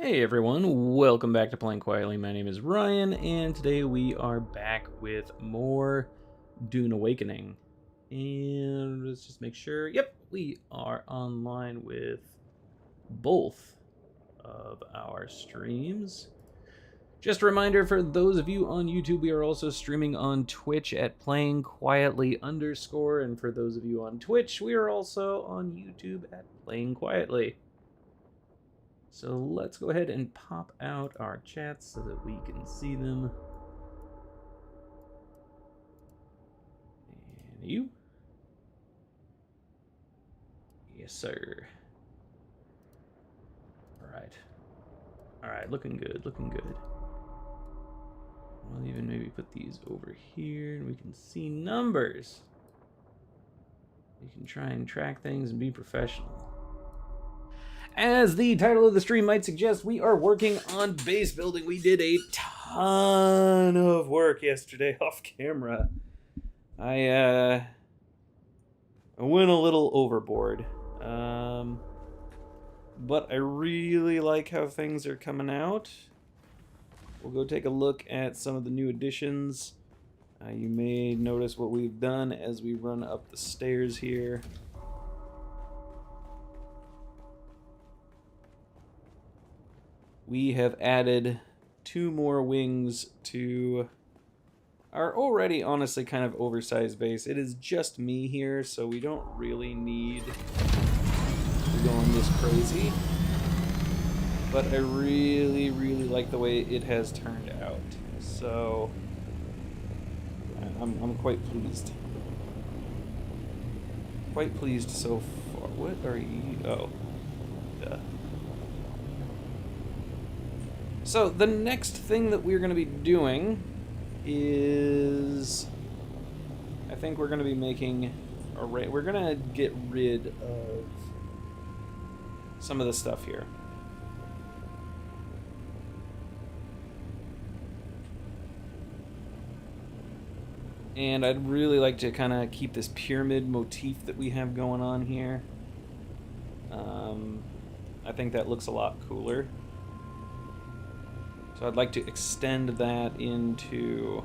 Hey everyone, welcome back to Playing Quietly. My name is Ryan, and today we are back with more Dune Awakening. And let's just make sure, yep, we are online with both of our streams. Just a reminder for those of you on YouTube, we are also streaming on Twitch at Playing Quietly _, and for those of you on Twitch, we are also on YouTube at Playing Quietly. So let's go ahead and pop out our chats so that we can see them. And you? Yes, sir. Alright. Alright, looking good, looking good. We'll even maybe put these over here and we can see numbers. We can try and track things and be professional. As the title of the stream might suggest, we are working on base building. We did a ton of work yesterday off camera. I went a little overboard. But I really like how things are coming out. We'll go take a look at some of the new additions. You may notice what we've done as we run up the stairs here. We have added 2 more wings to our already honestly kind of oversized base. It is just me here, so we don't really need to go on this crazy. But I really, really like the way it has turned out. So I'm quite pleased. Quite pleased so far. What are you? Oh. Duh. So the next thing that we're going to be doing is, I think we're going to be making a we're going to get rid of some of the stuff here. And I'd really like to kind of keep this pyramid motif that we have going on here. I think that looks a lot cooler. So I'd like to extend that into...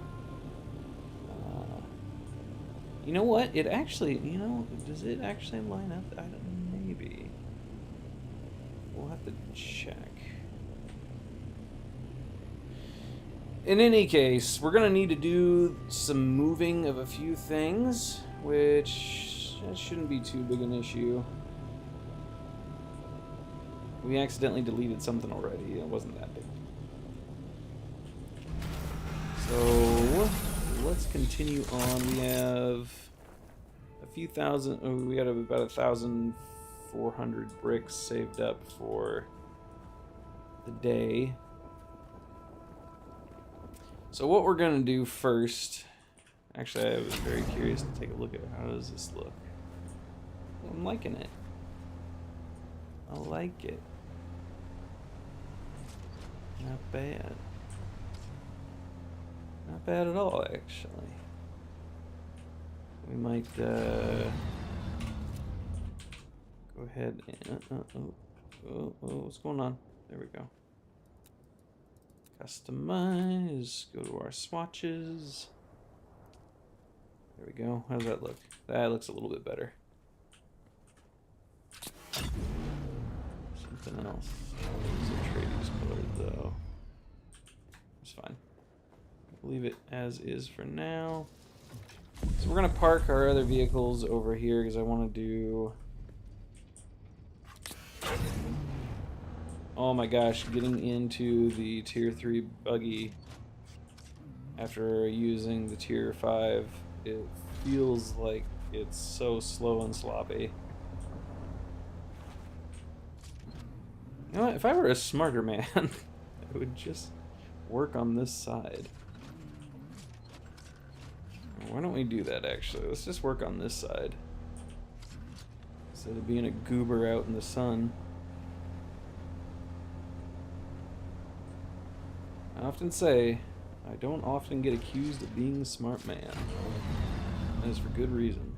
you know what? It actually, does it actually line up? I don't know, maybe. We'll have to check. In any case, we're going to need to do some moving of a few things, which shouldn't be too big an issue. We accidentally deleted something already. It wasn't that big. So let's continue on. We have a few thousand. Oh, we got about 1,400 bricks saved up for the day. So what we're gonna do first. Actually, I was very curious to take a look at how does this look. I'm liking it. I like it. Not bad. Not bad at all, actually. We might go ahead and... what's going on? There we go. Customize. Go to our swatches. There we go. How does that look? That looks a little bit better. Something else. It's a Atreides color, though. It's fine. Leave it as is for now. So we're gonna park our other vehicles over here because I want to do... Oh my gosh, getting into the tier 3 buggy after using the tier 5, it feels like it's so slow and sloppy. You know what, if I were a smarter man, I would just work on this side. Why don't we do that, actually? Let's just work on this side. Instead of being a goober out in the sun. I often say, I don't often get accused of being a smart man. That is for good reason.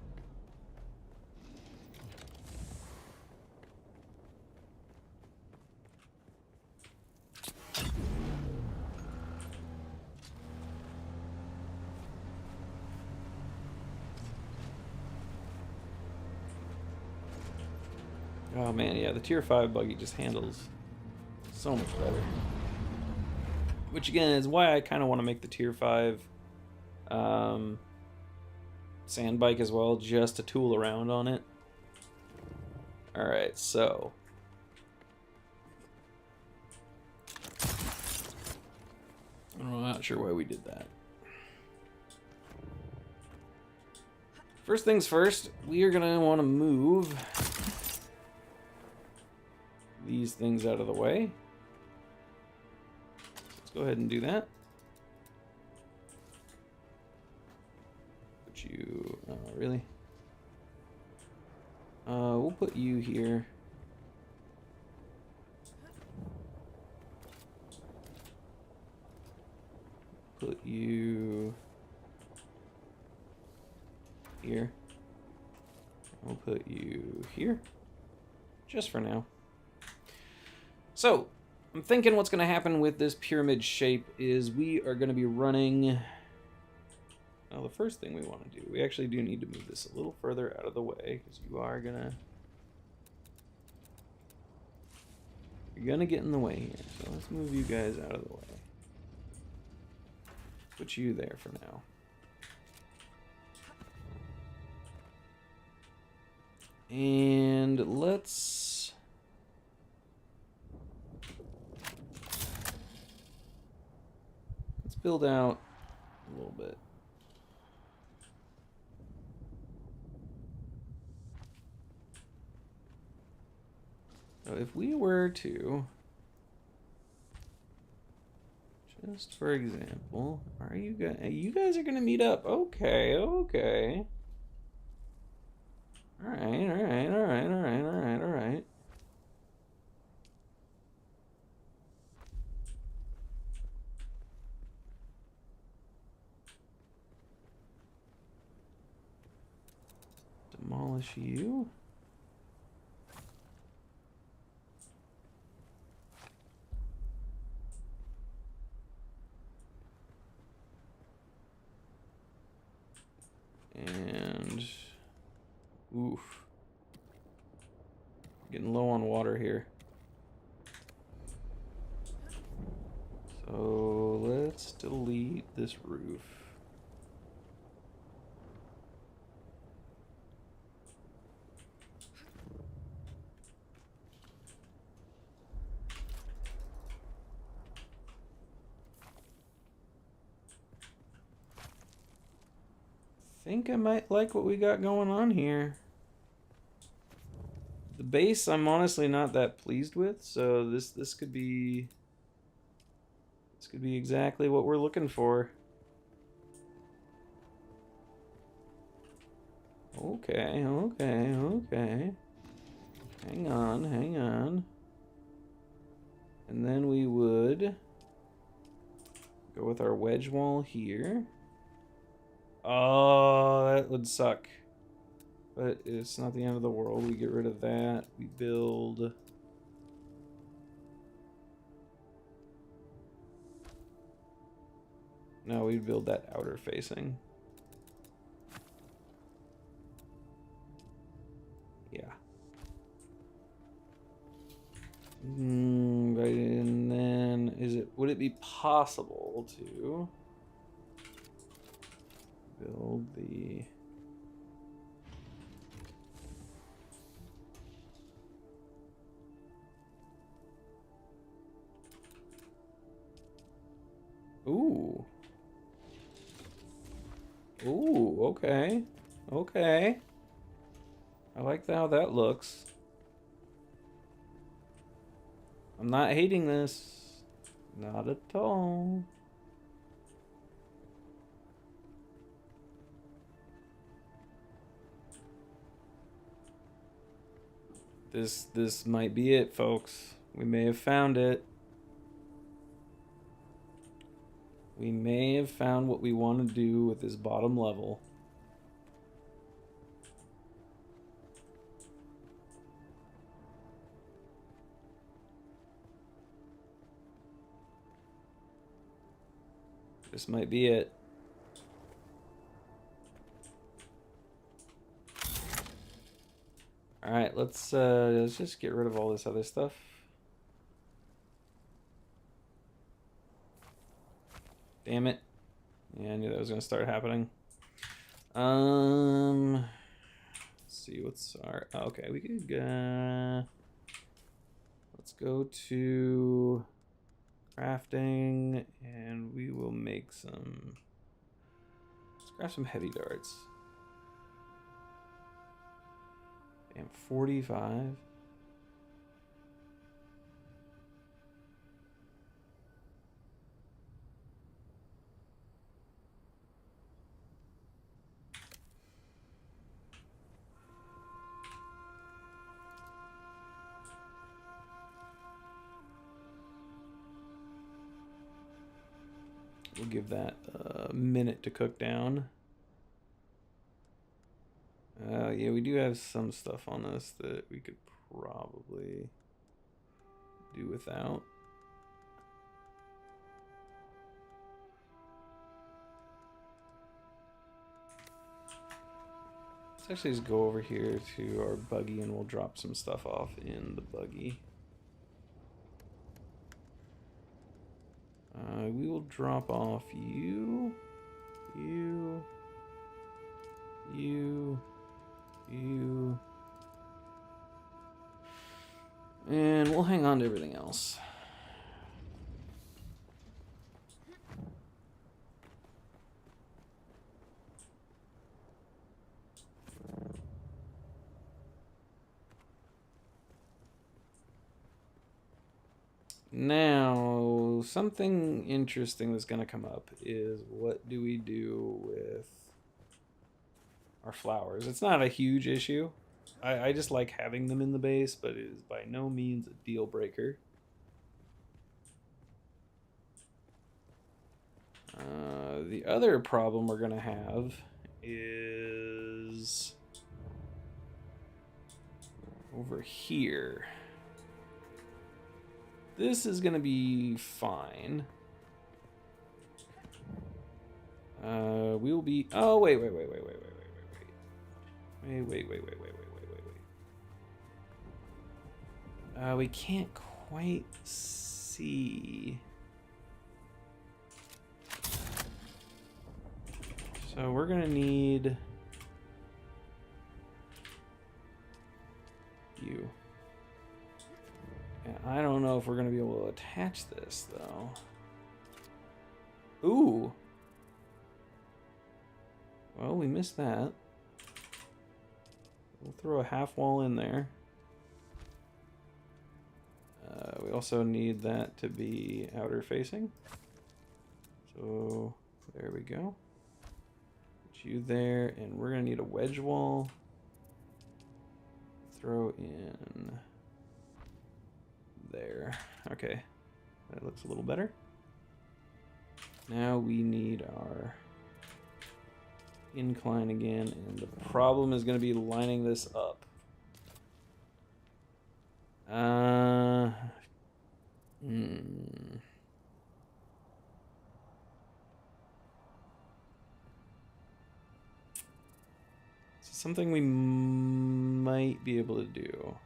Oh man, yeah, the tier 5 buggy just handles so much better. Which again is why I kind of want to make the tier 5 sand bike as well, just to tool around on it. Alright, so I'm not sure why we did that. First things first, we are gonna want to move these things out of the way. Let's go ahead and do that. Put you, really? We'll put you here. Put you here. We'll put you here. Just for now. So, I'm thinking what's going to happen with this pyramid shape is we are going to be running... Well, the first thing we want to do, we actually do need to move this a little further out of the way, because you are going to... You're going to get in the way here. So let's move you guys out of the way. Put you there for now. And let's build out a little bit. So if we were to, just for example, you guys are gonna meet up? Okay, okay. All right. Demolish you. And oof. Getting low on water here. So let's delete this roof. I think I might like what we got going on here. The base I'm honestly not that pleased with, so this could be exactly what we're looking for. Okay. Hang on. And then we would go with our wedge wall here. Oh, that would suck. But it's not the end of the world. We get rid of that. We build... No, we build that outer facing. Yeah. Right, and then would it be possible to build the... Ooh. Ooh, okay. Okay. I like how that looks. I'm not hating this. Not at all. This might be it, folks. We may have found it. We may have found what we want to do with this bottom level. This might be it. All right, let's just get rid of all this other stuff. Damn it. Yeah, I knew that was going to start happening. Let's see what's our... Okay, we could let's go to crafting, and we will make some... Let's grab some heavy darts. Damn, 45. We'll give that a minute to cook down. Yeah, we do have some stuff on us that we could probably do without. Let's actually just go over here to our buggy and we'll drop some stuff off in the buggy. We will drop off you, you, and we'll hang on to everything else. Now, something interesting that's going to come up is what do we do with our flowers? It's not a huge issue. I just like having them in the base, but it is by no means a deal breaker. The other problem we're going to have is over here. This is going to be fine. We'll be... Oh, wait. We can't quite see. So we're going to need you. And I don't know if we're going to be able to attach this, though. Ooh. Well, we missed that. We'll throw a half wall in there. We also need that to be outer facing. So there we go. Put you there, and we're going to need a wedge wall. Throw in there. Okay, that looks a little better. Now we need our incline again, and the problem is going to be lining this up. Something we might be able to do.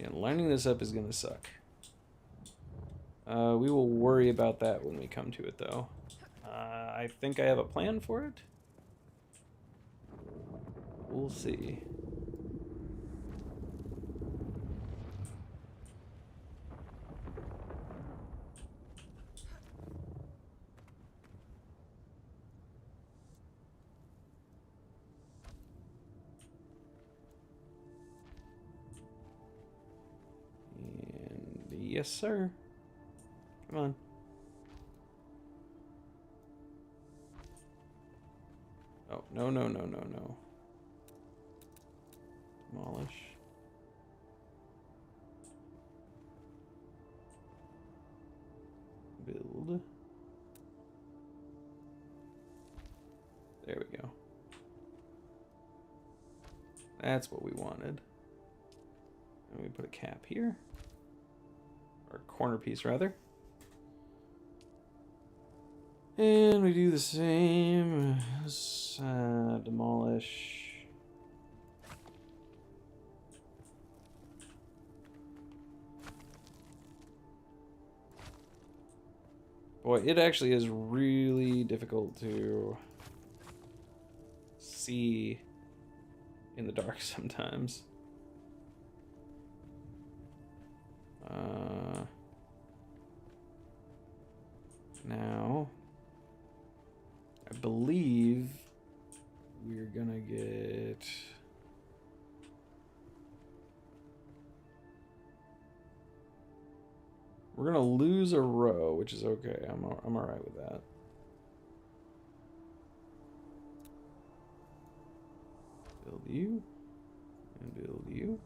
Yeah, lining this up is going to suck. We will worry about that when we come to it, though. I think I have a plan for it. We'll see. And yes, sir. Come on. Oh, no. Demolish. Build. There we go. That's what we wanted. And we put a cap here. Or corner piece, rather. And we do the same. Demolish. Boy, it actually is really difficult to see in the dark sometimes. Now, I believe we're gonna get... We're gonna lose a row, which is okay. I'm all right with that. Build you, and build you.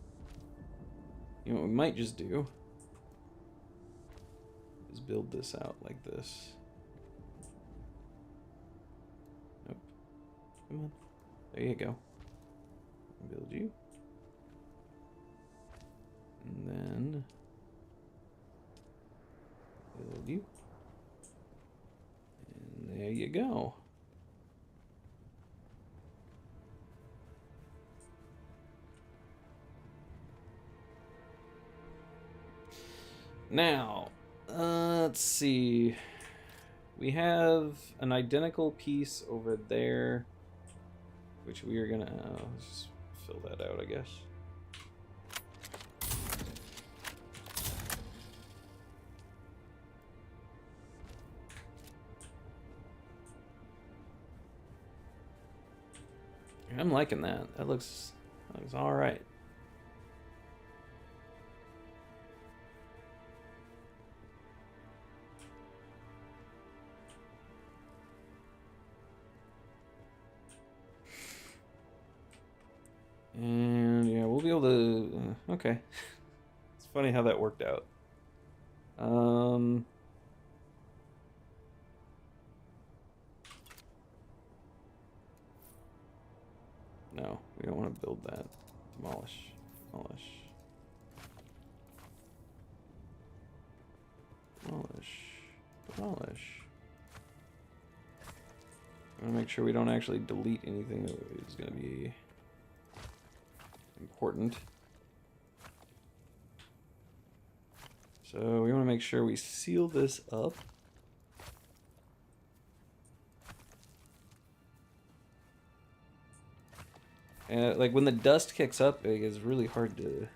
You know what we might just do is build this out like this. Nope. Come on. There you go. Build you. And then build you. And there you go. Now, let's see. We have an identical piece over there, which we are gonna let's just fill that out, I guess. I'm liking that. That looks all right. And yeah, we'll be able to. Okay, it's funny how that worked out. No, we don't want to build that. Demolish, demolish, demolish, demolish. I want to make sure we don't actually delete anything that is going to be important. So we want to make sure we seal this up. And like when the dust kicks up, it is really hard to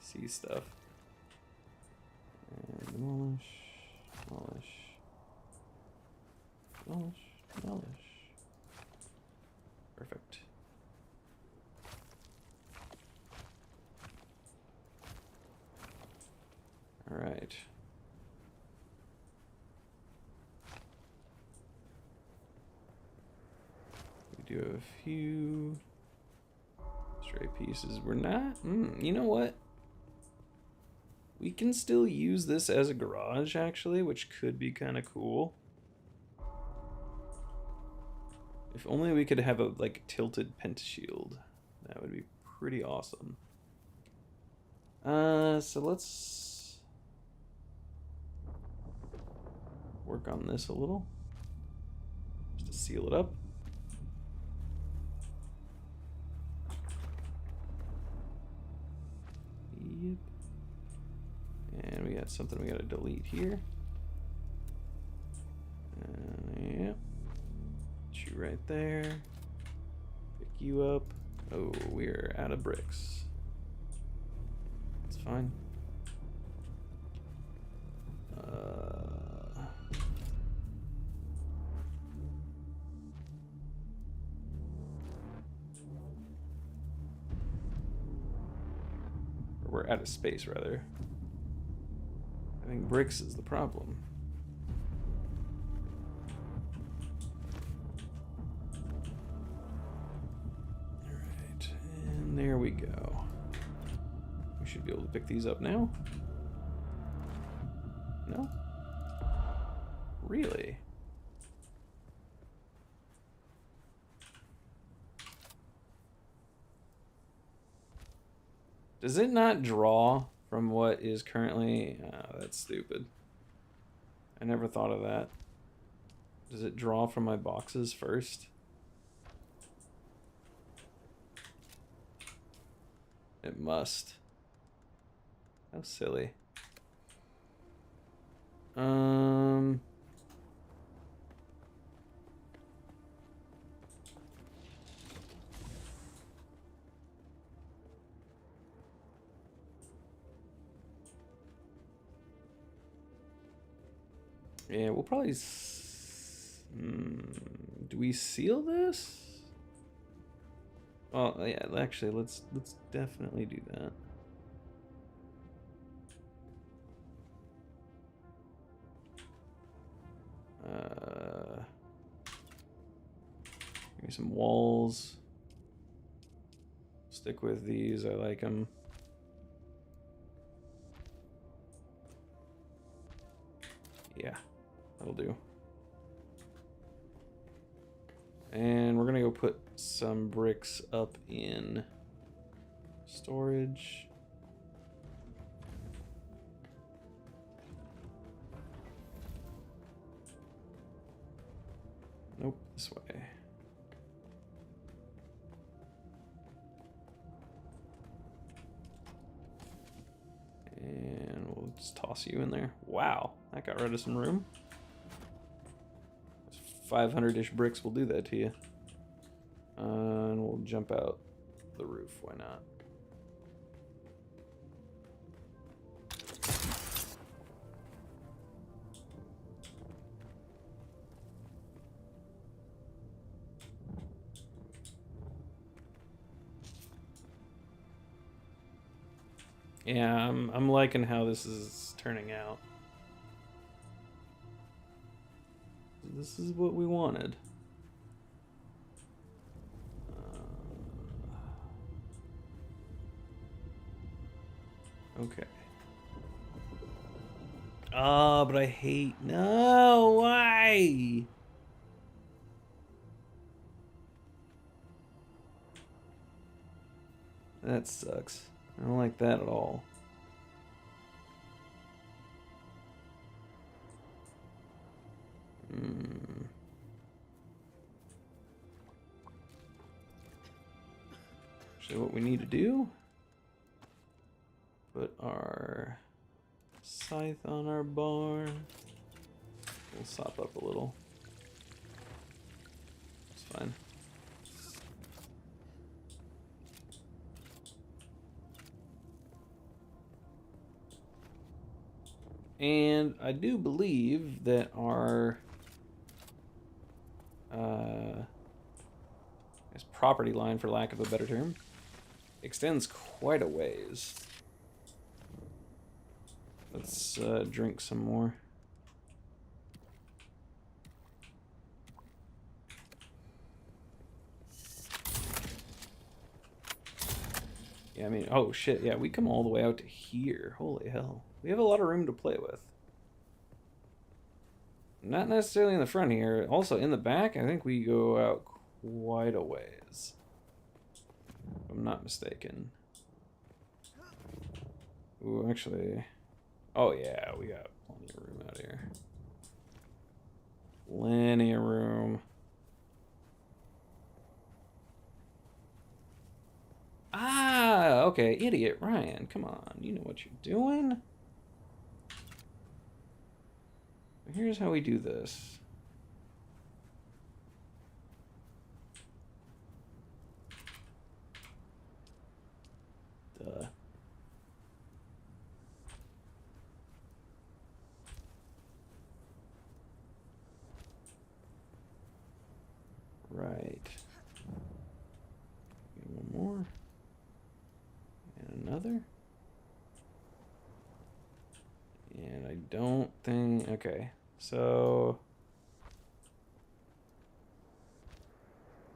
see stuff. And demolish, demolish, demolish, demolish. Perfect. All right. We do have a few stray pieces. We're not. You know what? We can still use this as a garage, actually, which could be kind of cool. If only we could have a like tilted pentashield. That would be pretty awesome. So let's work on this a little. Just to seal it up. Yep. And we got something we gotta delete here. Yep. Put you right there. Pick you up. Oh, we're out of bricks. That's fine. We're out of space, rather. I think bricks is the problem. Alright, and there we go. We should be able to pick these up now. No? Really? Does it not draw from what is currently... Oh, that's stupid. I never thought of that. Does it draw from my boxes first? It must. How silly. Yeah, we'll probably... do we seal this? Oh, yeah, actually, let's definitely do that. Give me some walls. Stick with these, I like them. Yeah, that'll do. And we're gonna go put some bricks up in storage. Nope, this way. And we'll just toss you in there. Wow, that got rid of some room. 500-ish bricks will do that to you. And we'll jump out the roof, why not? Yeah, I'm liking how this is turning out. This is what we wanted. Okay. Oh, but I hate... No, why? That sucks. I don't like that at all. Actually, what we need to do... Put our scythe on our bar. We'll sop up a little. It's fine. And I do believe that our property line, for lack of a better term, extends quite a ways. Let's drink some more. Yeah, I mean, oh shit, yeah, we come all the way out to here. Holy hell. We have a lot of room to play with. Not necessarily in the front here. Also, in the back, I think we go out quite a ways. If I'm not mistaken. Ooh, actually... Oh yeah, we got plenty of room out here. Plenty of room. Ah, okay, idiot Ryan, come on, you know what you're doing. Here's how we do this. Duh. Right. One more. And another. And I don't think... Okay, so...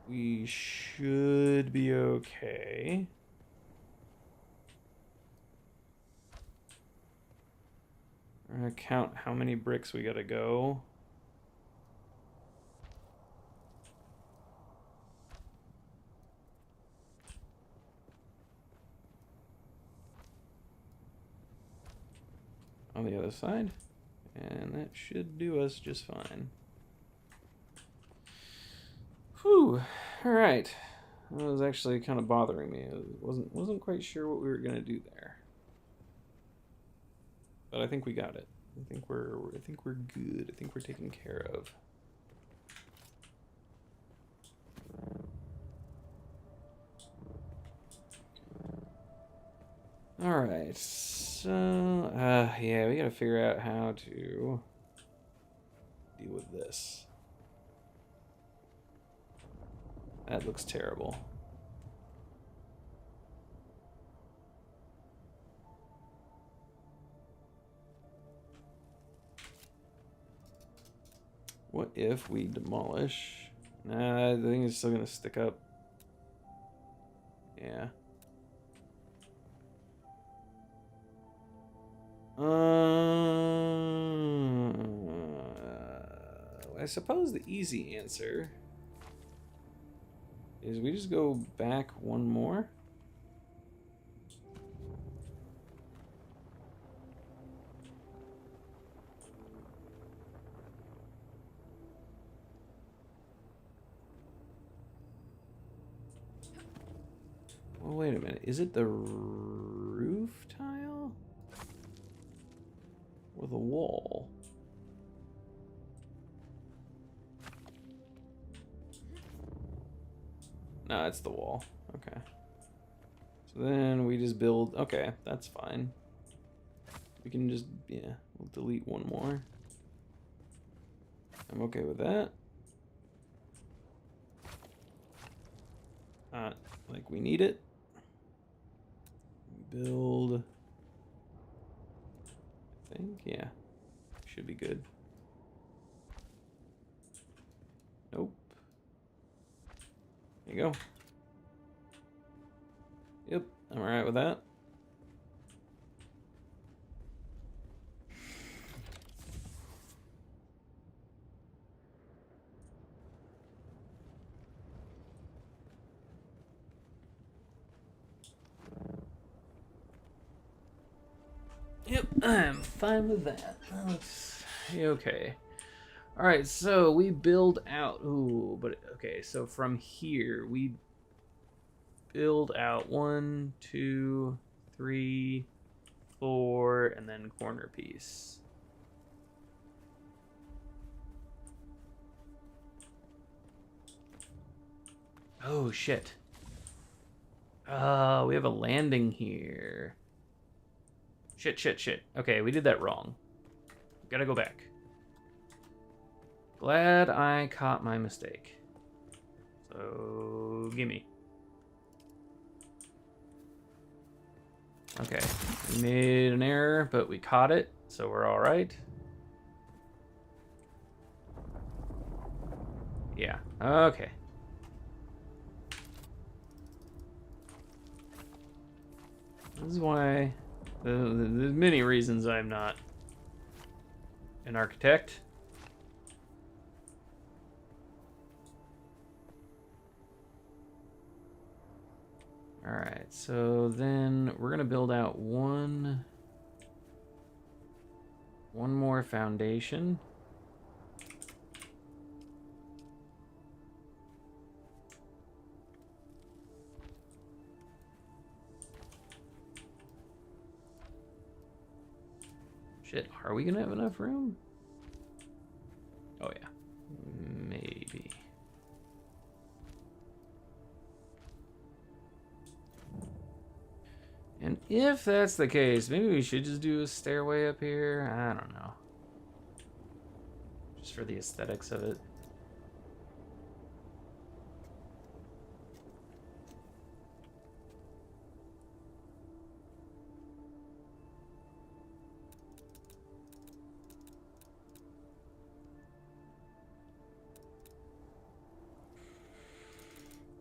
We should be okay. I'm gonna count how many bricks we gotta go. On the other side. And that should do us just fine. Whew. All right. That was actually kind of bothering me. I wasn't quite sure what we were gonna do there, but I think we got it. I think we're good. I think we're taken care of. All right. So, yeah, we gotta figure out how to deal with this. That looks terrible. What if we demolish? Nah, the thing is still gonna stick up. Yeah. I suppose the easy answer is we just go back one more. Well, wait a minute. Is it the roof tile? Or the wall? No, it's the wall. Okay. So then we just build... Okay, that's fine. We can just... Yeah, we'll delete one more. I'm okay with that. Like we need it. Build... I think, yeah. Should be good. Nope. There you go. Yep, I'm alright with that. Yep, I'm fine with that. Let's okay. Alright, so we build out. Ooh, but okay, so from here we build out 1, 2, 3, 4, and then corner piece. Oh shit. We have a landing here. Shit. Okay, we did that wrong. Gotta go back. Glad I caught my mistake. So, gimme. Okay, we made an error, but we caught it, so we're alright. Yeah, okay. This is why... There's many reasons I'm not an architect. Alright, so then we're gonna build out one more foundation. Shit, are we gonna have enough room? Oh yeah, maybe. And if that's the case, maybe we should just do a stairway up here. I don't know. Just for the aesthetics of it.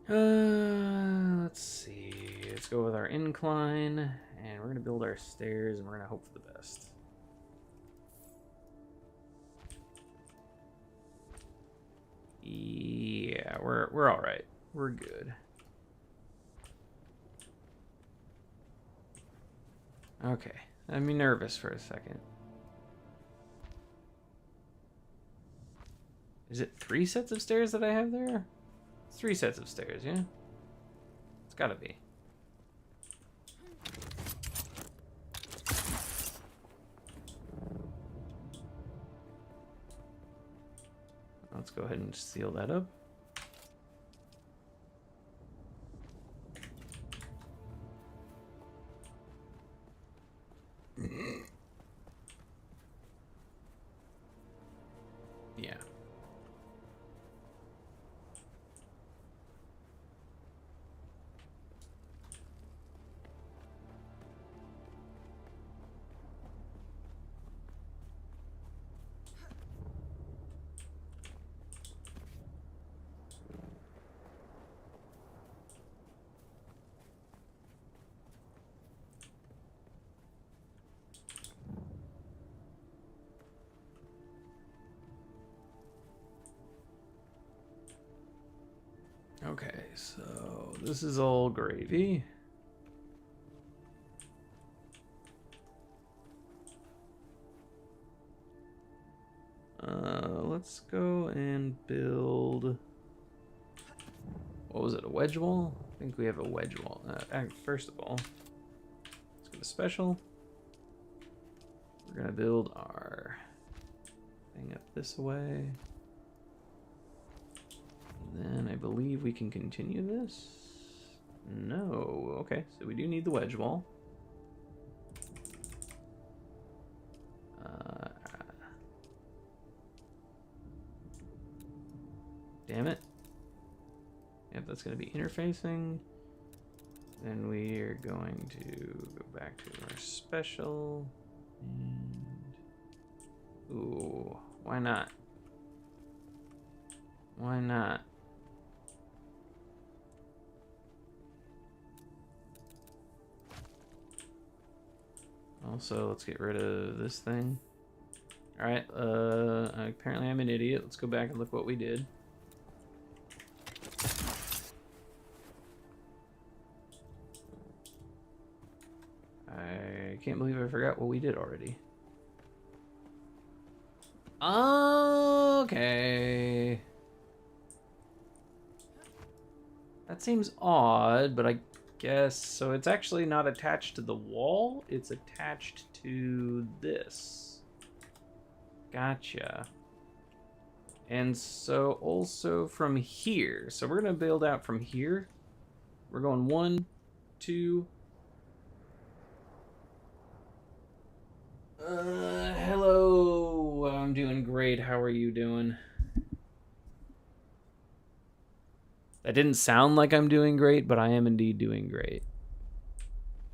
Let's see. Let's go with our incline, and we're gonna build our stairs, and we're gonna hope for the best. Yeah, we're all right. We're good. Okay, let me nervous for a second. Is it 3 sets of stairs that I have there? 3 sets of stairs, yeah? It's gotta be. Let's go ahead and seal that up. Yeah. Okay, so this is all gravy. Let's go and build. What was it? A wedge wall? I think we have a wedge wall. First of all, let's go to special. We're gonna build our thing up this way. Then I believe we can continue this. No. Okay, so we do need the wedge wall. Damn it. Yep, that's going to be interfacing. Then we are going to go back to our special. And... ooh, why not? Why not? Also, let's get rid of this thing. Alright, apparently I'm an idiot. Let's go back and look what we did. I can't believe I forgot what we did already. Okay. That seems odd, but I guess... so it's actually not attached to the wall, it's attached to this. Gotcha. And so also from here. So we're going to build out from here. We're going 1, 2... hello. I'm doing great. How are you doing? That didn't sound like I'm doing great, but I am indeed doing great.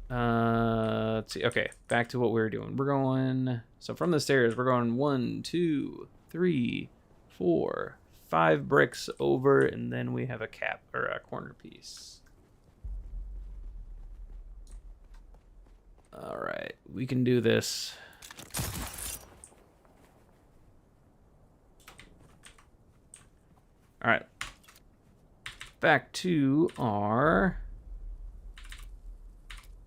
Let's see. Okay, back to what we were doing. We're going... so from the stairs, we're going 1, 2, 3, 4, 5 bricks over, and then we have a cap or a corner piece. All right, we can do this. All right, back to our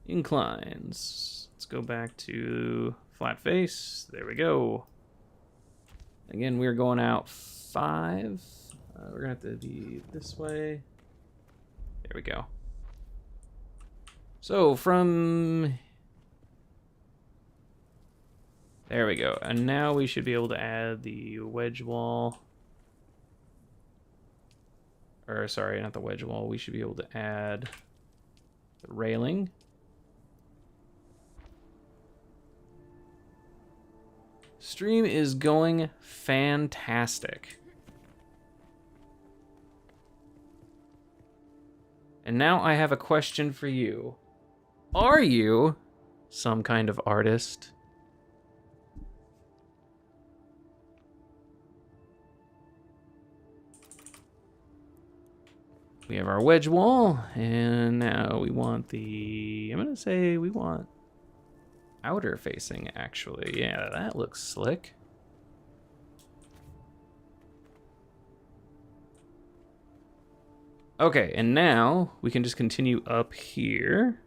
inclines. Let's go back to flat face. There we go. Again, we're going out 5. We're gonna have to be this way. There we go. So from... there we go. And now we should be able to add the wedge wall. Or, sorry, not the wedge wall. We should be able to add the railing. Stream is going fantastic. And now I have a question for you. Are you some kind of artist? We have our wedge wall, and now we want the... I'm gonna say we want outer facing, actually. Yeah, that looks slick. Okay, and now we can just continue up here.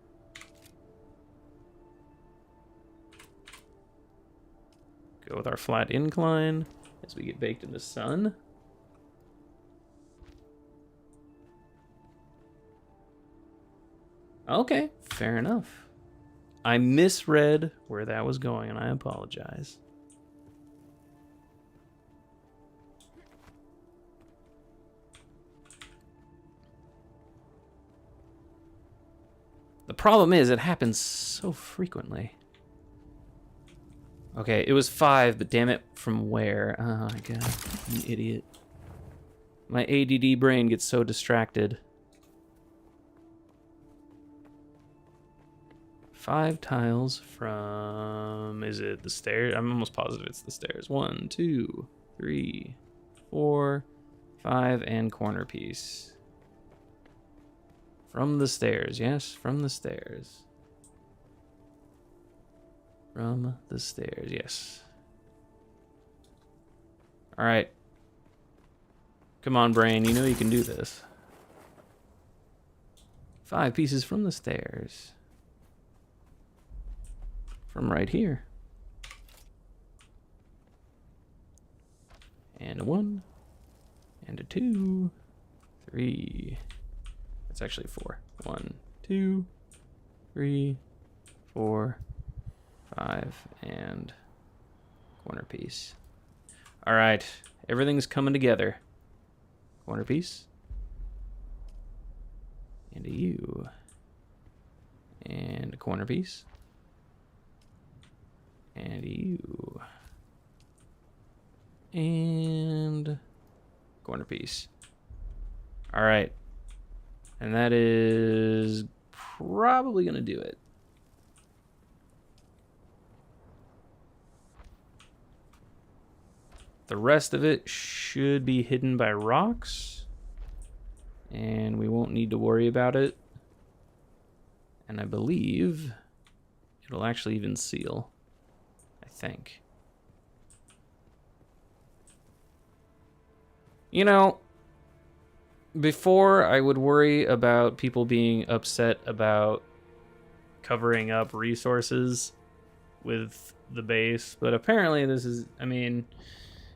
Go with our flat incline as we get baked in the sun. Okay, fair enough. I misread where that was going, and I apologize. The problem is, it happens so frequently. Okay, it was 5, but damn it, from where? Oh my god, you idiot. My ADD brain gets so distracted. 5 tiles from... Is it the stairs? I'm almost positive it's the stairs. 1, 2, 3, 4, 5, and corner piece. From the stairs, yes, from the stairs. From the stairs, yes. Alright. Come on, brain, you know you can do this. 5 pieces from the stairs. From right here. And a 1. And a 2. 3. It's actually 4. 1, 2, 3, 4, 5, and corner piece. All right, everything's coming together. Corner piece. And a U. And a corner piece. And a U. And corner piece. All right. And that is probably going to do it. The rest of it should be hidden by rocks. And we won't need to worry about it. And I believe it'll actually even seal. I think. You know, before I would worry about people being upset about covering up resources with the base, but apparently this is, I mean,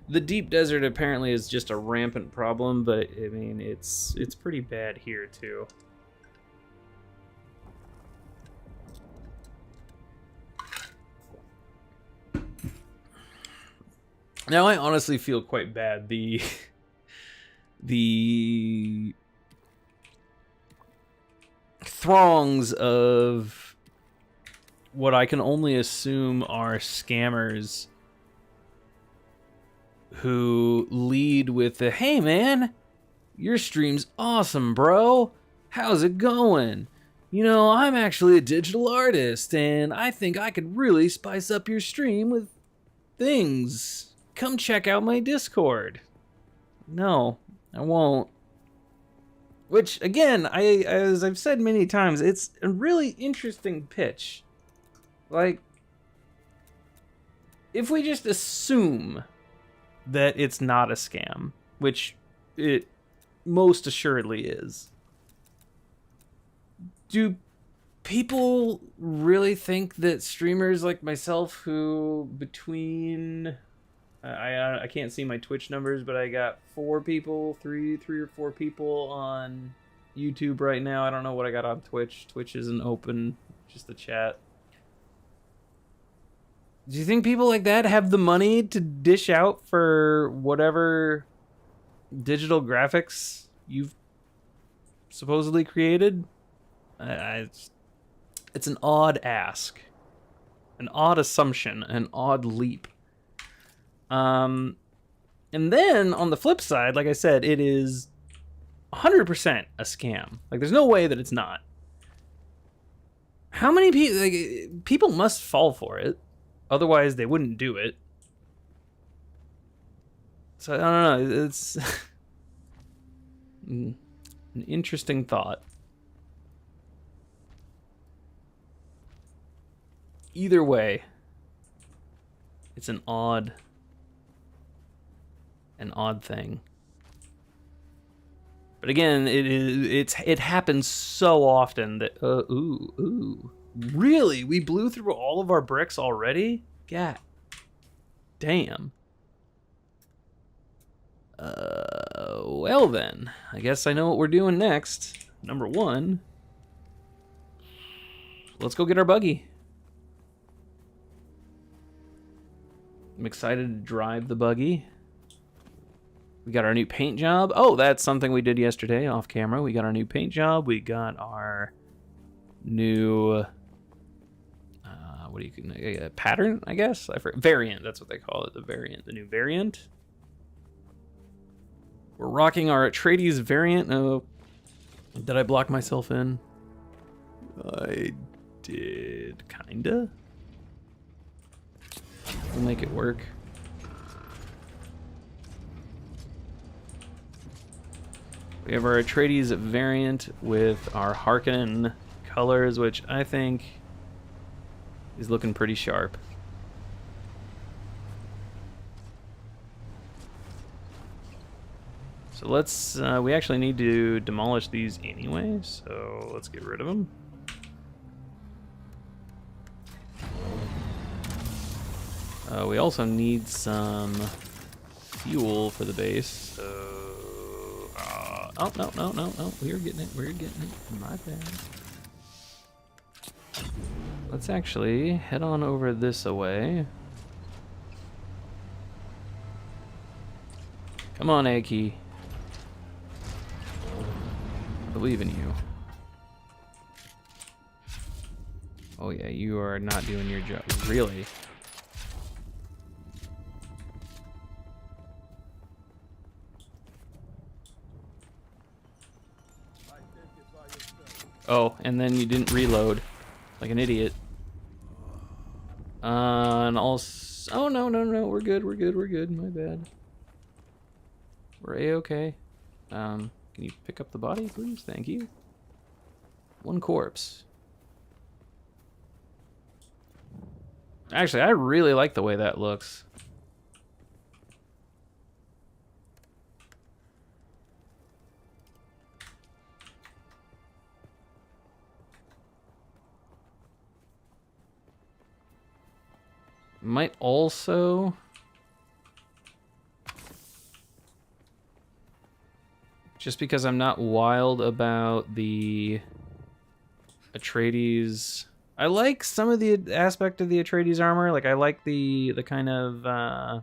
the deep desert apparently is just a rampant problem, but I mean, it's pretty bad here too. Now I honestly feel quite bad. The throngs of what I can only assume are scammers who lead with the, "Hey man, your stream's awesome, bro. How's it going? You know, I'm actually a digital artist and I think I could really spice up your stream with things. Come check out my Discord." No, I won't. Which, again, as I've said many times, it's a really interesting pitch. Like, if we just assume that it's not a scam, which it most assuredly is, do people really think that streamers like myself who between... I can't see my Twitch numbers, but I got 4 people, three or 4 people on YouTube right now. I don't know what I got on Twitch. Twitch isn't open, just the chat. Do you think people like that have the money to dish out for whatever digital graphics you've supposedly created? It's an odd ask, an odd assumption, an odd leap. And then on the flip side, like I said, it is 100% a scam. Like, there's no way that it's not. How many people, like, people must fall for it, otherwise they wouldn't do it. So I don't know, it's an interesting thought. Either way, it's an odd thing. But again, it happens so often that really, we blew through all of our bricks already? God damn. Well then, I guess I know what we're doing next. Number 1, let's go get our buggy. I'm excited to drive the buggy. We got our new paint job. Oh, that's something we did yesterday off camera. We got our new paint job. We got our new what do you pattern, I guess? Variant, that's what they call it, the variant, the new variant. We're rocking our Atreides variant. Oh, did I block myself in? I did, kinda. We'll make it work. We have our Atreides variant with our Harkonnen colors, which I think is looking pretty sharp. So let's, we actually need to demolish these anyway, so let's get rid of them. We also need some fuel for the base, so... oh, no, we're getting it, my bad. Let's actually head on over this away. Come on, Aki. I believe in you. Oh yeah, you are not doing your job. Really? Oh, and then you didn't reload. Like an idiot. And also... oh, no, we're good, my bad. We're A-okay. Can you pick up the body, please? Thank you. One corpse. Actually, I really like the way that looks. Might also... just because I'm not wild about the Atreides... I like some of the aspect of the Atreides armor. Like, I like the kind of... I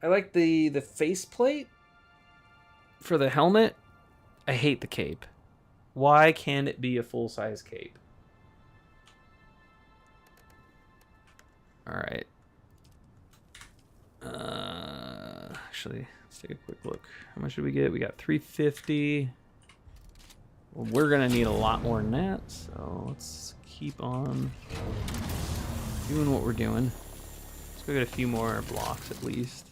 like the faceplate for the helmet. I hate the cape. Why can't it be a full-size cape? Alright. Actually, let's take a quick look. How much did we get? We got 350. Well, we're gonna need a lot more than that, so let's keep on doing what we're doing. Let's go get a few more blocks at least.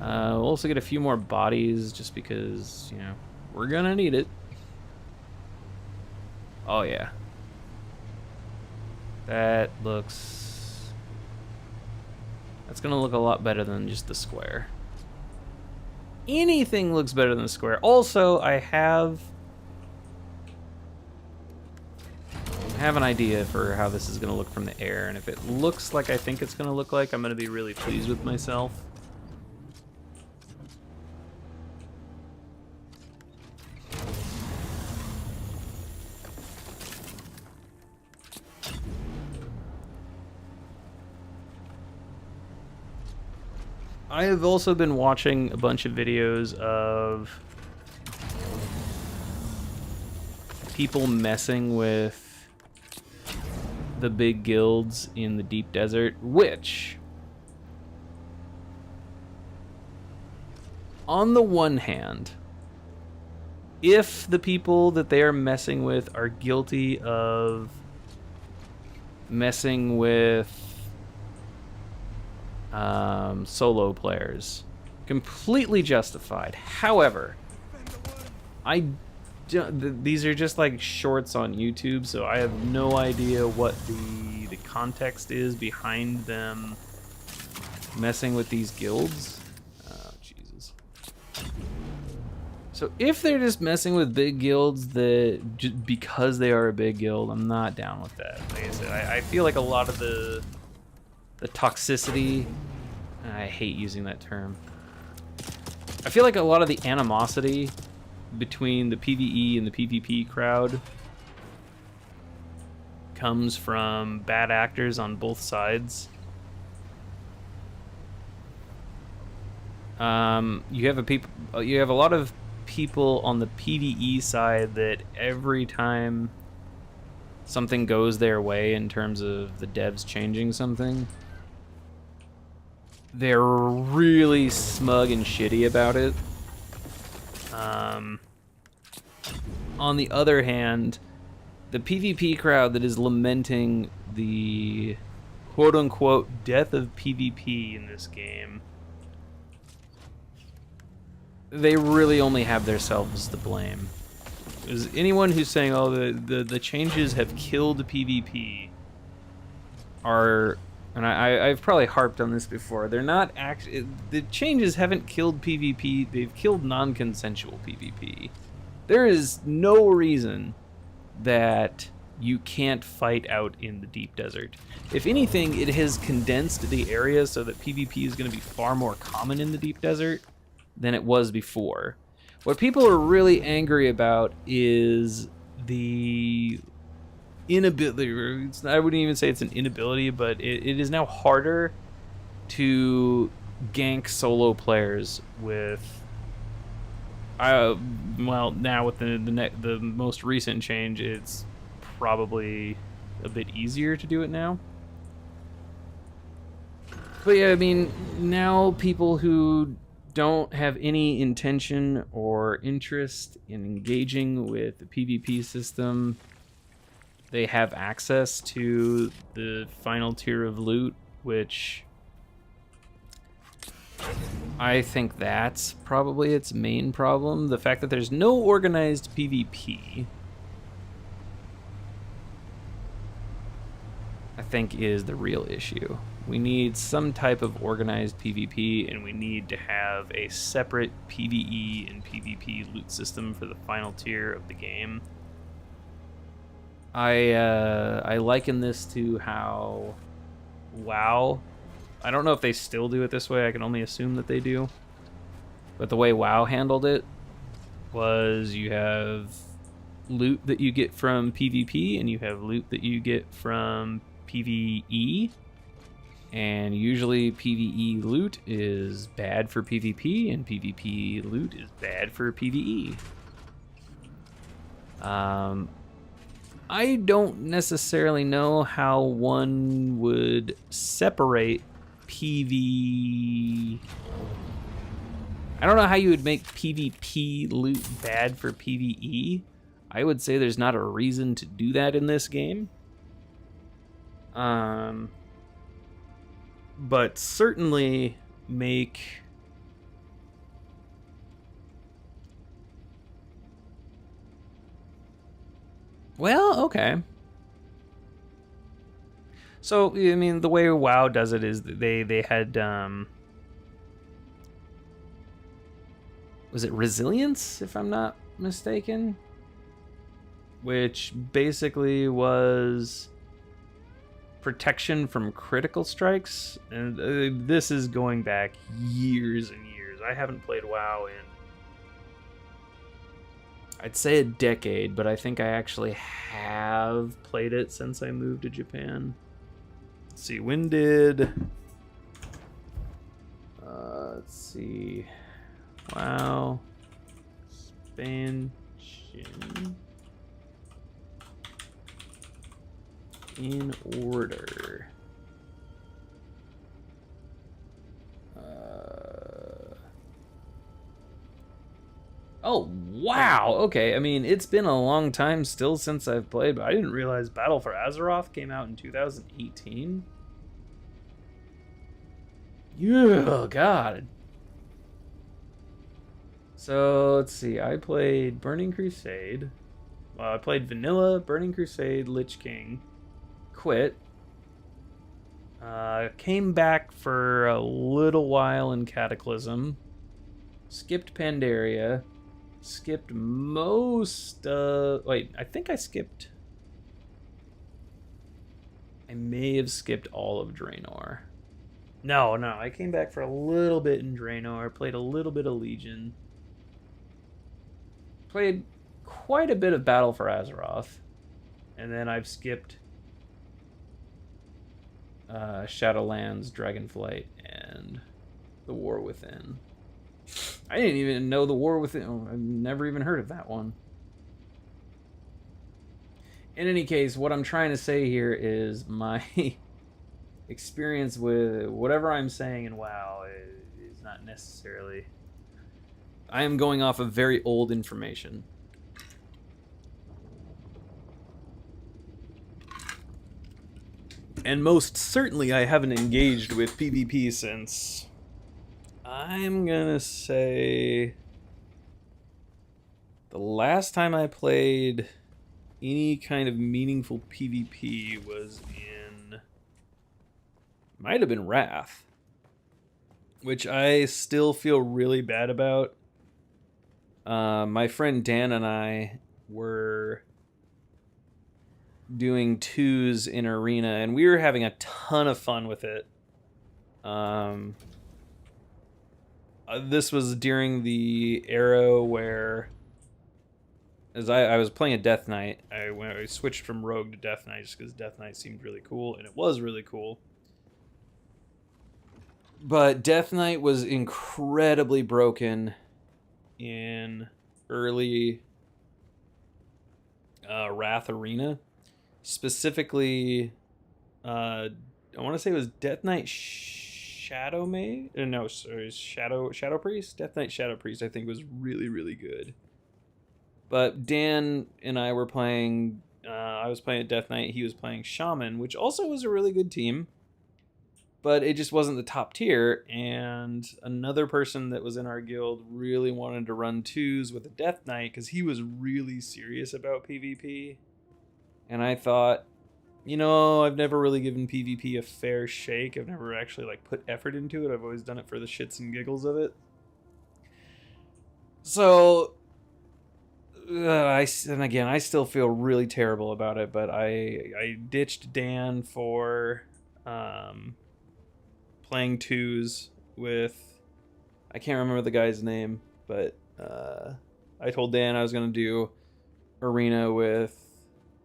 We'll also get a few more bodies just because, you know, we're gonna need it. Oh yeah. That looks... that's gonna look a lot better than just the square. Anything looks better than the square. Also, I have an idea for how this is gonna look from the air, and if it looks like I think it's gonna look like, I'm gonna be really pleased with myself. I have also been watching a bunch of videos of people messing with the big guilds in the deep desert, which, on the one hand, if the people that they are messing with are guilty of messing with solo players, completely justified. However, these are just like shorts on YouTube, so I have no idea what the context is behind them messing with these guilds. Oh, Jesus. So if they're just messing with big guilds that just because they are a big guild, I'm not down with that. Like I said, I feel like a lot of the toxicity, I hate using that term. I feel like a lot of the animosity between the PvE and the PvP crowd comes from bad actors on both sides. You have a lot of people on the PvE side that every time something goes their way in terms of the devs changing something, they're really smug and shitty about it. On the other hand, the PvP crowd that is lamenting the quote-unquote death of PvP in this game, they really only have themselves to blame. Because anyone who's saying, oh, the changes have killed PvP are, and I've probably harped on this before, they're not actually, the changes haven't killed PvP, they've killed non-consensual PvP. There is no reason that you can't fight out in the deep desert. If anything, it has condensed the area so that PvP is going to be far more common in the deep desert than it was before. What people are really angry about is the inability, I wouldn't even say it's an inability, but it is now harder to gank solo players with, well, now with the most recent change, it's probably a bit easier to do it now. But yeah, I mean, now people who don't have any intention or interest in engaging with the PvP system, they have access to the final tier of loot, which I think that's probably its main problem. The fact that there's no organized PvP, I think, is the real issue. We need some type of organized PvP, and we need to have a separate PvE and PvP loot system for the final tier of the game. I liken this to how WoW, I don't know if they still do it this way, I can only assume that they do, but the way WoW handled it was you have loot that you get from PvP and you have loot that you get from PvE, and usually PvE loot is bad for PvP and PvP loot is bad for PvE. I don't necessarily know how one would separate PvE. I don't know how you would make PvP loot bad for PvE. I would say there's not a reason to do that in this game. But certainly make okay. So, I mean, the way WoW does it is they had, was it Resilience, if I'm not mistaken? Which basically was protection from critical strikes. And this is going back years and years. I haven't played WoW in, I'd say, a decade, but I think I actually have played it since I moved to Japan. Let's see, when did... let's see... WoW expansion in order. Oh, wow! Okay, I mean, it's been a long time still since I've played, but I didn't realize Battle for Azeroth came out in 2018. Yeah, God. So, let's see, I played Burning Crusade. I played Vanilla, Burning Crusade, Lich King. Quit. Came back for a little while in Cataclysm. Skipped Pandaria. Skipped most, wait, I think I skipped... I may have skipped all of Draenor. No, I came back for a little bit in Draenor, played a little bit of Legion. Played quite a bit of Battle for Azeroth. And then I've skipped Shadowlands, Dragonflight, and The War Within. I didn't even know The War Within. Oh, I've never even heard of that one. In any case, what I'm trying to say here is my experience with whatever I'm saying in WoW is not necessarily... I am going off of very old information. And most certainly I haven't engaged with PvP since... I'm gonna say... the last time I played any kind of meaningful PvP was in... might have been Wrath. Which I still feel really bad about. My friend Dan and I were doing 2s in Arena, and we were having a ton of fun with it. This was during the era where, as I was playing a Death Knight, I switched from Rogue to Death Knight just because Death Knight seemed really cool, and it was really cool. But Death Knight was incredibly broken in early Wrath Arena. Specifically, I want to say it was Death Knight Shadow Mage? No, sorry, Shadow Priest? Death Knight Shadow Priest, I think, was really, really good. But Dan and I were playing... I was playing Death Knight, he was playing Shaman, which also was a really good team. But it just wasn't the top tier, and another person that was in our guild really wanted to run 2s with a Death Knight because he was really serious about PvP. And I thought, you know, I've never really given PvP a fair shake. I've never actually like put effort into it. I've always done it for the shits and giggles of it. So, and again, I still feel really terrible about it, but I ditched Dan for... playing 2s with, I can't remember the guy's name, but I told Dan I was going to do Arena with,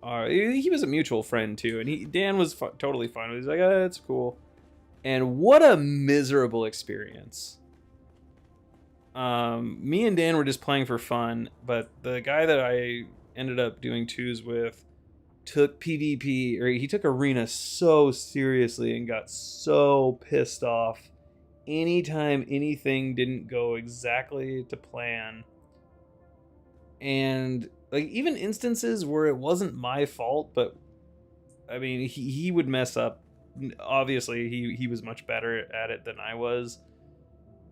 he was a mutual friend too, and Dan was totally fine with it. He's like, it's cool. And what a miserable experience. Me and Dan were just playing for fun, but the guy that I ended up doing 2s with took PvP, or he took Arena so seriously and got so pissed off anytime anything didn't go exactly to plan. And like even instances where it wasn't my fault, but I mean he would mess up. Obviously he was much better at it than I was,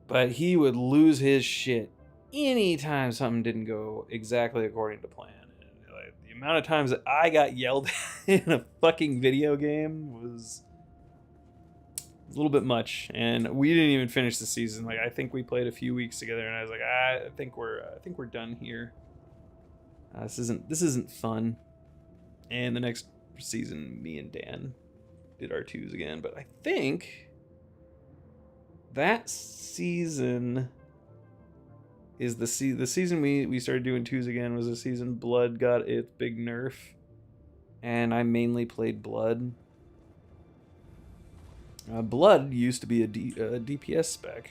but he would lose his shit anytime something didn't go exactly according to plan. The amount of times that I got yelled at in a fucking video game was a little bit much, and we didn't even finish the season. Like I think we played a few weeks together, and I was like, I think we're done here. This isn't fun. And the next season, me and Dan did our 2s again, but I think that season is the season we started doing 2s again was the season Blood got its big nerf, and I mainly played Blood. Blood used to be a DPS spec.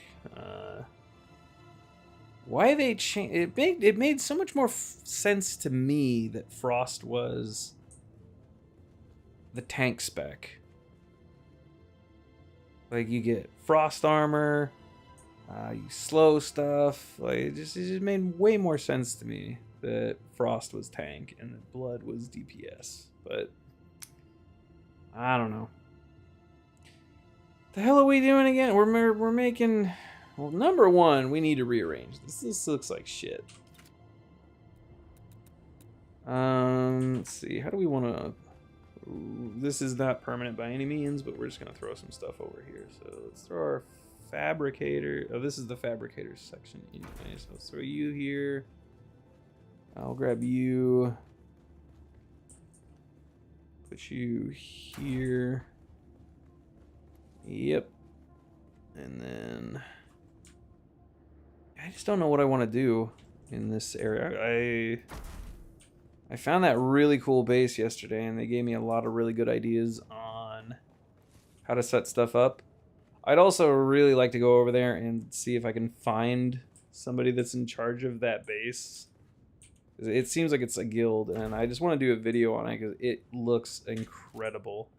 Why they changed it made so much more sense to me that Frost was the tank spec. Like you get Frost armor. You slow stuff. Like it just made way more sense to me that Frost was tank and that Blood was DPS. But I don't know. The hell are we doing again? We're making. Well, number one, we need to rearrange this. This looks like shit. Let's see. How do we want to? This is not permanent by any means, but we're just gonna throw some stuff over here. So let's throw our fabricator. Oh, this is the fabricator section anyway, so let's throw you here. I'll grab you, put you here. Yep. And then I just don't know what I want to do in this area. I found that really cool base yesterday, and they gave me a lot of really good ideas on how to set stuff up. I'd also really like to go over there and see if I can find somebody that's in charge of that base. It seems like it's a guild, and I just want to do a video on it because it looks incredible.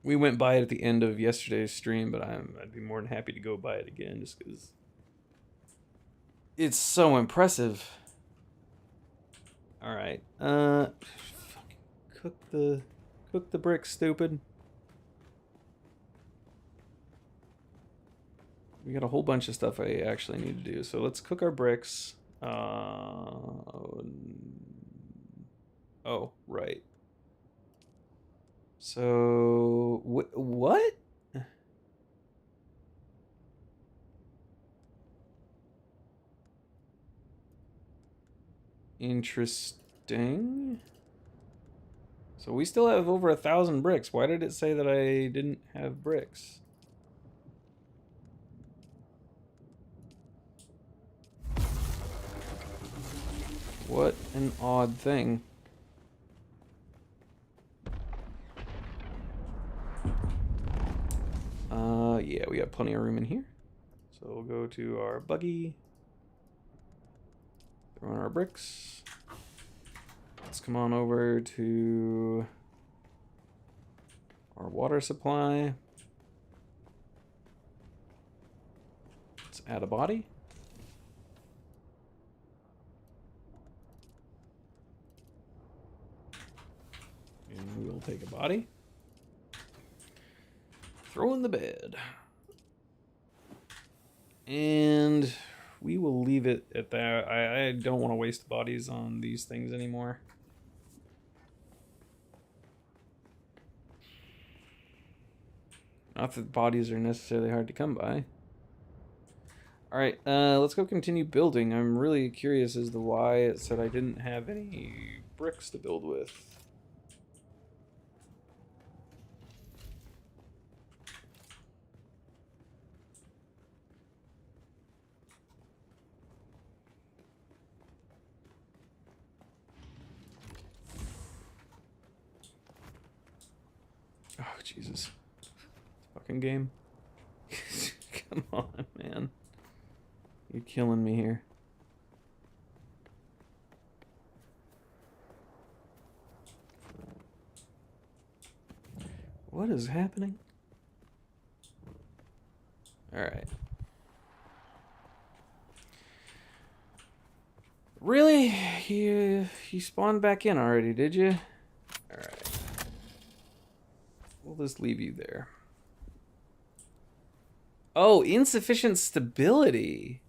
We went by it at the end of yesterday's stream, but I'd be more than happy to go by it again just because it's so impressive. All right, cook the bricks, stupid. We got a whole bunch of stuff I actually need to do. So let's cook our bricks. Oh, right. So, what? Interesting. So we still have over 1,000 bricks. Why did it say that I didn't have bricks? What an odd thing. Yeah, we got plenty of room in here. So we'll go to our buggy. Throw in our bricks. Let's come on over to our water supply. Let's add a body. And we'll take a body. Throw in the bed. And we will leave it at that. I don't want to waste bodies on these things anymore. Not that bodies are necessarily hard to come by. Alright, let's go continue building. I'm really curious as to why it said I didn't have any bricks to build with. Oh, Jesus. Fucking game. Come on, man. You're killing me here. What is happening? Alright. Really? You spawned back in already, did you? Alright. We'll just leave you there. Oh, insufficient stability.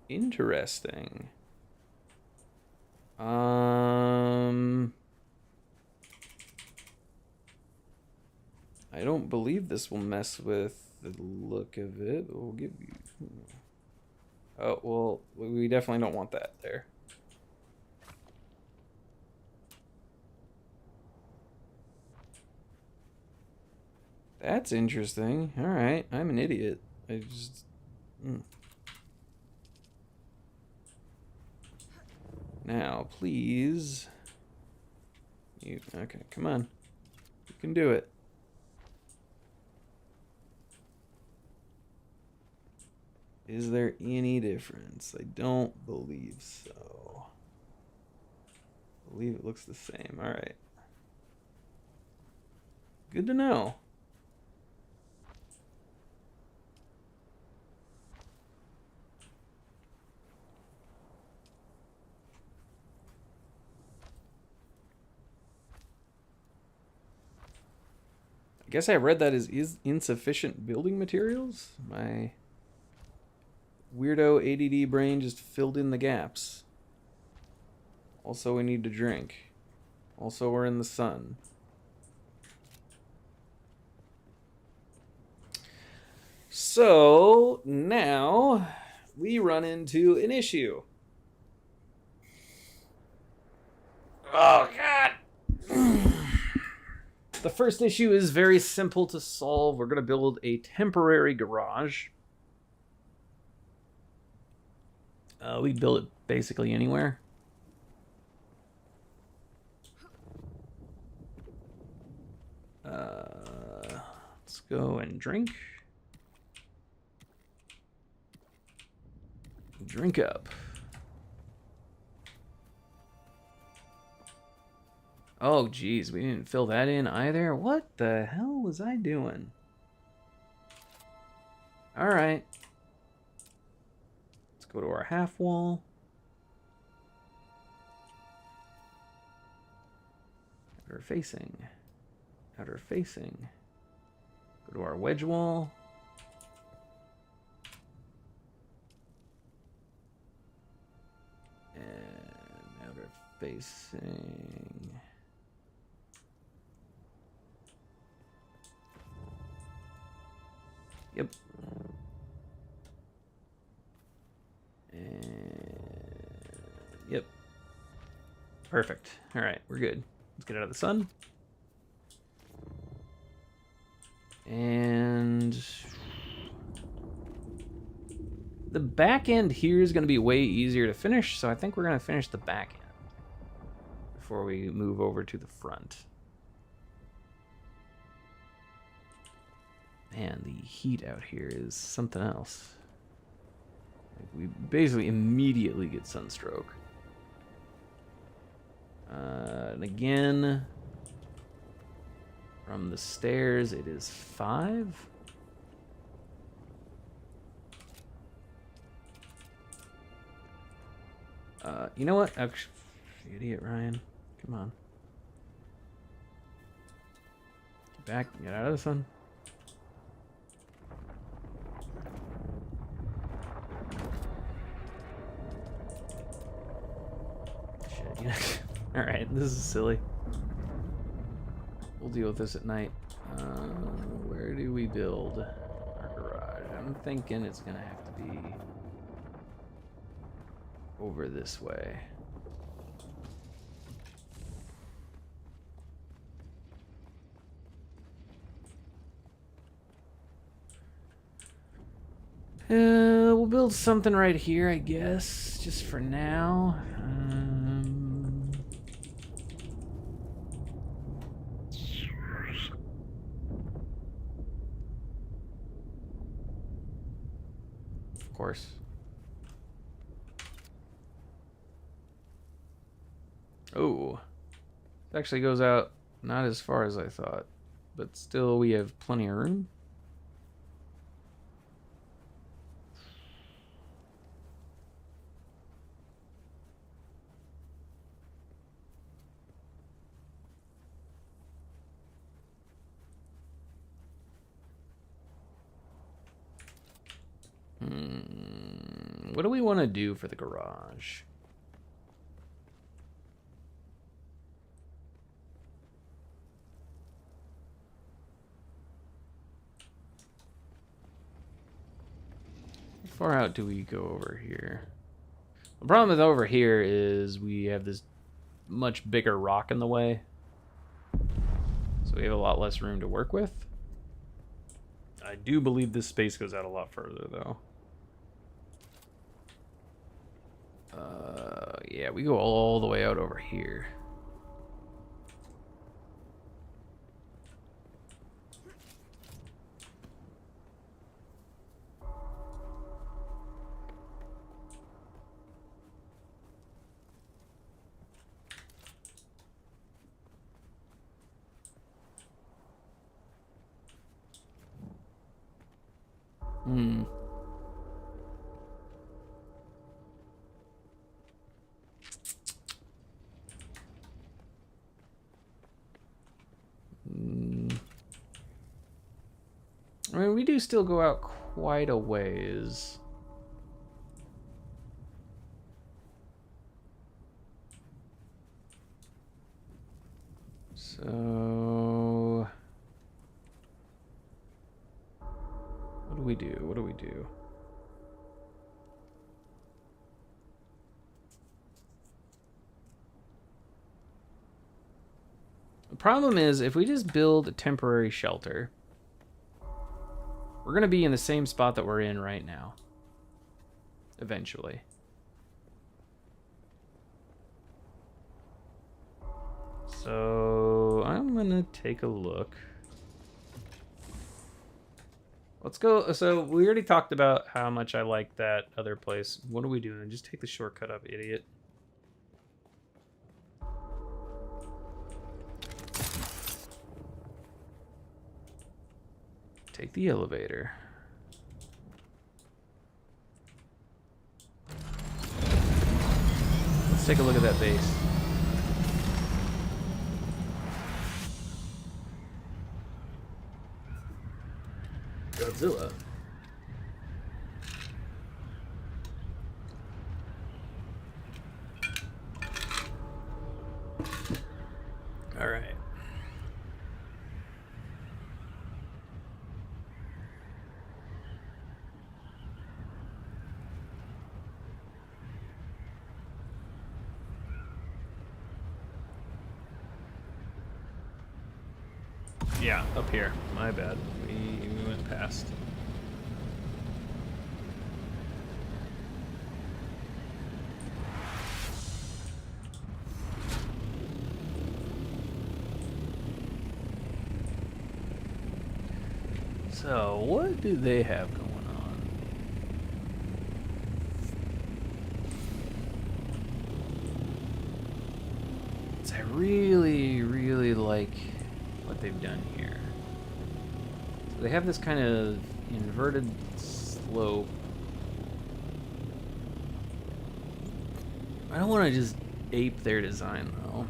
Interesting. I don't believe this will mess with the look of it. We'll give you... Oh, well, we definitely don't want that there. That's interesting. Alright, I'm an idiot. I just... Now, please... Okay, come on. You can do it. Is there any difference? I don't believe so. I believe it looks the same. Alright. Good to know. I guess I read that as insufficient building materials. My weirdo ADD brain just filled in the gaps. Also, we need to drink. Also, we're in the sun. So, now we run into an issue. Oh, God! The first issue is very simple to solve. We're going to build a temporary garage. We can build it basically anywhere. Let's go and drink. Drink up. Oh, geez, we didn't fill that in either. What the hell was I doing? All right. Let's go to our half wall. Outer facing. Outer facing. Go to our wedge wall. And outer facing. Yep. And yep. Perfect. All right, we're good. Let's get out of the sun. And the back end here is going to be way easier to finish, so I think we're going to finish the back end before we move over to the front. Man, the heat out here is something else. Like, we basically immediately get sunstroke. And again, from the stairs, it is 5. You know what? Actually, idiot, Ryan. Come on. Get back. Get out of the sun. Shit. All right, this is silly. We'll deal with this at night. Where do we build our garage? I'm thinking it's gonna have to be over this way. We'll build something right here, I guess, just for now. Of course. Oh, it actually goes out not as far as I thought, but still we have plenty of room. What do we want to do for the garage? How far out do we go over here? The problem with over here is we have this much bigger rock in the way. So we have a lot less room to work with. I do believe this space goes out a lot further, though. Yeah, we go all the way out over here. I mean, we do still go out quite a ways. So what do we do? What do we do? The problem is, if we just build a temporary shelter, we're going to be in the same spot that we're in right now. Eventually. So I'm gonna take a look. Let's go. So we already talked about how much I like that other place. What are we doing? Just take the shortcut up, idiot. Take the elevator. Let's take a look at that base. Godzilla. All right. Yeah, up here. My bad. We went past. So, what do they have going on? So I really, really like what they've done here. So they have this kind of inverted slope. I don't want to just ape their design, though.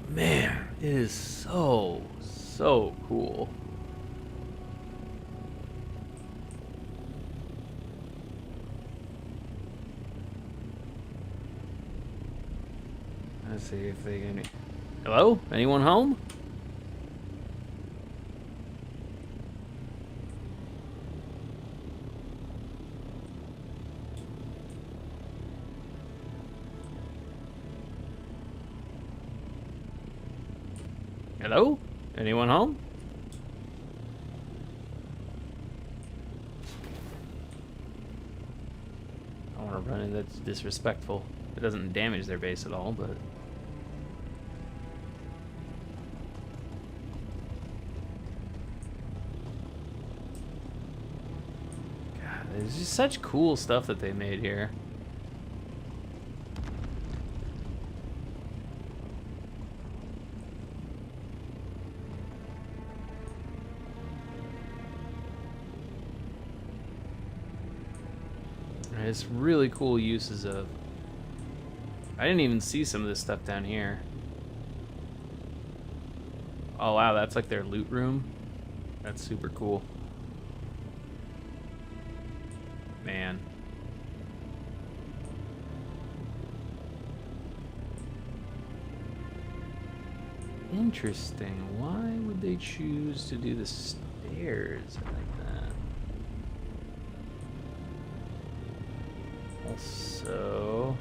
Man, it is so cool. Let's see if they can... Hello? Anyone home? Hello? Anyone home? I want to run in. That's disrespectful. It doesn't damage their base at all, but... God, there's just such cool stuff that they made here. It's really cool uses of... I didn't even see some of this stuff down here. Oh wow, that's like their loot room. That's super cool. Man. Interesting. Why would they choose to do the stairs like that? Also,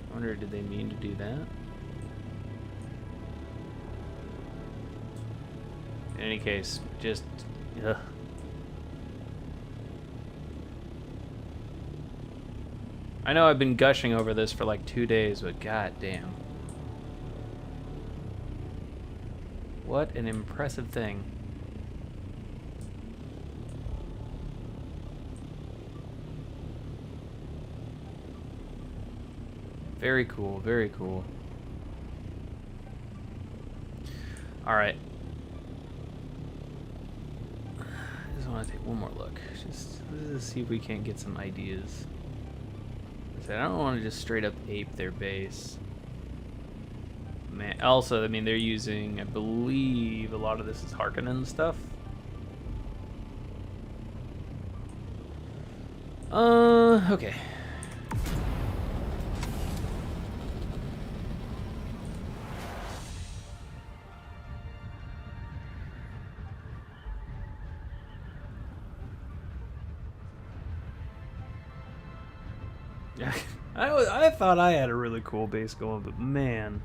I wonder, did they mean to do that? In any case, just, ugh. I know I've been gushing over this for like 2 days, but god damn. What an impressive thing. Very cool, very cool. All right. I just want to take one more look. Just let's see if we can't get some ideas. I don't want to just straight up ape their base. Man, also, I mean, they're using, I believe, a lot of this is Harkonnen stuff. Okay. I thought I had a really cool base going, but man.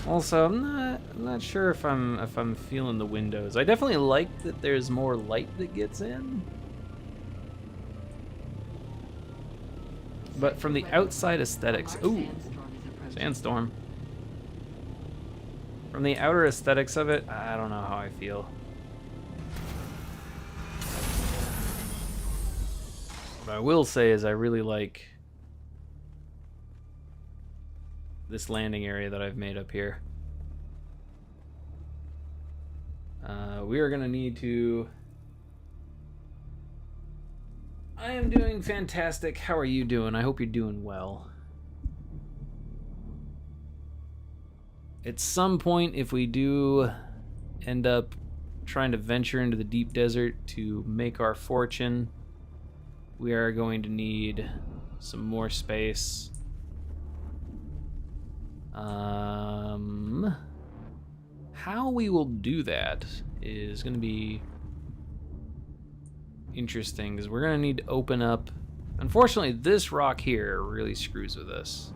Also, I'm not sure if I'm feeling the windows. I definitely like that there's more light that gets in. But from the outside aesthetics, ooh, sandstorm. From the outer aesthetics of it, I don't know how I feel. What I will say is I really like this landing area that I've made up here. We are gonna need to... I am doing fantastic. How are you doing? I hope you're doing well. At some point, if we do end up trying to venture into the deep desert to make our fortune, we are going to need some more space. How we will do that is going to be interesting, because we're going to need to open up... Unfortunately, this rock here really screws with us.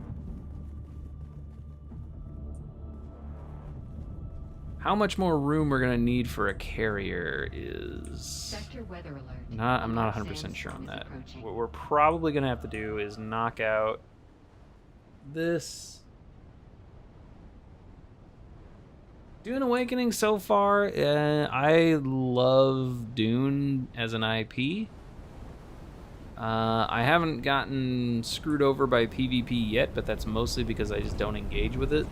How much more room we're going to need for a carrier is... Sector weather alert. I'm not 100% sure on that. What we're probably going to have to do is knock out this... Dune Awakening so far, I love Dune as an IP. I haven't gotten screwed over by PvP yet, but that's mostly because I just don't engage with it.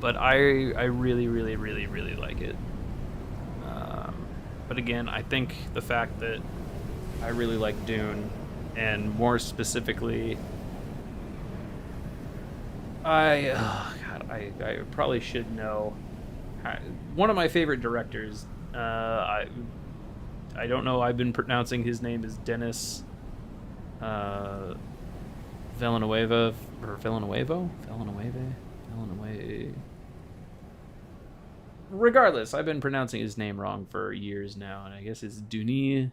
But I really, really, really, really like it. But again, I think the fact that I really like Dune, and more specifically, I probably should know. One of my favorite directors, I don't know, I've been pronouncing his name as Dennis Villanueva, or Villanueva? Regardless, I've been pronouncing his name wrong for years now, and I guess it's Denis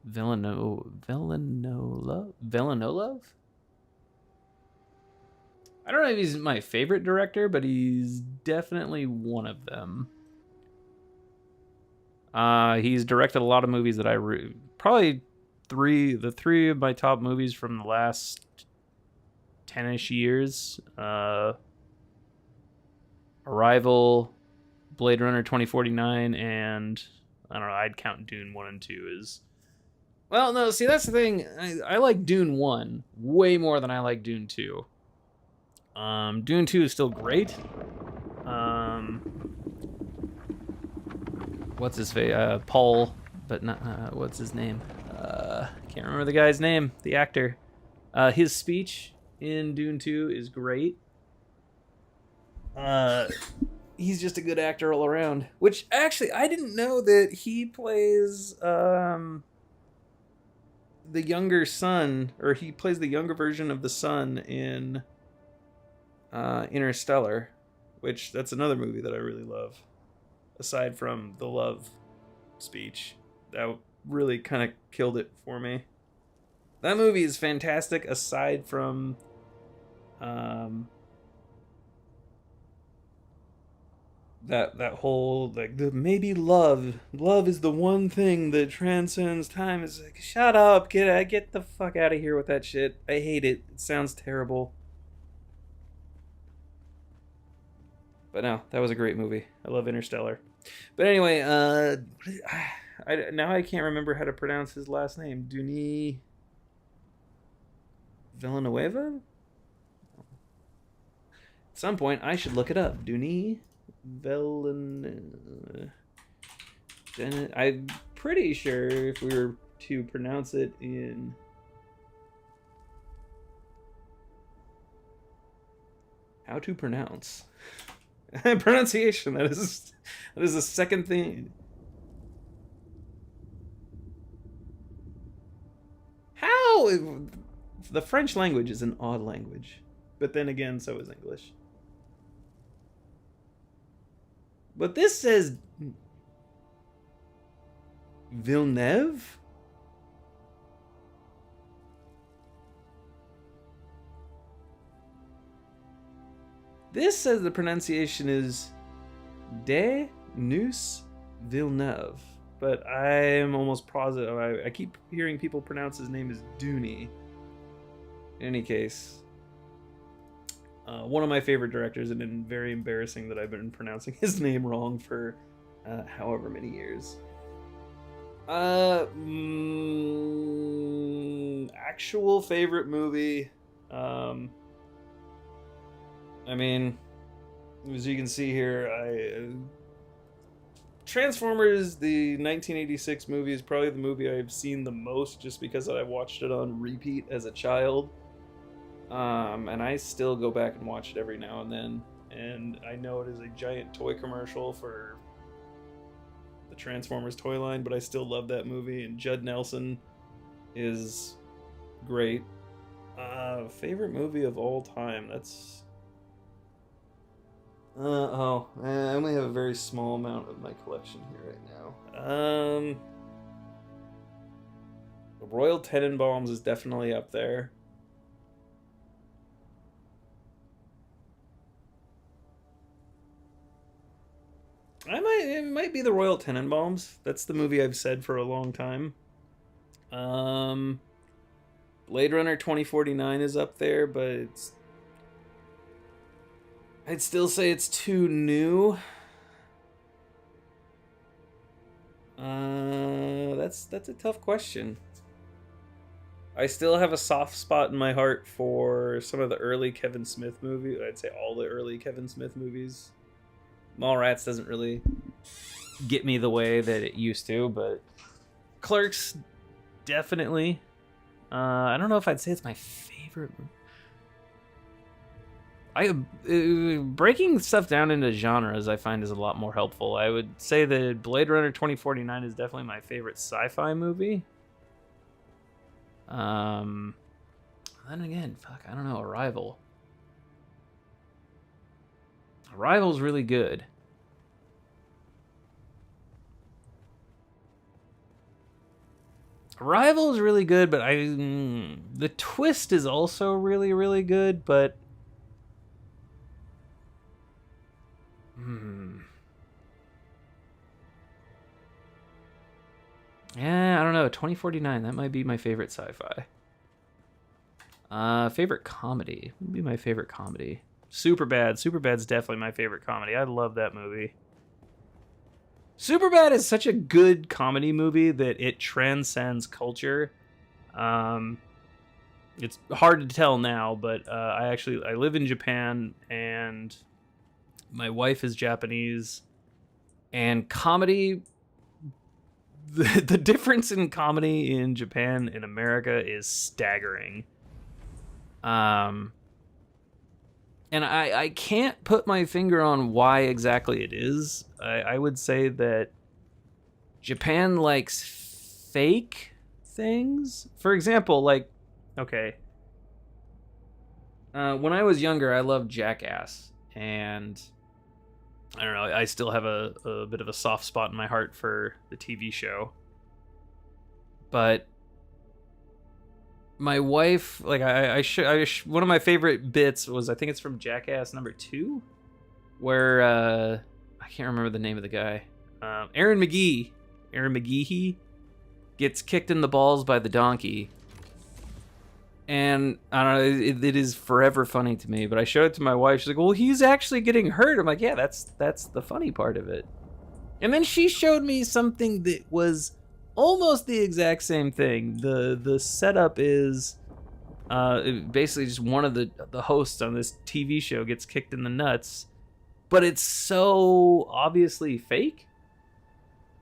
Villeneuve? I don't know if he's my favorite director, but he's definitely one of them. He's directed a lot of movies that probably the three of my top movies from the last 10-ish years. Arrival, Blade Runner 2049, and I don't know, I'd count Dune 1 and 2 as... Well, no, see, that's the thing. I like Dune 1 way more than I like Dune 2. Dune 2 is still great. What's his face? Paul, but not, what's his name? Can't remember the guy's name, the actor. His speech in Dune 2 is great. He's just a good actor all around. Which, actually, I didn't know that he plays, the younger son, or he plays the younger version of the son in Interstellar, which that's another movie that I really love. Aside from the love speech, that really kind of killed it for me. That movie is fantastic. Aside from that whole, like, maybe love is the one thing that transcends time. Is like, shut up, get the fuck out of here with that shit. I hate it. It sounds terrible. But no, that was a great movie. I love Interstellar. But anyway, now I can't remember how to pronounce his last name. Denis Villanueva? At some point, I should look it up. Denis Villanueva. I'm pretty sure if we were to pronounce it in... How to pronounce... Pronunciation, that is the second thing. How? The French language is an odd language, but then again, so is English. But this says Villeneuve? This says the pronunciation is Denis Villeneuve, but I'm almost positive. I keep hearing people pronounce his name as Dooney. In any case, one of my favorite directors, and very embarrassing that I've been pronouncing his name wrong for however many years. Actual favorite movie. I mean, as you can see here, Transformers, the 1986 movie, is probably the movie I've seen the most, just because I watched it on repeat as a child. And I still go back and watch it every now and then. And I know it is a giant toy commercial for the Transformers toy line, but I still love that movie. And Judd Nelson is great. Favorite movie of all time? That's... I only have a very small amount of my collection here right now. The Royal Tenenbaums is definitely up there. It might be the Royal Tenenbaums. That's the movie I've said for a long time. Blade Runner 2049 is up there, but I'd still say it's too new. That's a tough question. I still have a soft spot in my heart for some of the early Kevin Smith movies. I'd say all the early Kevin Smith movies. Mallrats doesn't really get me the way that it used to, but Clerks, definitely. I don't know if I'd say it's my favorite movie. Breaking stuff down into genres I find is a lot more helpful. I would say that Blade Runner 2049 is definitely my favorite sci-fi movie. Then again, I don't know, Arrival's really good. Arrival is really good, but the twist is also really, really good, but yeah, I don't know. 2049, that might be my favorite sci-fi. Favorite comedy. What would be my favorite comedy? Superbad. Superbad's definitely my favorite comedy. I love that movie. Superbad is such a good comedy movie that it transcends culture. It's hard to tell now, but I live in Japan, and my wife is Japanese, and comedy, the difference in comedy in Japan and America is staggering. And I can't put my finger on why exactly it is. I would say that Japan likes fake things. For example, when I was younger, I loved Jackass, and I don't know, I still have a bit of a soft spot in my heart for the TV show. But my wife, one of my favorite bits was, I think it's from Jackass number 2, where I can't remember the name of the guy. Aaron McGehee gets kicked in the balls by the donkey, and I don't know, it is forever funny to me. But I showed it to my wife. She's like, "Well, he's actually getting hurt." I'm like, "Yeah, that's the funny part of it." And then she showed me something that was almost the exact same thing. The setup is basically just one of the hosts on this TV show gets kicked in the nuts, but it's so obviously fake.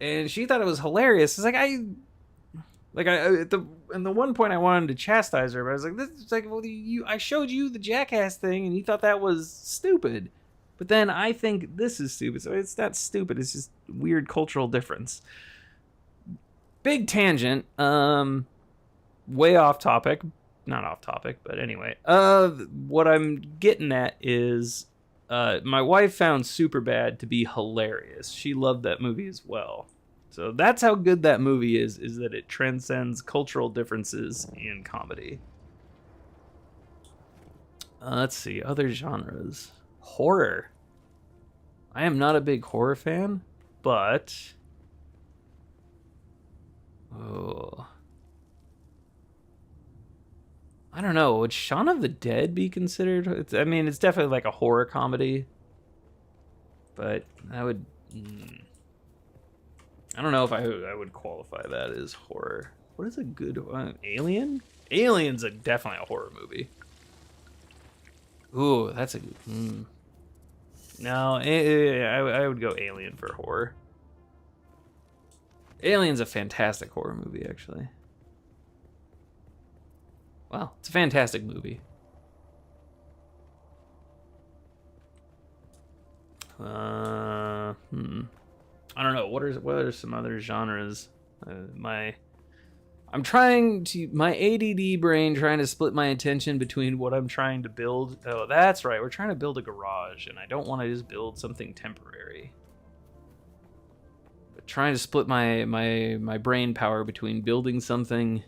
And she thought it was hilarious. It's and the one point I wanted to chastise her, but I was like, I showed you the Jackass thing and you thought that was stupid. But then I think this is stupid. So it's not stupid, it's just weird cultural difference. Big tangent, way off topic. Not off topic, but anyway. What I'm getting at is my wife found Superbad to be hilarious. She loved that movie as well. So that's how good that movie is that it transcends cultural differences in comedy. Let's see, other genres. Horror. I am not a big horror fan, but... Oh... I don't know. Would Shaun of the Dead be considered? I mean, it's definitely like a horror comedy, but I would. I don't know if I would qualify that as horror. What is a good one? Alien? Alien's definitely a horror movie. Ooh, that's a. No, I would go Alien for horror. Alien's a fantastic horror movie, actually. Wow, it's a fantastic movie. I don't know. What are some other genres? I'm trying to my ADD brain trying to split my attention between what I'm trying to build. Oh, that's right. We're trying to build a garage, and I don't want to just build something temporary. But trying to split my brain power between building something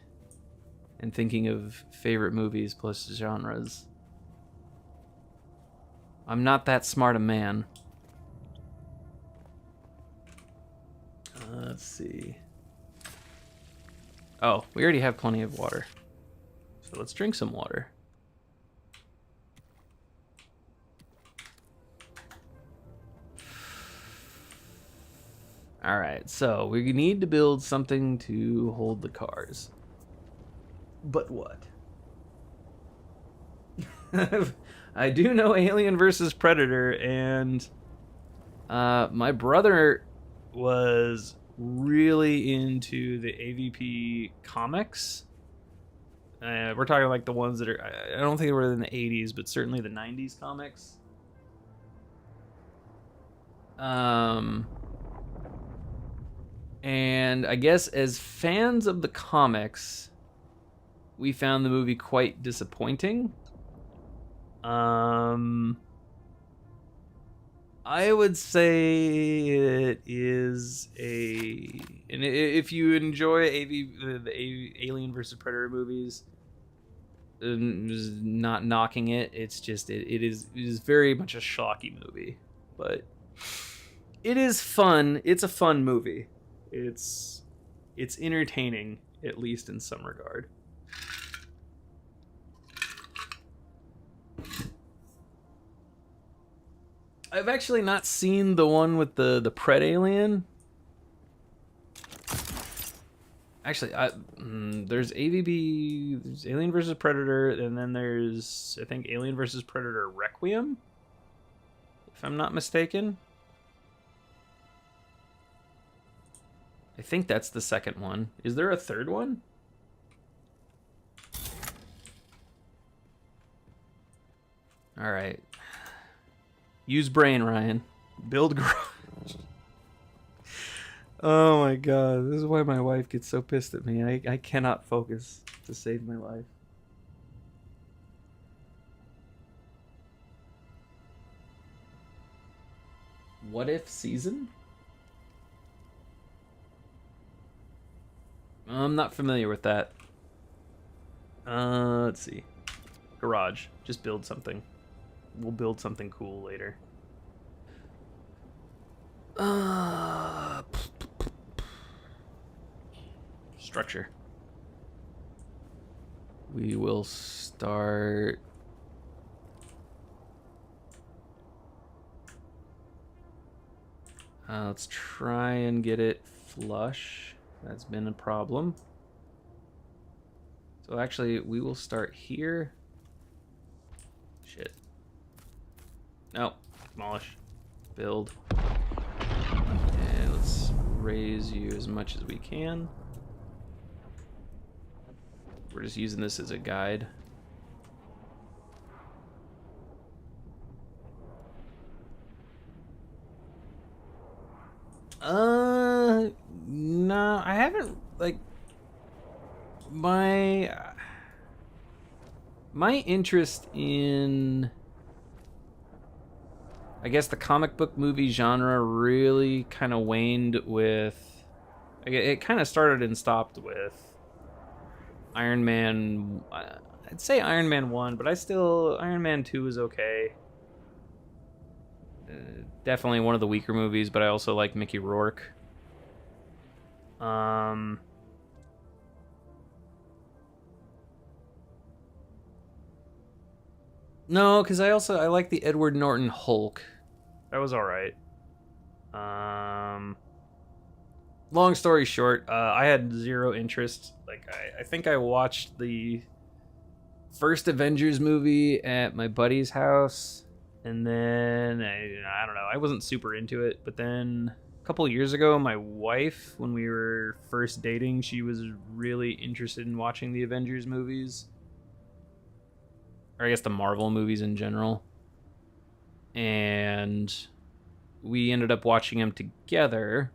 and thinking of favorite movies plus genres. I'm not that smart a man. Let's see. Oh, we already have plenty of water. So let's drink some water. All right, so we need to build something to hold the cars. But what? I do know Alien versus Predator, and my brother was really into the AVP comics. We're talking like the ones that are, I don't think they were in the 80s, but certainly the 90s comics. And I guess as fans of the comics, we found the movie quite disappointing. I would say it is a... And if you enjoy the Alien vs. Predator movies, not knocking it, it's just it is very much a schlocky movie, but it is fun. It's a fun movie. It's entertaining, at least in some regard. I've actually not seen the one with the Pred Alien. Actually, there's AVP, there's Alien vs. Predator, and then there's, I think, Alien vs. Predator Requiem, if I'm not mistaken. I think that's the second one. Is there a third one? All right. Use brain, Ryan. Build garage. Oh my god, this is why my wife gets so pissed at me. I cannot focus to save my life. What if season? I'm not familiar with that. Let's see. Garage. Just build something. We'll build something cool later. Structure. We will start... let's try and get it flush. That's been a problem. So actually, we will start here. Shit. No. Demolish. Build. And let's raise you as much as we can. We're just using this as a guide. No, I haven't, like, my interest in, I guess, the comic book movie genre really kind of waned with, it kind of started and stopped with Iron Man. I'd say Iron Man 1, but Iron Man 2 is okay. Definitely one of the weaker movies, but I also like Mickey Rourke. No, because I like the Edward Norton Hulk. That was all right. Long story short, I had zero interest. Like I think I watched the first Avengers movie at my buddy's house, and then I don't know. I wasn't super into it, but then a couple years ago, my wife, when we were first dating, she was really interested in watching the Avengers movies, or I guess the Marvel movies in general, and we ended up watching them together.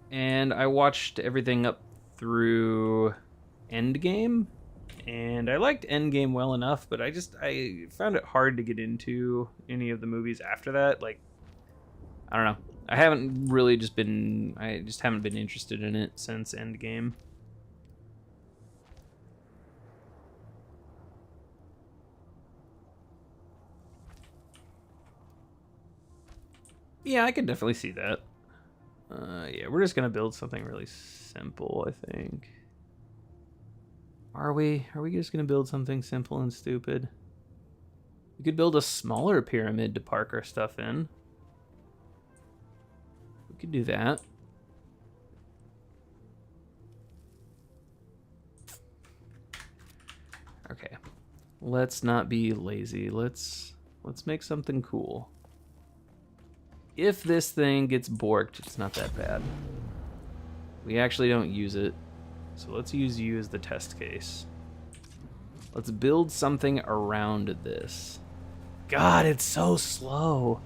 And I watched everything up through Endgame, and I liked Endgame well enough, but I found it hard to get into any of the movies after that. Like, I don't know. I just haven't been interested in it since Endgame. Yeah, I could definitely see that. Yeah, we're just gonna build something really simple, I think. Are we? Are we just gonna build something simple and stupid? We could build a smaller pyramid to park our stuff in. We could do that. Okay. Let's not be lazy. Let's make something cool. If this thing gets borked, it's not that bad. We actually don't use it. So let's use you as the test case. Let's build something around this. God, it's so slow.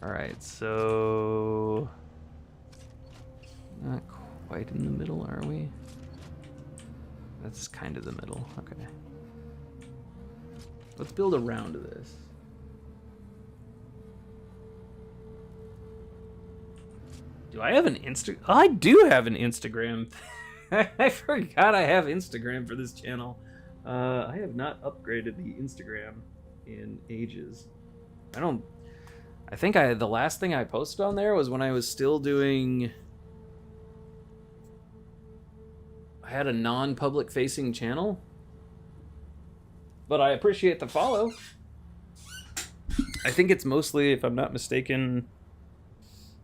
Alright, so... Not quite in the middle, are we? That's kind of the middle, okay. Let's build around this. Do I have an Oh, I do have an Instagram. I forgot I have Instagram for this channel. I have not upgraded the Instagram in ages. I think the last thing I posted on there was when I was still doing... I had a non-public facing channel. But I appreciate the follow. I think it's mostly, if I'm not mistaken,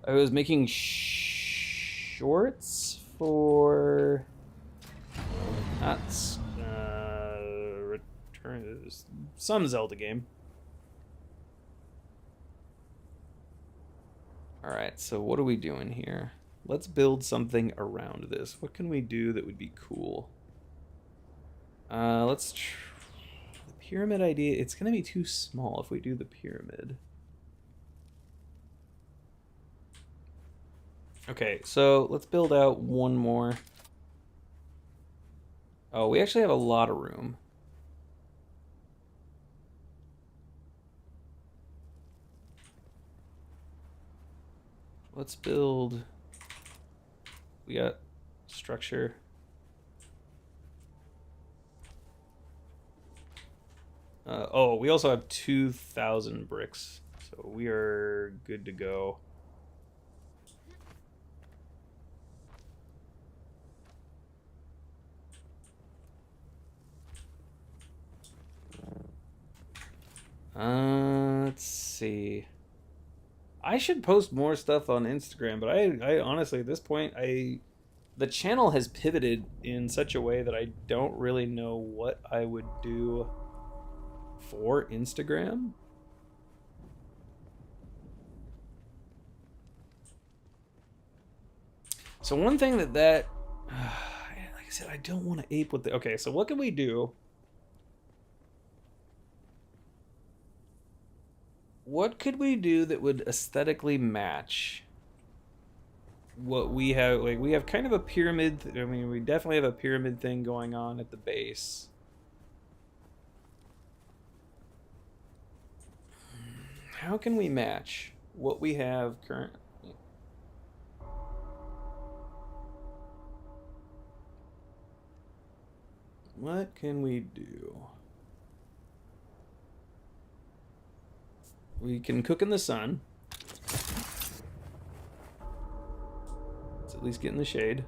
I was making shorts for not some Zelda game. All right, so what are we doing here? Let's build something around this. What can we do that would be cool? Let's the pyramid idea. It's gonna be too small if we do the pyramid. Okay, so let's build out one more. Oh, we actually have a lot of room. Let's build... We got structure. Oh, we also have 2,000 bricks, so we are good to go. Let's see. I should post more stuff on Instagram, but I honestly, at this point, the channel has pivoted in such a way that I don't really know what I would do for Instagram. So one thing that like I said, I don't want to ape with the... Okay, so what can we do? What could we do that would aesthetically match what we have? Like, we have kind of a pyramid. I mean, we definitely have a pyramid thing going on at the base. How can we match what we have currently? What can we do? We can cook in the sun. Let's at least get in the shade.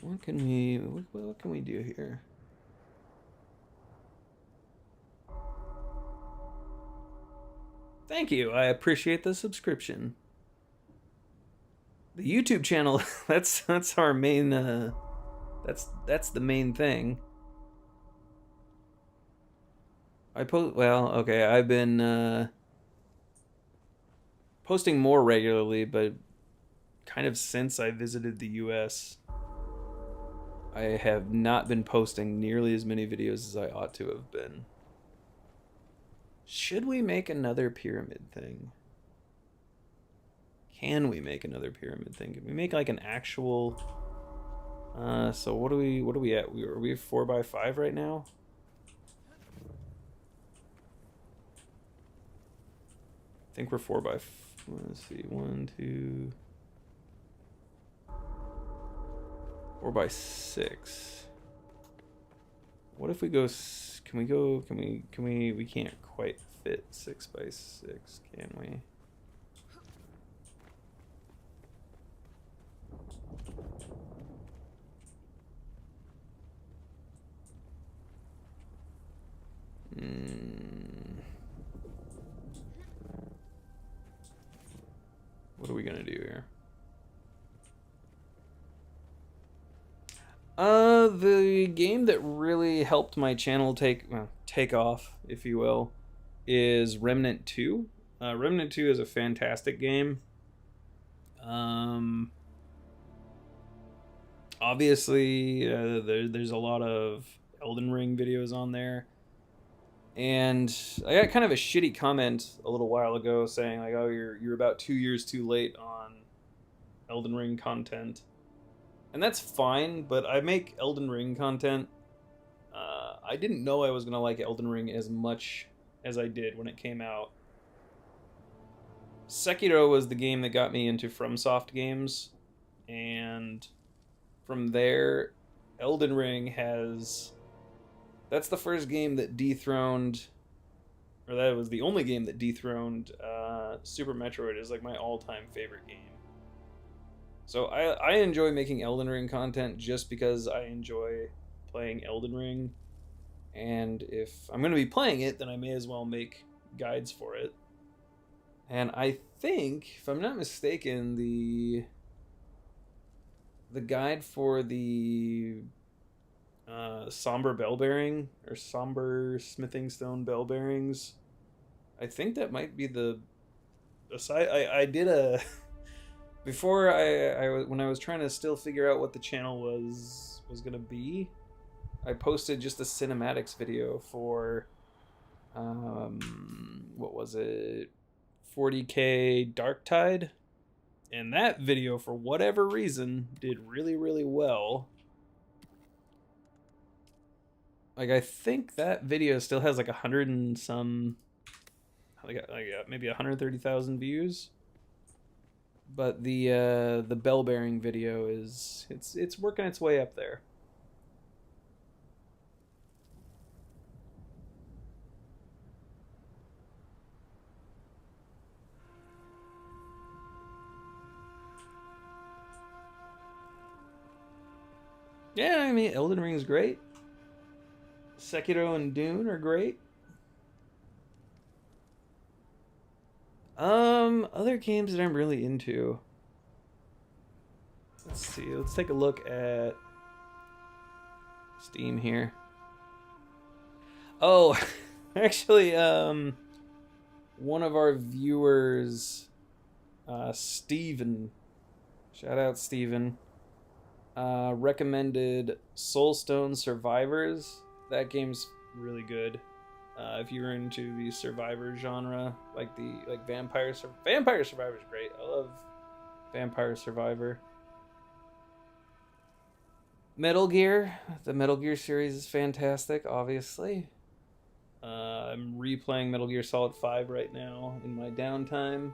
What can we do here? Thank you. I appreciate the subscription. The YouTube channel, that's our main that's the main thing. Okay, I've been posting more regularly, but kind of since I visited the US, I have not been posting nearly as many videos as I ought to have been. Should we make another pyramid thing? Can we make another pyramid thing? Can we make like an actual... so what are we at? Are we 4x5 right now? I think we're 4x... Let's see, 1, 2... 4x6. What if we go... We can't quite fit 6x6, can we? What are we gonna do here? The game that really helped my channel take off, if you will, is Remnant 2. Remnant 2 is a fantastic game. Obviously, there's a lot of Elden Ring videos on there. And I got kind of a shitty comment a little while ago saying like, "Oh, you're about 2 years too late on Elden Ring content," and that's fine. But I make Elden Ring content. I didn't know I was gonna like Elden Ring as much as I did when it came out. Sekiro was the game that got me into FromSoft games, and from there, Elden Ring has... That's the first game that dethroned, or that was the only game that dethroned Super Metroid as like my all-time favorite game. So I enjoy making Elden Ring content just because I enjoy playing Elden Ring. And if I'm going to be playing it, then I may as well make guides for it. And I think, if I'm not mistaken, the guide for the somber bell bearing or somber smithing stone bell bearings, I think that might be the side. I did a before when I was trying to still figure out what the channel was gonna be, I posted just a cinematics video for what was it, 40K Darktide, and that video for whatever reason did really well. Like, I think that video still has like 100 and some, like maybe 130,000 views. But the bell bearing video is it's working its way up there. Yeah, I mean, Elden Ring is great. Sekiro and Dune are great. Other games that I'm really into. Let's see. Let's take a look at Steam here. Oh, actually, one of our viewers, Steven, shout out Steven, recommended Soulstone Survivors. That game's really good. If you're into the survivor genre, like Vampire Survivor is great. I love Vampire Survivor. Metal Gear, the Metal Gear series is fantastic, obviously. I'm replaying Metal Gear Solid 5 right now in my downtime.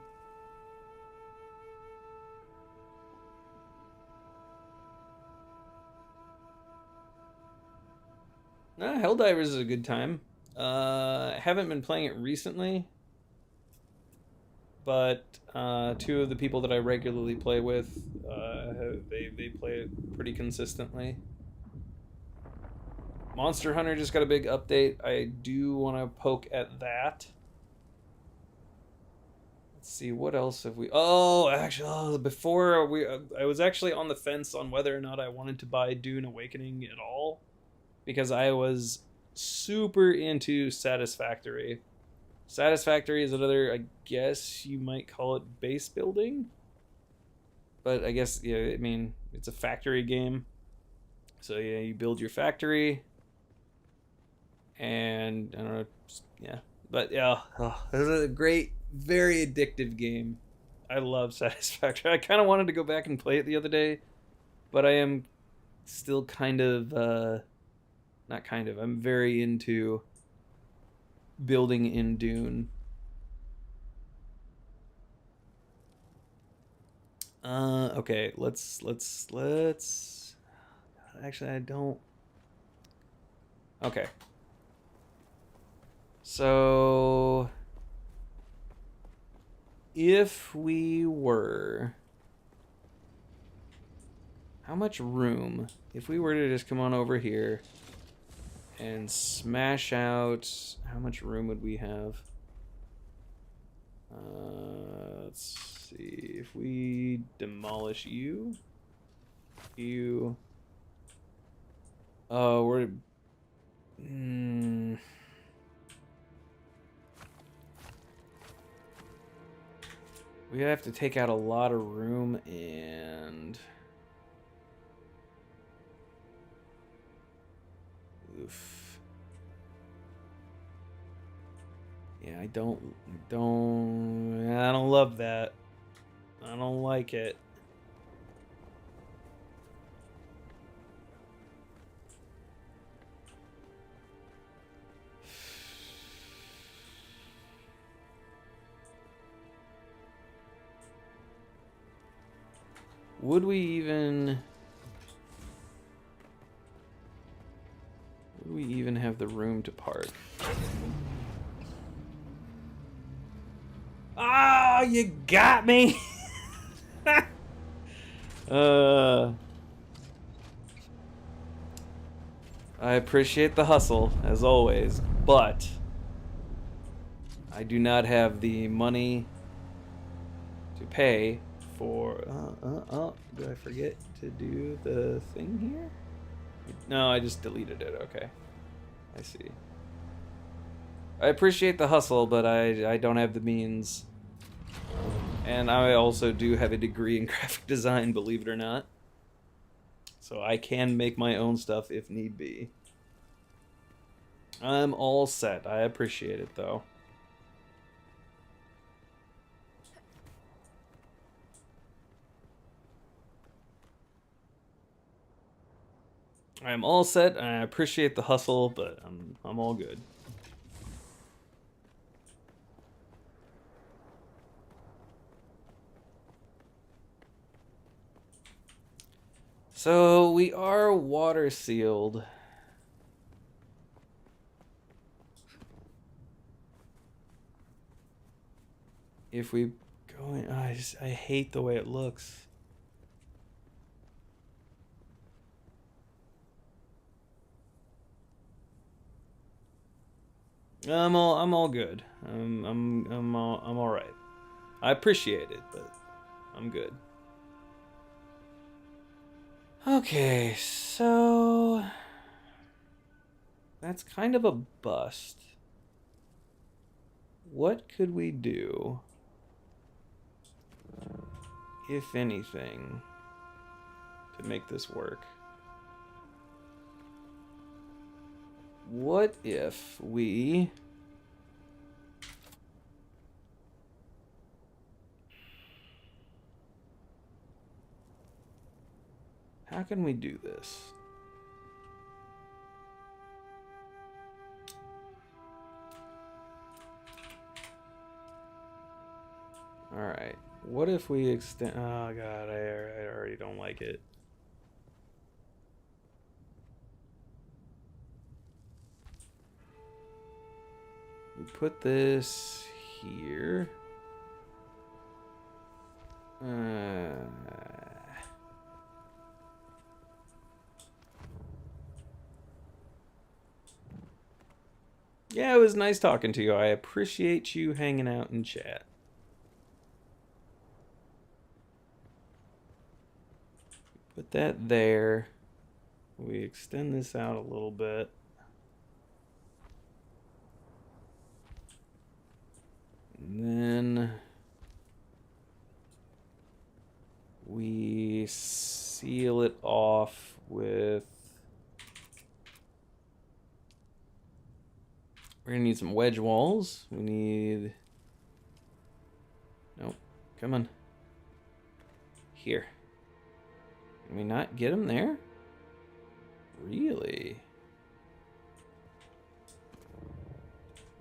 Helldivers is a good time. Haven't been playing it recently, but two of the people that I regularly play with, they play it pretty consistently. Monster Hunter just got a big update. I do want to poke at that. Let's see, what else have we... Oh, actually, before we... I was actually on the fence on whether or not I wanted to buy Dune Awakening at all, because I was super into Satisfactory. Satisfactory is another, I guess you might call it base building. But I guess, yeah, I mean, it's a factory game. So yeah, you build your factory. And, I don't know, yeah. But yeah, this is a great, very addictive game. I love Satisfactory. I kind of wanted to go back and play it the other day. But I am still kind of, not kind of, I'm very into building in Dune. Okay, let's actually I don't. Okay. So if we were, how much room, if we were to just come on over here and smash out, how much room would we have? Let's see, if we demolish you, we're, we have to take out a lot of room, and oof. Yeah, I don't love that. I don't like it. Would we even have the room to park? Ah, oh, you got me. I appreciate the hustle as always, but I do not have the money to pay for. Do I forget to do the thing here? No, I just deleted it. Okay, I see. I appreciate the hustle, but I don't have the means. And I also do have a degree in graphic design, believe it or not. So I can make my own stuff if need be. I'm all set. I appreciate it, though. I'm all set, and I appreciate the hustle, but I'm all good. So we are water sealed. If we go in, I hate the way it looks. I'm all good. I'm all right. I appreciate it, but I'm good. Okay, so that's kind of a bust. What could we do, if anything, to make this work? What if we... How can we do this? Alright. What if we extend... Oh god, I already don't like it. We put this here. Yeah, it was nice talking to you. I appreciate you hanging out in chat. Put that there. We extend this out a little bit. And then we seal it off with... We're gonna need some wedge walls. We need... Nope. Come on. Here. Can we not get them there? Really?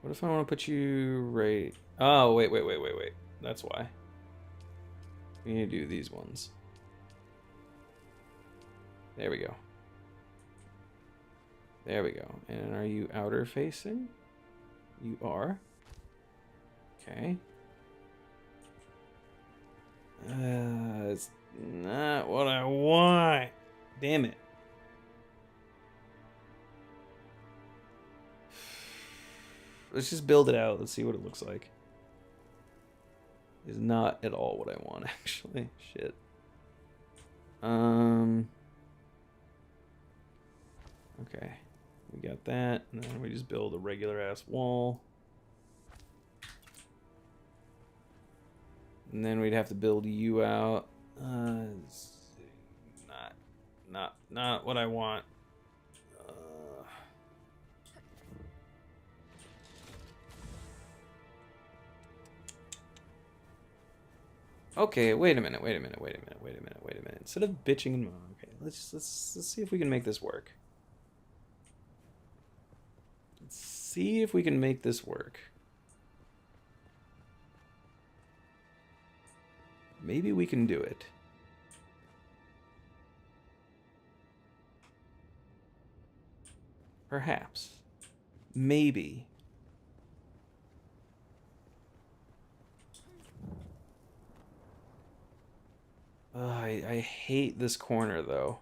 What if I want to put you right... Oh, wait. That's why. We need to do these ones. There we go. There we go. And are you outer facing? You are. Okay. It's not what I want. Damn it. Let's just build it out. Let's see what it looks like. It's not at all what I want, actually. Shit. Okay. We got that. And then we just build a regular ass wall. And then we'd have to build you out. Not what I want. Okay, wait a minute. Instead of bitching and moaning, okay, let's see if we can make this work. Let's see if we can make this work. Maybe we can do it. Perhaps. Maybe. I hate this corner, though.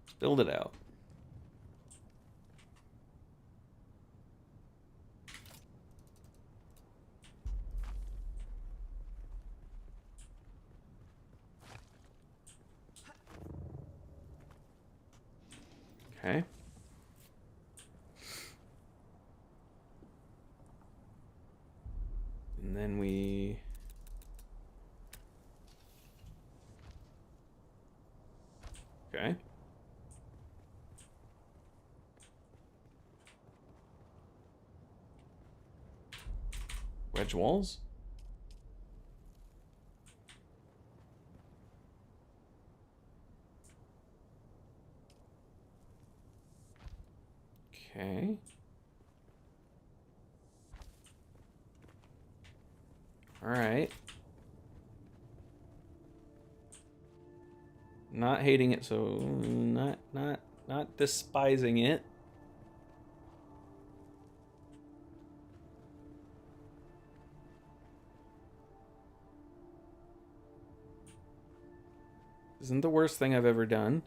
Let's build it out. Okay. And then we... Okay. Wedge walls? Okay. All right. Not hating it, so not despising it. Isn't the worst thing I've ever done.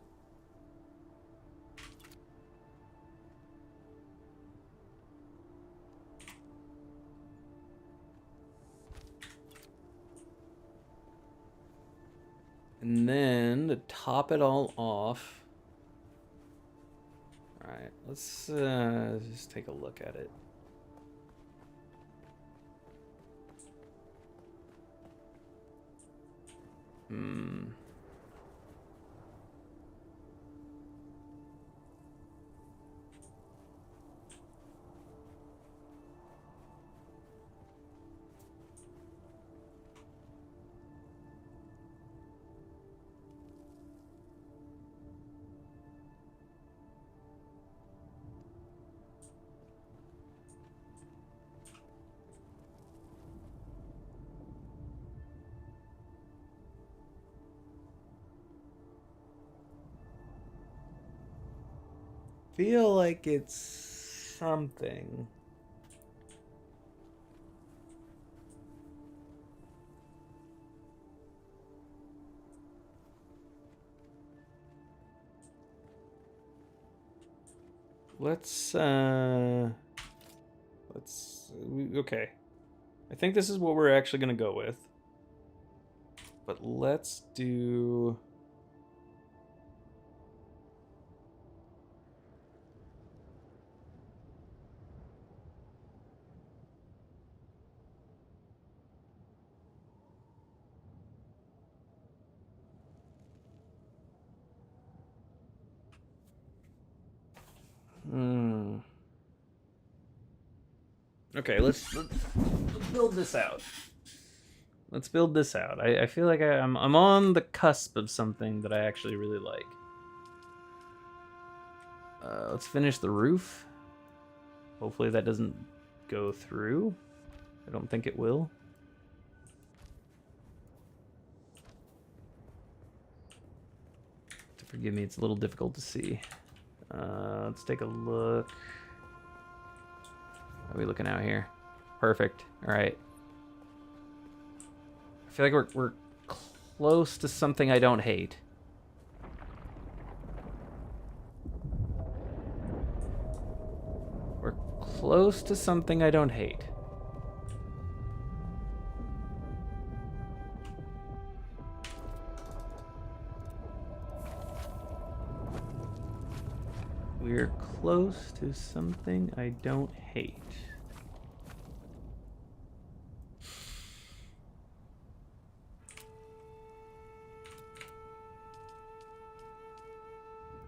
And then to top it all off. All right, let's just take a look at it. feel like it's something. Okay. I think this is what we're actually going to go with. But let's do... Okay, let's build this out. Let's build this out. I feel like I'm on the cusp of something that I actually really like. Let's finish the roof. Hopefully that doesn't go through. I don't think it will. Forgive me, it's a little difficult to see. Let's take a look. How are we looking out here? Perfect. All right. I feel like we're close to something I don't hate. We're close to something I don't hate. We're close to something I don't hate.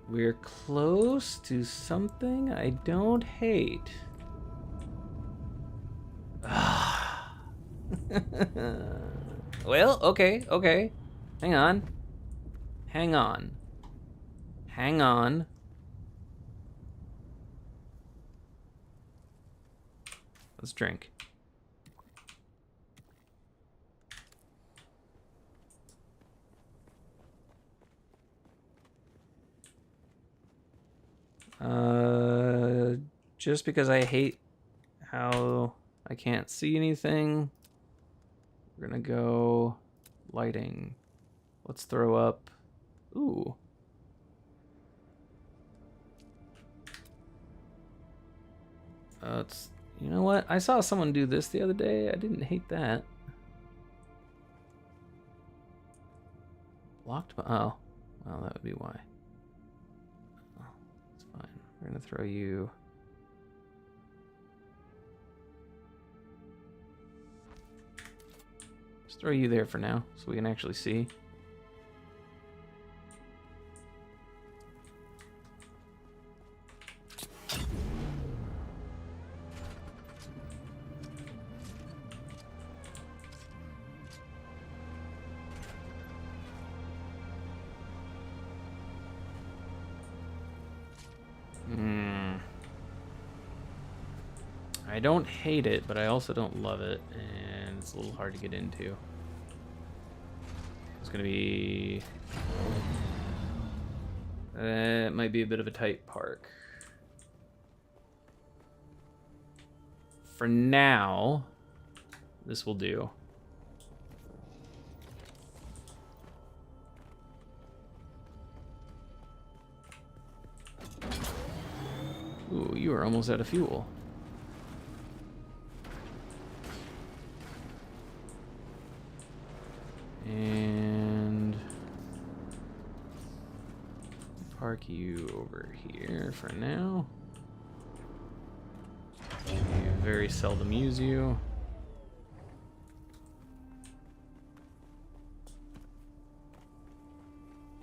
We're close to something I don't hate. Well, okay. Hang on. Let's drink. Just because I hate how I can't see anything, we're gonna go lighting. Let's throw up. Ooh. You know what? I saw someone do this the other day. I didn't hate that. Blocked. Oh, well, that would be why. Oh, it's fine. We're gonna throw you. Just throw you there for now, so we can actually see. I don't hate it, but I also don't love it, and it's a little hard to get into. It's gonna be... it might be a bit of a tight park. For now, this will do. Ooh, you are almost out of fuel. And park you over here for now. You very seldom use you.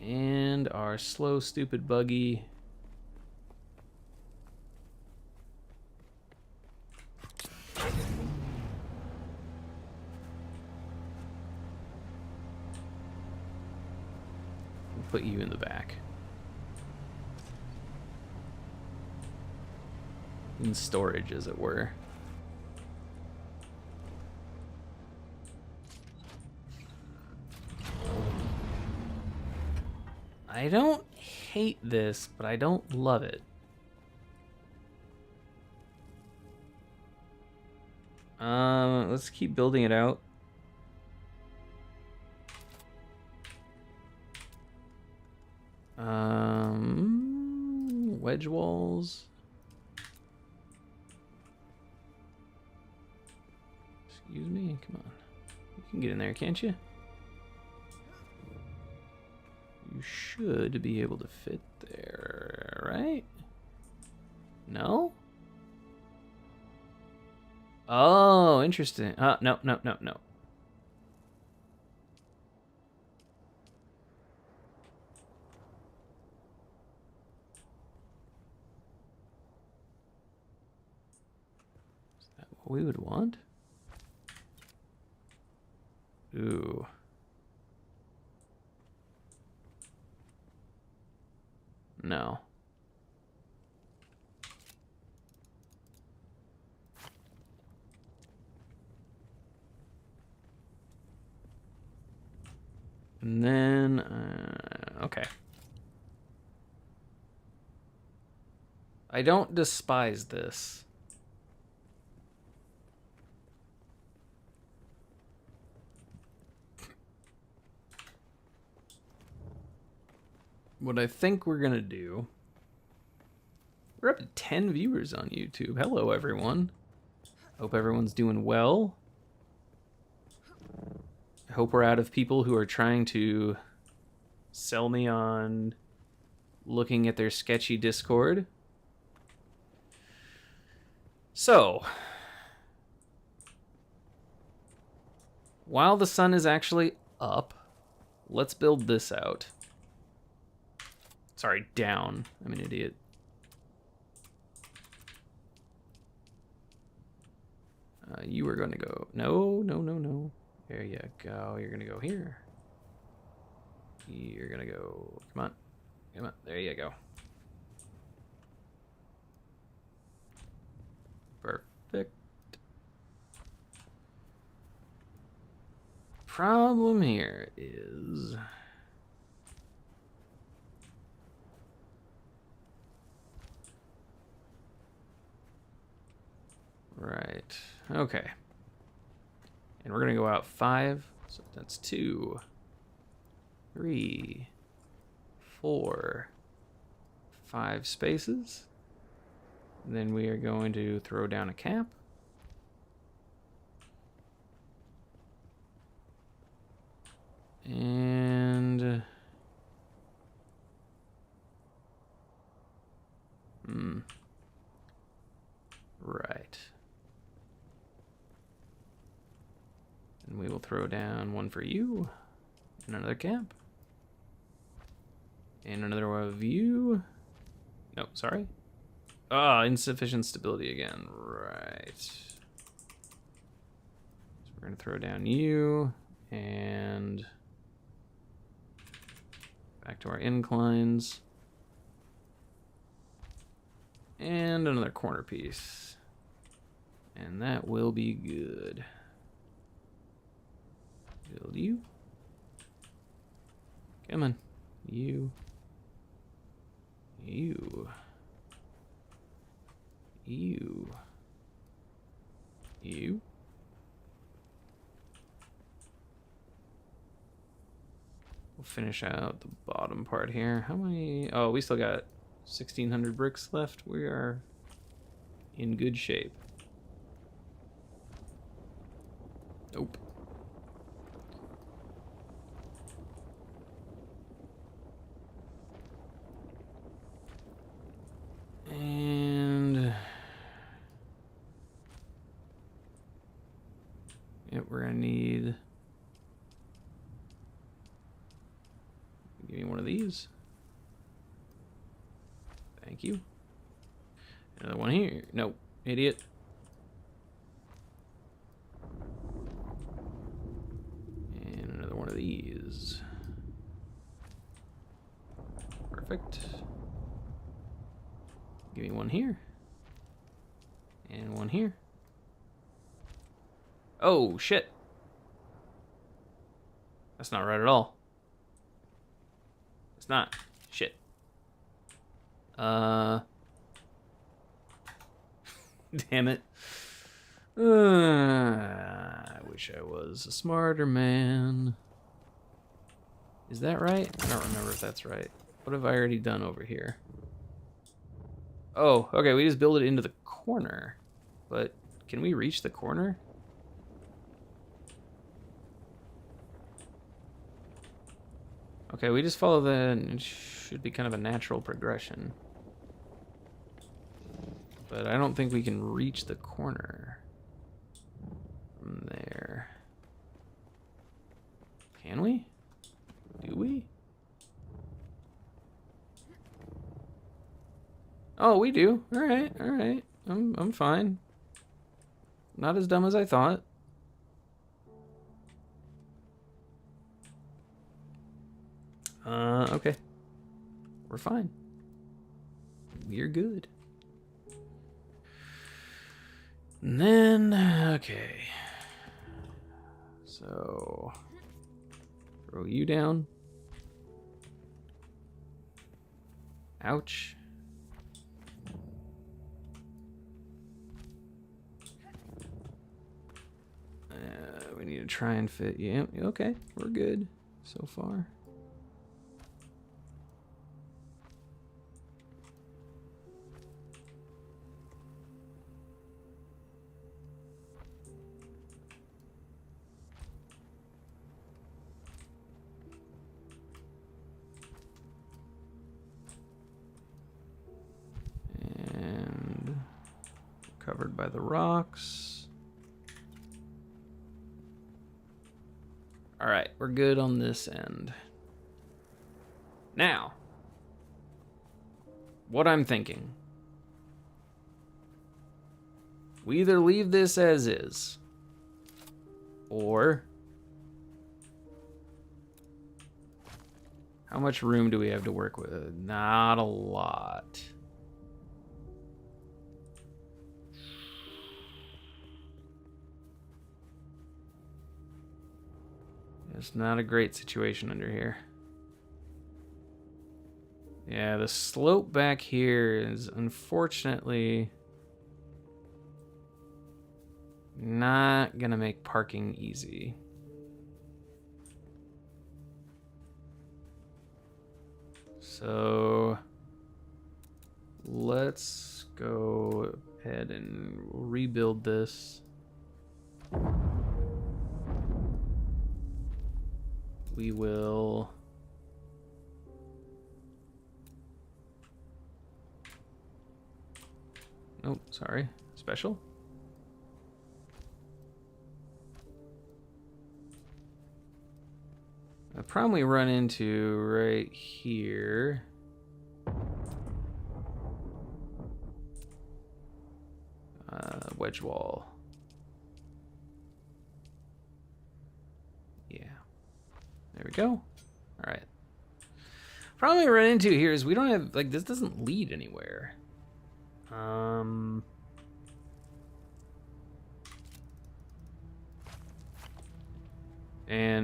And our slow, stupid buggy. Put you in the back. In storage, as it were. I don't hate this, but I don't love it. Let's keep building it out. Wedge walls. Excuse me, come on. You can get in there, can't you? You should be able to fit there, right? No? Oh, interesting. No. Is that what we would want? Ooh. No. And then, okay. I don't despise this. What I think we're gonna do... We're up to 10 viewers on YouTube. Hello, everyone. Hope everyone's doing well. I hope we're out of people who are trying to sell me on looking at their sketchy Discord. So, while the sun is actually up, let's build this out. Sorry, down. I'm an idiot. You are going to go... No. There you go. You're going to go here. You're going to go... Come on. There you go. Perfect. Problem here is... Right. Okay. And we're going to go out 5. So that's 2, 3, 4, 5 spaces. And then we are going to throw down a cap. And... Right. And we will throw down one for you. And another cap. And another one of you. No, sorry. Ah, insufficient stability again. Right. So we're going to throw down you. And back to our inclines. And another corner piece. And that will be good. Build you. Come on. You. You. You. You. We'll finish out the bottom part here. How many? Oh, we still got 1,600 bricks left. We are in good shape. Nope. And yep, we're gonna need. Give me one of these. Thank you. Another one here. Nope, idiot. And another one of these. Perfect. Give me one here. And one here. Oh, shit. That's not right at all. It's not. Shit. Damn it. I wish I was a smarter man. Is that right? I don't remember if that's right. What have I already done over here? Oh, okay, we just build it into the corner. But can we reach the corner? Okay, we just follow it should be kind of a natural progression. But I don't think we can reach the corner from there. Can we? Do we? Oh, we do. All right, all right. I'm fine. Not as dumb as I thought. Okay. We're fine. We're good. And then, okay. So, throw you down. Ouch. We need to try and fit. Yeah, okay. We're good so far. And covered by the rocks. All right, we're good on this end. Now, what I'm thinking. We either leave this as is, or how much room do we have to work with? Not a lot. It's not a great situation under here. Yeah, the slope back here is unfortunately not gonna make parking easy. So let's go ahead and rebuild this. We will oh, sorry. Special. I probably run into right here. Wedge wall. Yeah. There we go. All right. Probably run into here is we don't have, like, this doesn't lead anywhere. And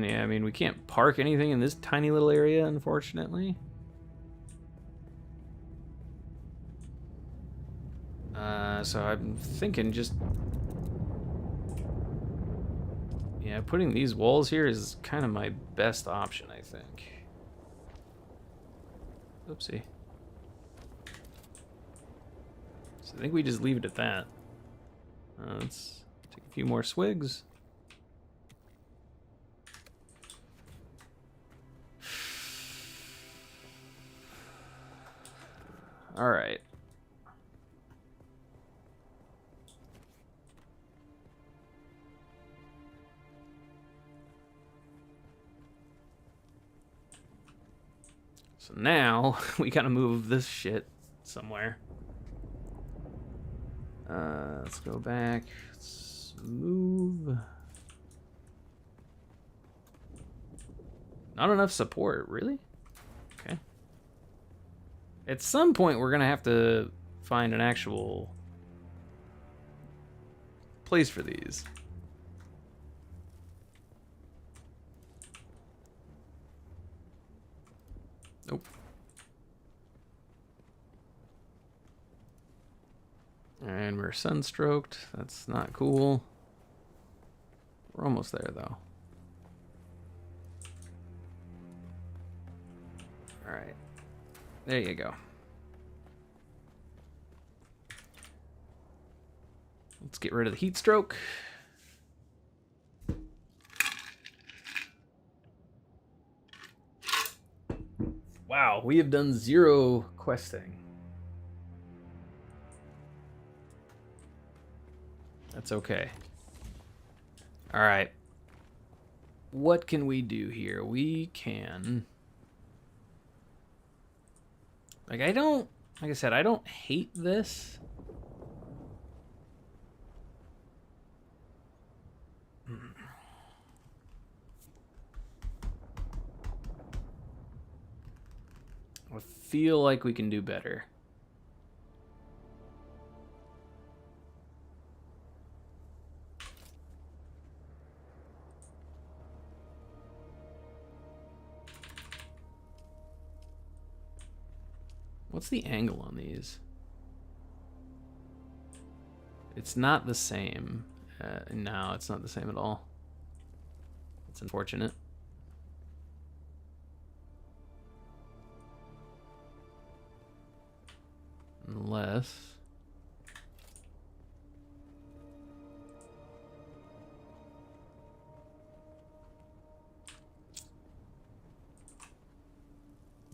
yeah, I mean, we can't park anything in this tiny little area, unfortunately. So I'm thinking just, yeah, putting these walls here is kind of my best option, I think. Oopsie. So I think we just leave it at that. Let's take a few more swigs. All right. So now we gotta move this shit somewhere. Let's go back. Let's move. Not enough support, really? Okay. At some point, we're gonna have to find an actual place for these. Nope. And we're sunstroked. That's not cool. We're almost there, though. Alright. There you go. Let's get rid of the heat stroke. Wow, we have done 0 questing. That's okay. All right. What can we do here? We can... like I said, I don't hate this. I feel like we can do better. What's the angle on these? It's not the same. No, it's not the same at all. It's unfortunate. Unless...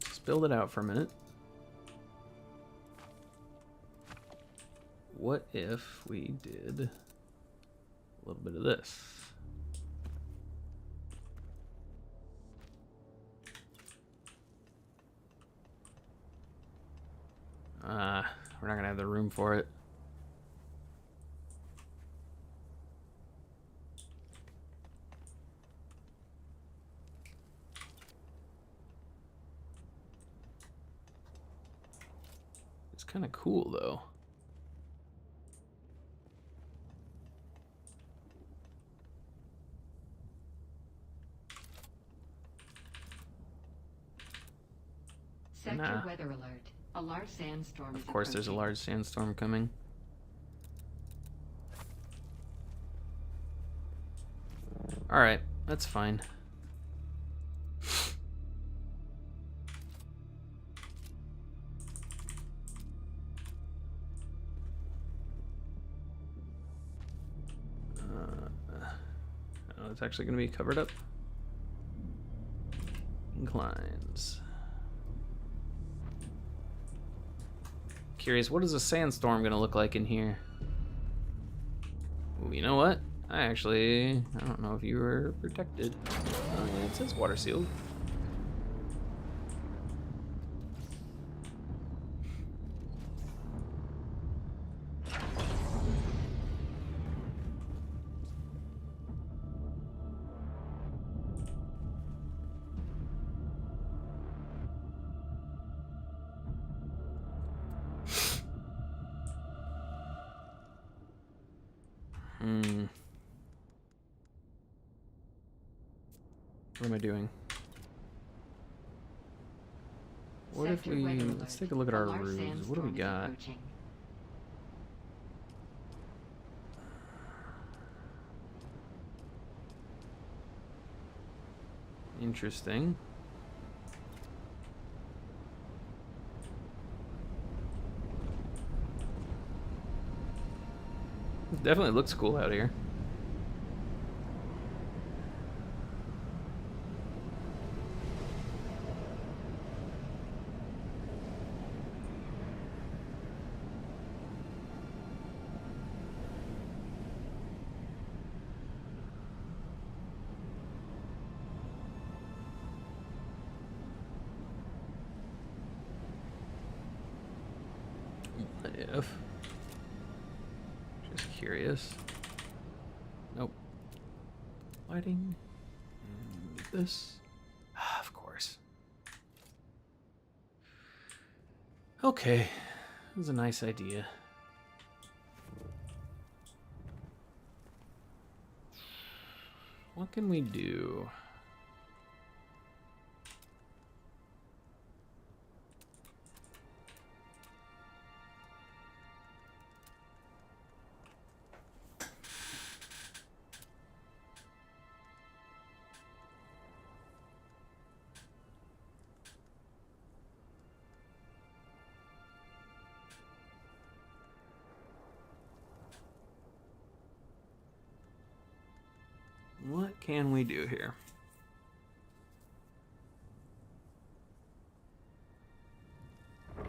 just build it out for a minute. What if we did a little bit of this? We're not gonna have the room for it. It's kind of cool though. Sector weather alert. A large sandstorm is Of course, there's a large sandstorm coming. All right, that's fine. Oh, it's actually going to be covered up. Inclines. Curious, what is a sandstorm going to look like in here? Ooh, you know what? I don't know if you were protected. Oh yeah, it says water sealed. What am I doing? What if we... let's take a look at our roofs. What do we got? Interesting. It definitely looks cool out here. If just curious. Nope. Lighting. This. Of course. Okay. That was a nice idea. What can we do? What can we do here? I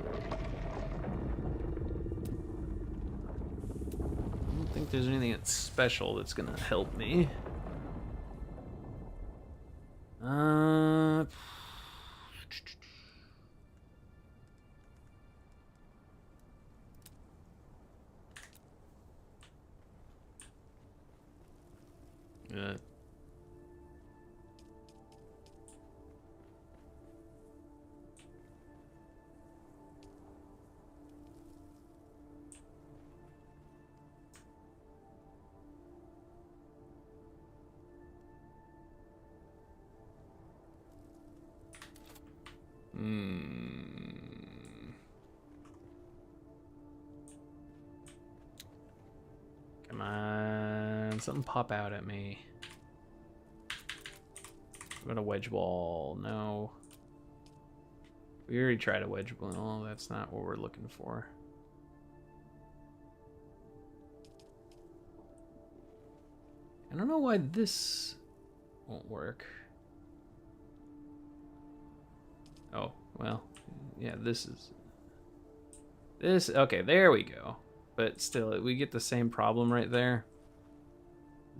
don't think there's anything that's special that's gonna help me. Uh, Come on, something pop out at me. I'm gonna wedge ball. No. We already tried a wedge ball. Oh, that's not what we're looking for. I don't know why this won't work. Oh, well, yeah, this. Okay, there we go. But still, we get the same problem right there.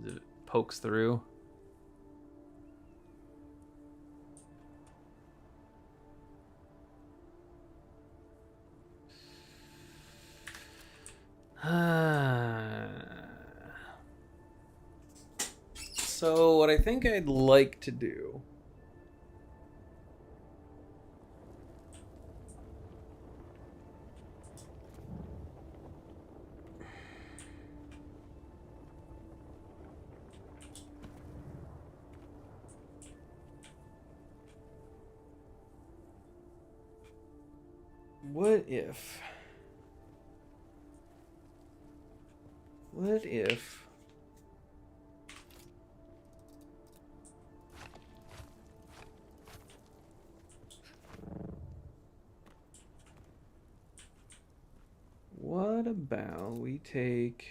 It pokes through. So what I think I'd like to do What if what about we take...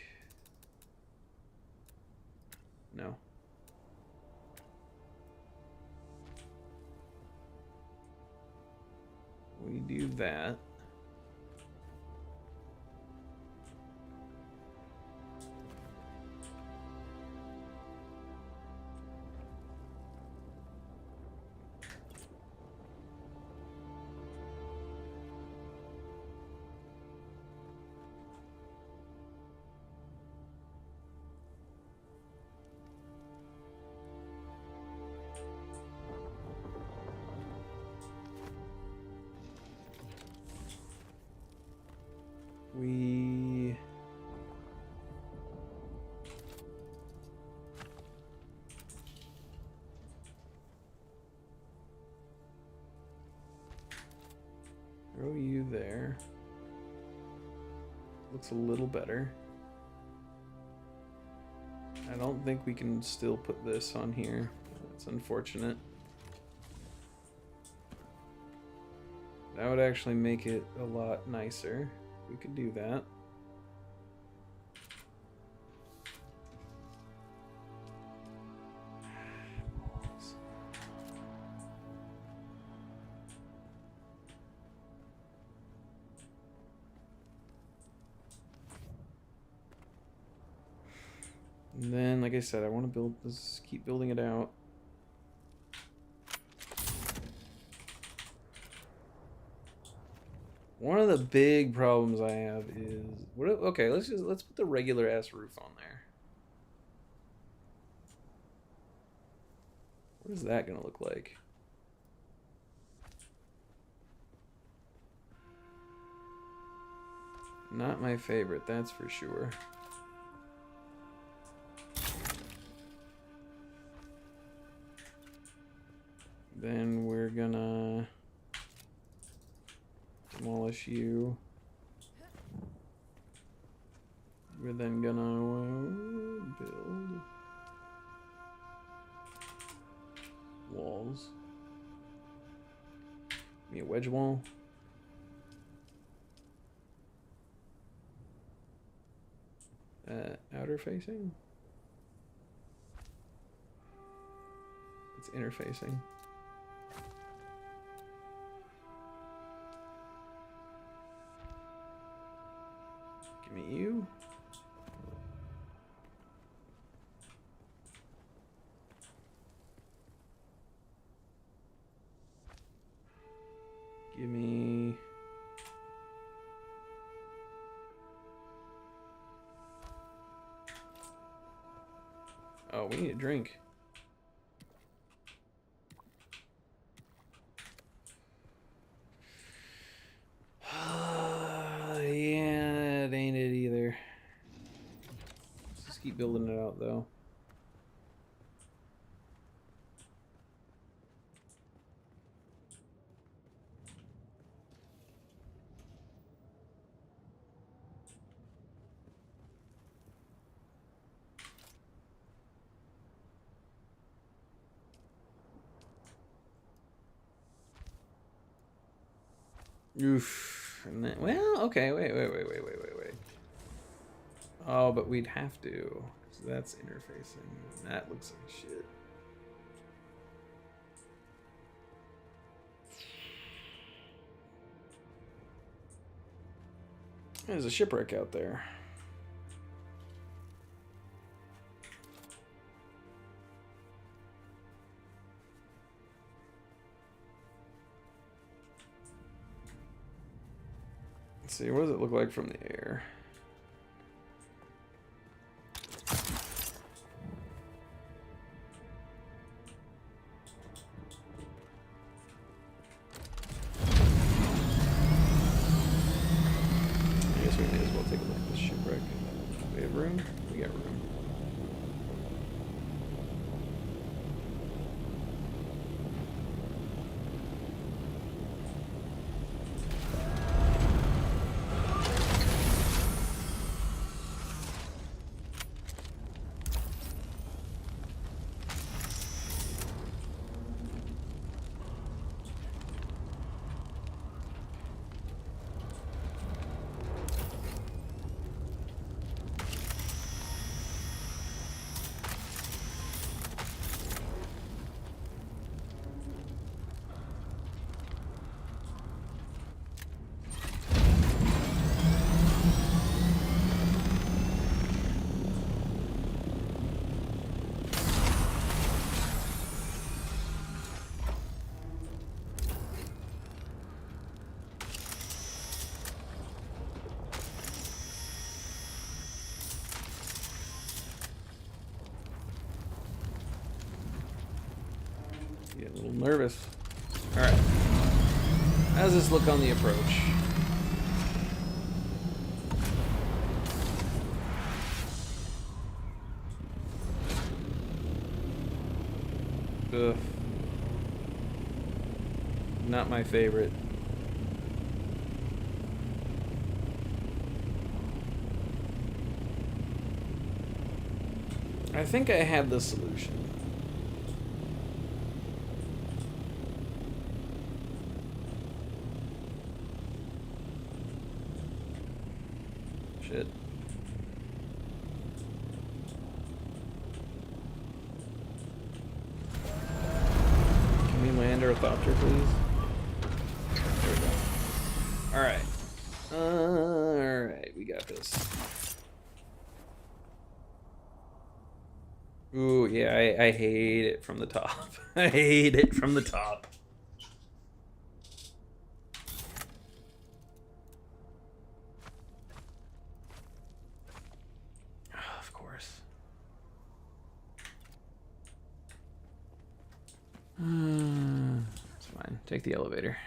No. We do that. We... Throw you there. Looks a little better. I don't think we can still put this on here. That's unfortunate. That would actually make it a lot nicer. We could do that. And then, like I said, I want to build this, keep building it out. One of the big problems I have is okay, let's put the regular ass roof on there. What is that gonna look like? Not my favorite, that's for sure. Then we're gonna demolish you. We're then gonna build walls. Give me a wedge wall. Outer facing. It's interfacing. Give me you. Give me... Oh, we need a drink. Yeah, it ain't it either. Let's just keep building it out, though. Oof. And then, well, okay, wait. Oh, but we'd have to. So that's interfacing. That looks like shit. There's a shipwreck out there. Let's see, what does it look like from the air? I guess we may as well take a look at this shipwreck. We have room? We got room. Get a little nervous. Alright. How does this look on the approach? Ugh. Not my favorite. I think I have the solution. Shit. Can we land our thopter, please? There we go. Alright. Alright, we got this. Ooh, yeah, I hate it from the top. I hate it from the top. Of course. It's fine. Take the elevator.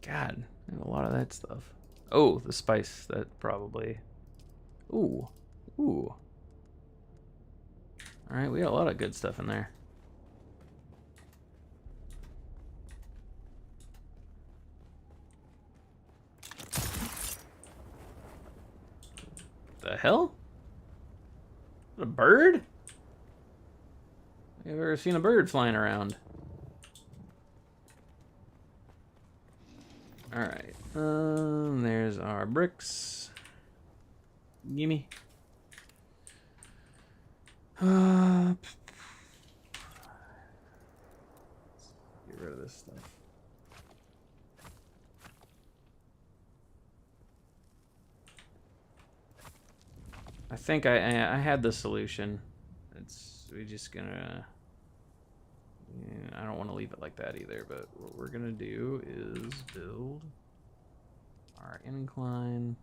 God, I have a lot of that stuff. Oh, the spice, that probably... Ooh. Ooh. Alright, we got a lot of good stuff in there. The hell? A bird? I've ever seen a bird flying around. Alright. There's our bricks. Gimme. Get rid of this stuff. I think I had the solution. We're just gonna. Yeah, I don't want to leave it like that either. But what we're gonna do is build our incline.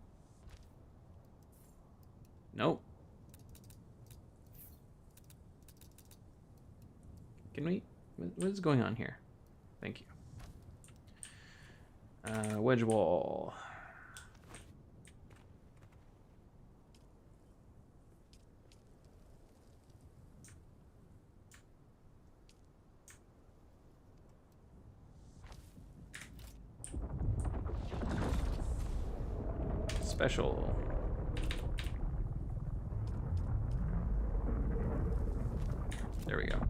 Nope. Can we? What is going on here? Thank you. Wedge wall. Special. There we go.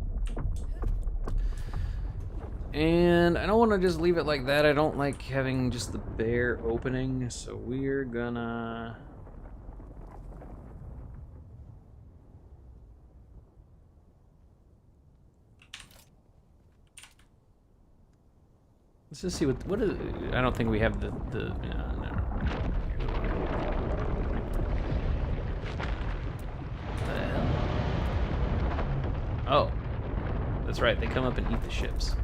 And I don't want to just leave it like that. I don't like having just the bare opening, so we're gonna... Let's just see what is... I don't think we have the no. Oh, that's right. They come up and eat the ships.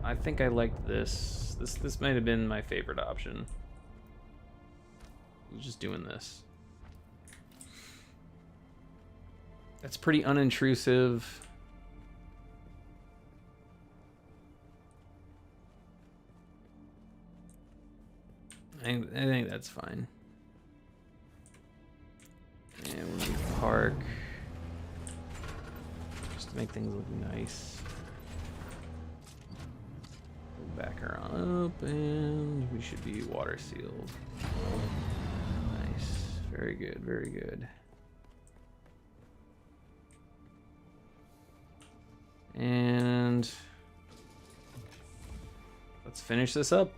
I think I liked this. This might have been my favorite option. Just doing this. That's pretty unintrusive. I think that's fine. And when we park, just to make things look nice. Back her on up, and we should be water sealed. Nice. Very good, very good. And let's finish this up.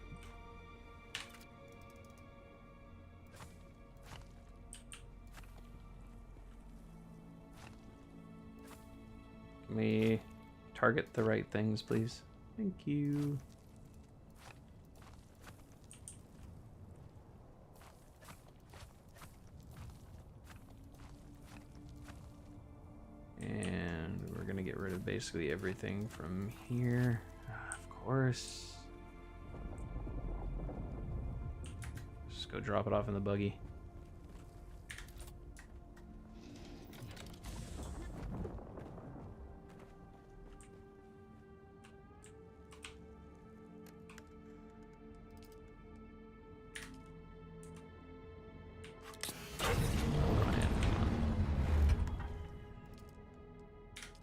Can we target the right things, please? Thank you. And we're gonna get rid of basically everything from here, of course. Just go drop it off in the buggy.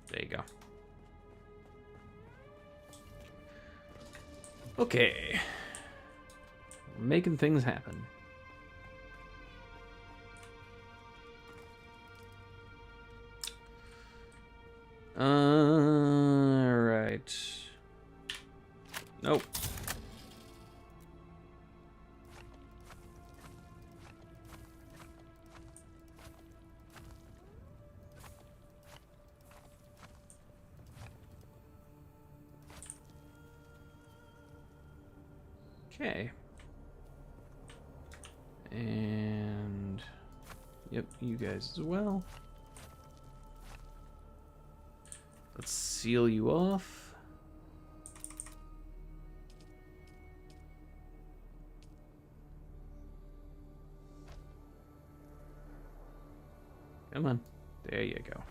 There you go. Okay. We're making things happen. Right. Nope. Okay. And yep, you guys as well. Let's seal you off. Come on. There you go.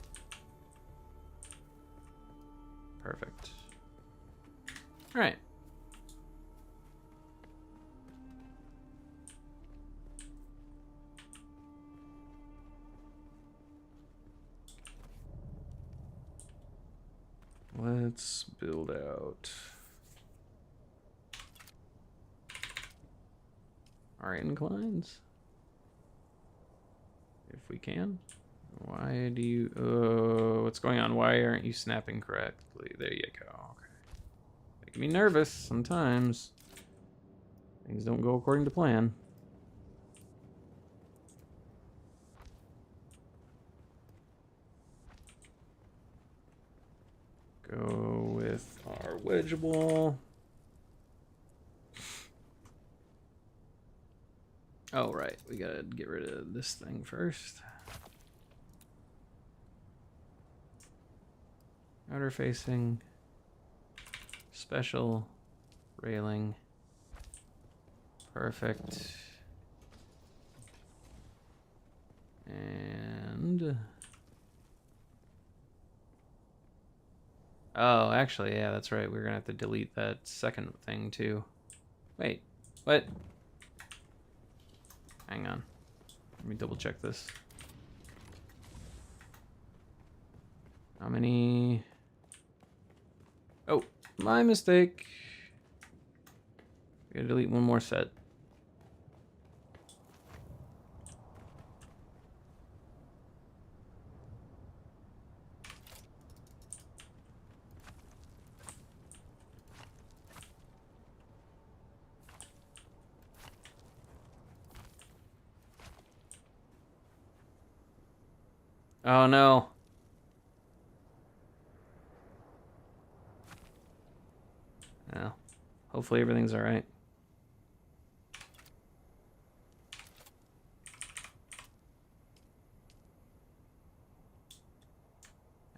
Perfect. All right. Let's build out our inclines. if we can. Why do you... what's going on? Why aren't you snapping correctly? There you go. Okay. Making me nervous sometimes. Things don't go according to plan. Go with our wedge ball. Oh, right. We gotta get rid of this thing first. Outer facing. Special. Railing. Perfect. And... oh, actually, yeah, that's right. We're gonna have to delete that second thing, too. Wait, what? Hang on. Let me double check this. How many? Oh, my mistake. We gotta delete one more set. Oh no. Well, hopefully everything's alright.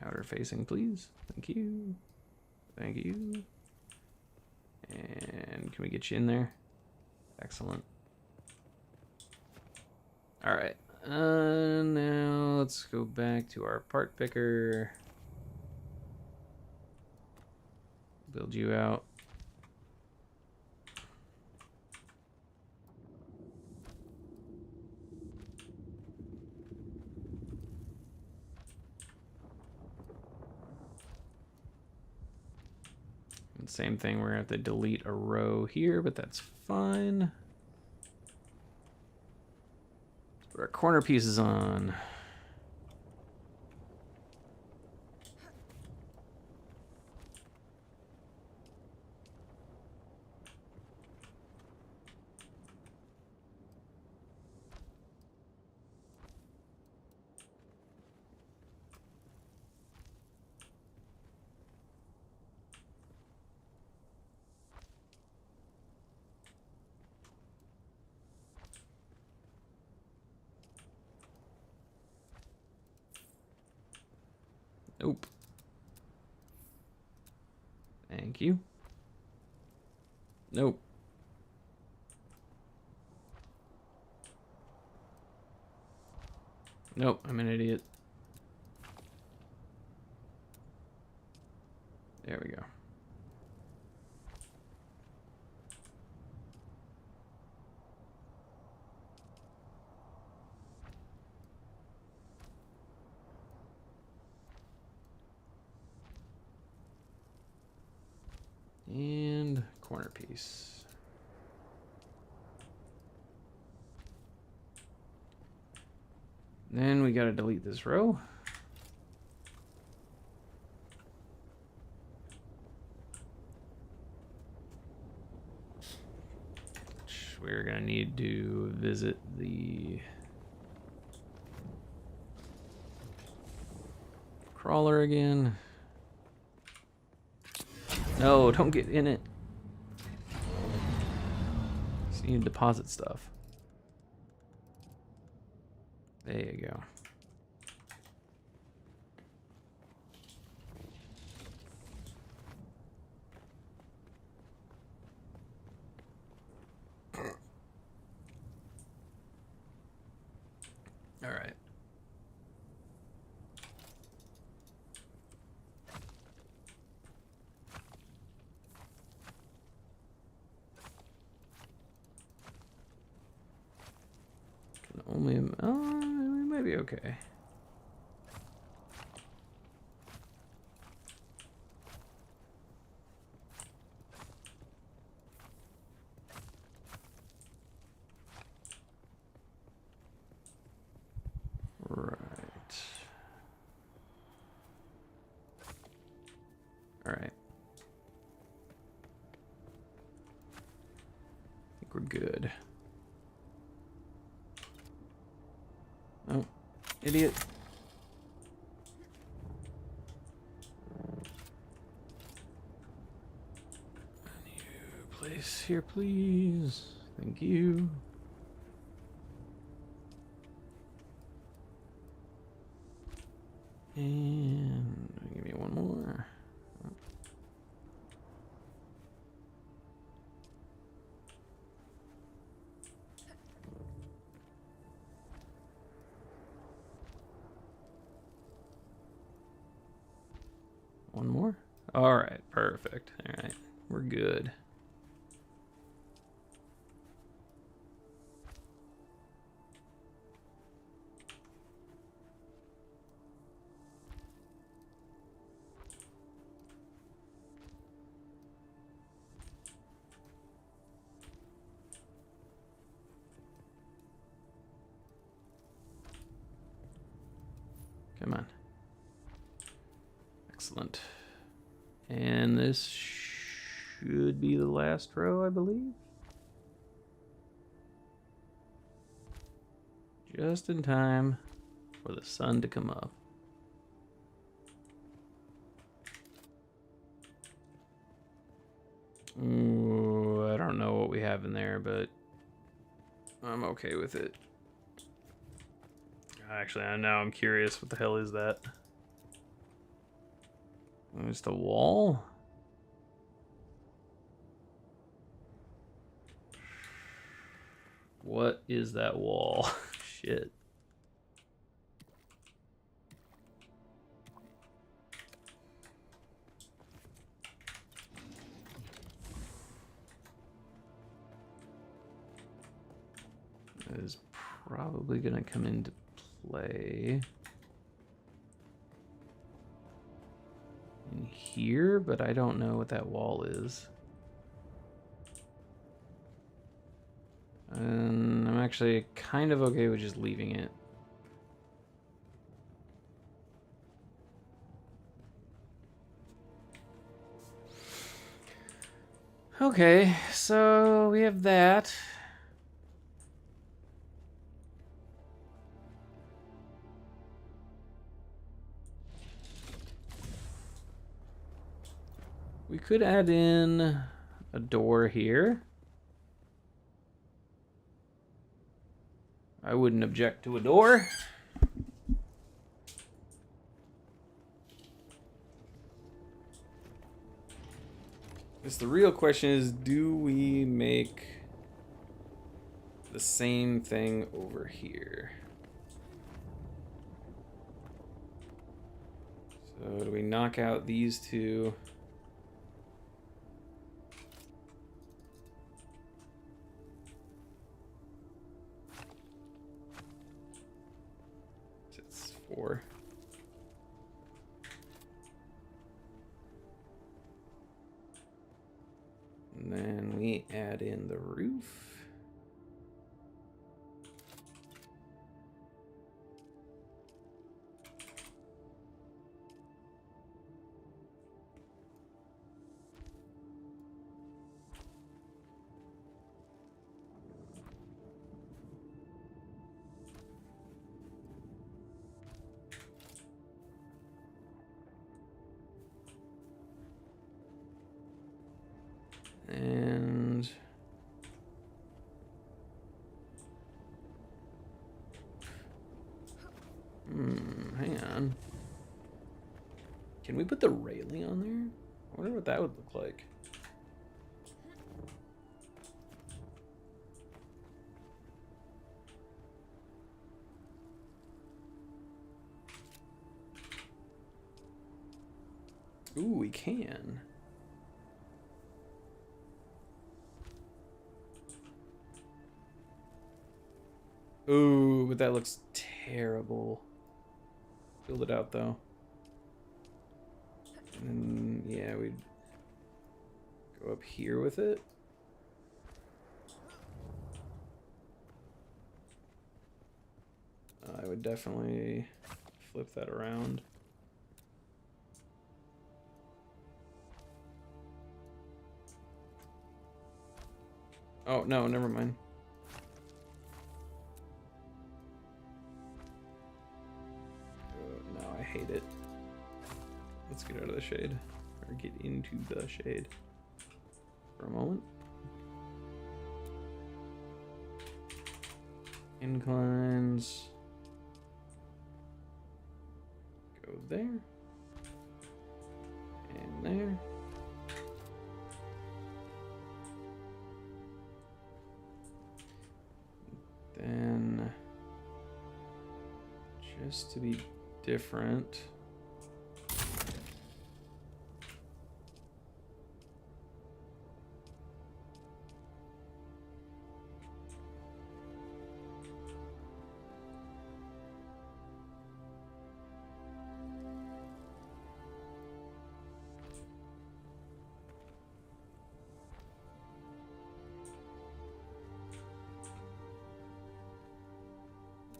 Outer facing, please. Thank you. Thank you. And can we get you in there? Excellent. Alright. Now let's go back to our part picker. Build you out. And same thing, we're gonna have to delete a row here, but that's fine. Let's put our corner pieces on. Nope. Thank you. Nope. Nope, I'm an idiot. There we go. And corner piece. Then we gotta delete this row. Which we're gonna need to visit the crawler again. No, don't get in it. Just need to deposit stuff. There you go. All right. Can only, oh, we might be okay. we're good. Oh, idiot. New place here, please. Thank you. And give me one more. One more? Alright, perfect. Alright, we're good. Come on. Excellent. And this should be the last row, I believe. Just in time for the sun to come up. Ooh, I don't know what we have in there, but I'm okay with it. Actually, now I'm curious. What the hell is that? Just a wall? What is that wall? Shit. That is probably gonna come into play in here, but I don't know what that wall is. And I'm actually kind of okay with just leaving it. Okay, so we have that. We could add in a door here. I wouldn't object to a door. Guess the real question is, do we make the same thing over here? So do we knock out these two? It's 4. And then we add in the roof. And hang on. Can we put the railing on there? I wonder what that would look like. Ooh, we can. Ooh, but that looks terrible. Build it out though. And yeah, we'd go up here with it. I would definitely flip that around. Oh, no, never mind. No, I hate it. Let's get out of the shade. Or get into the shade for a moment. Inclines. Go there. And there. Then, just to be different,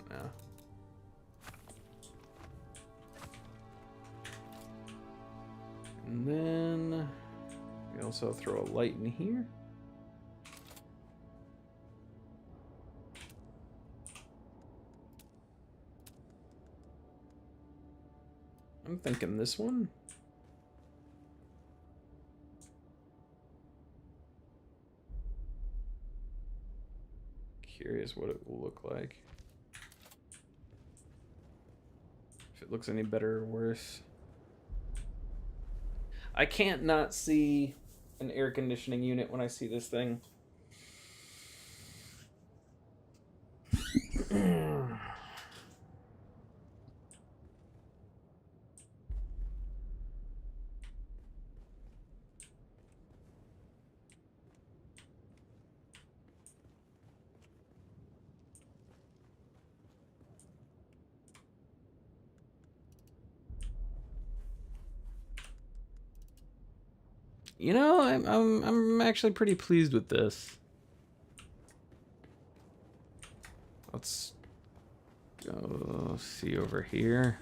no. And then we also throw a light in here. I'm thinking this one. Curious what it will look like. If it looks any better or worse. I can't not see an air conditioning unit when I see this thing. You know, I'm actually pretty pleased with this. Let's go see over here.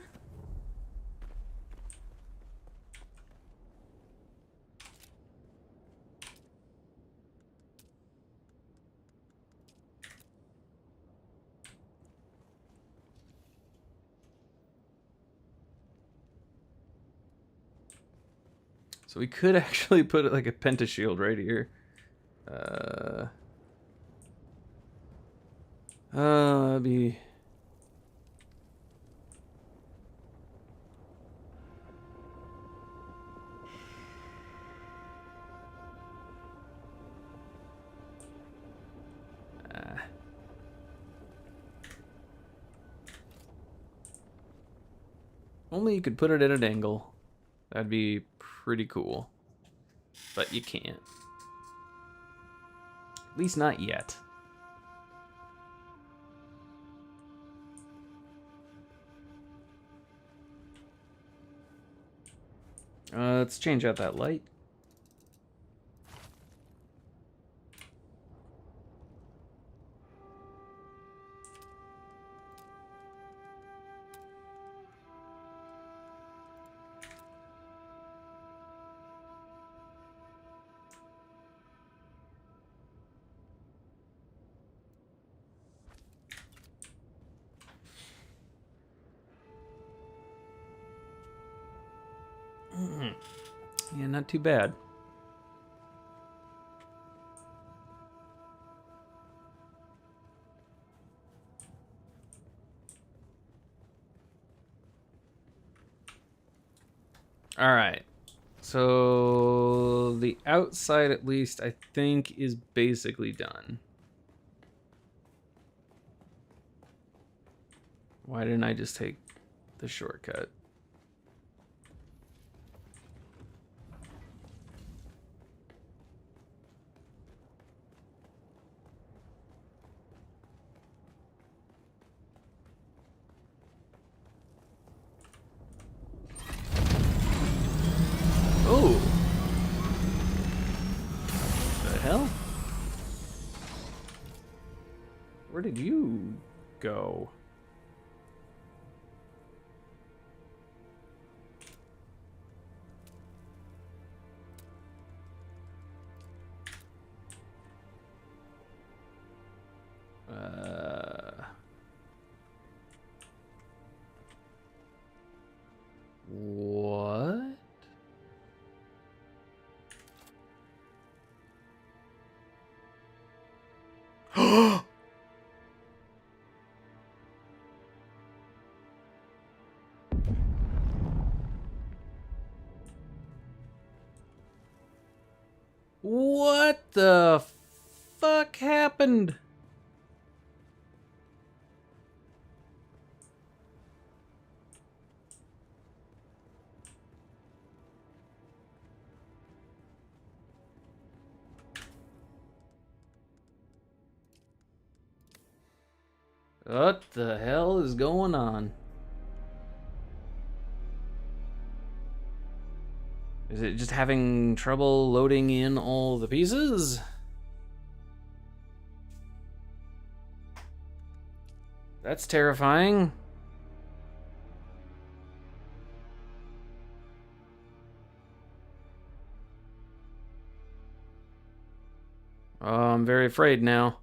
So we could actually put like a pentashield right here. That'd be... Only you could put it at an angle. That'd be pretty cool. But you can't. At least not yet. Let's change out that light. Yeah, not too bad. All right. So the outside, at least, I think is basically done. Why didn't I just take the shortcut? Oh! The hell? Where did you go? What? What the fuck happened? What the hell is going on? Is it just having trouble loading in all the pieces? That's terrifying. Oh, I'm very afraid now.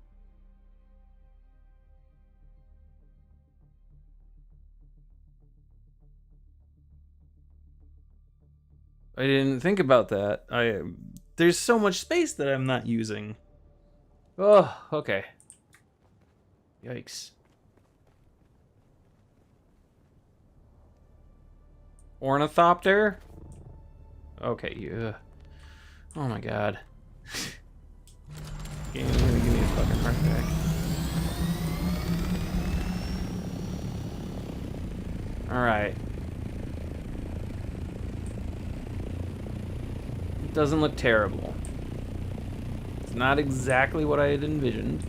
I didn't think about that. There's so much space that I'm not using. Oh, okay. Yikes. Ornithopter? Okay, yeah. Oh my god. Give me a fucking heart attack. Alright. It doesn't look terrible. It's not exactly what I had envisioned.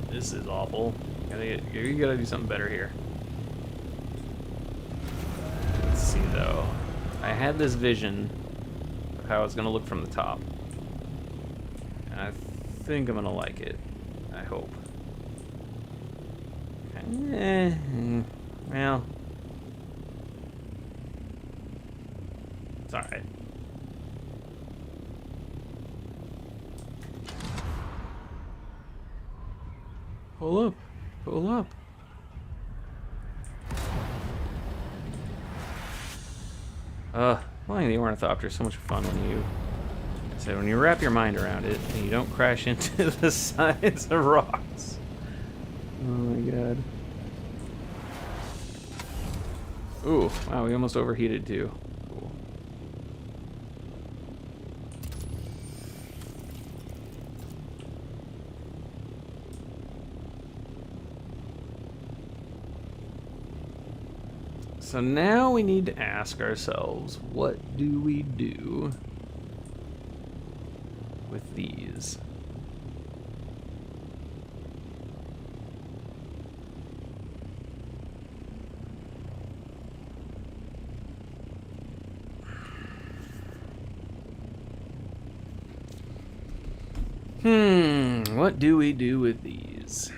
This is awful. You gotta do something better here. Let's see though. I had this vision of how it's gonna look from the top. And I think I'm gonna like it. I hope. Well. It's alright. Pull up. Pull up. Flying the ornithopter is so much fun when you wrap your mind around it and you don't crash into the sides of rocks. Oh my god. Ooh, wow, we almost overheated too. Cool. So now we need to ask ourselves, what do we do with these? What do we do with these?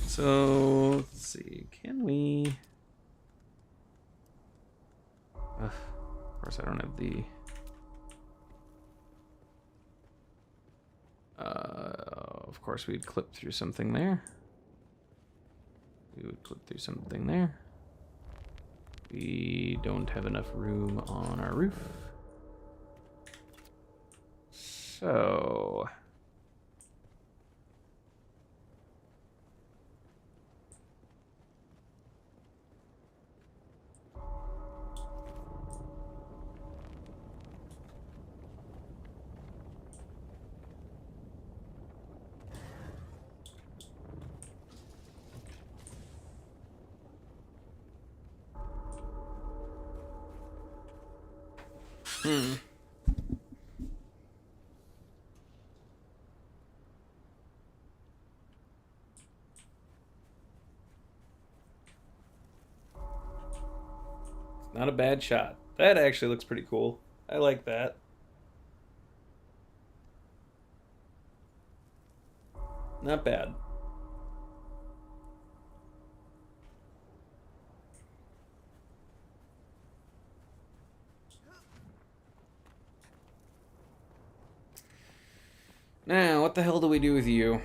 So let's see. Can we? Of course, I don't have the. Of course, we'd clip through something there. We would clip through something there. We don't have enough room on our roof. So. Not a bad shot. That actually looks pretty cool. I like that. Not bad. Now, what the hell do we do with you?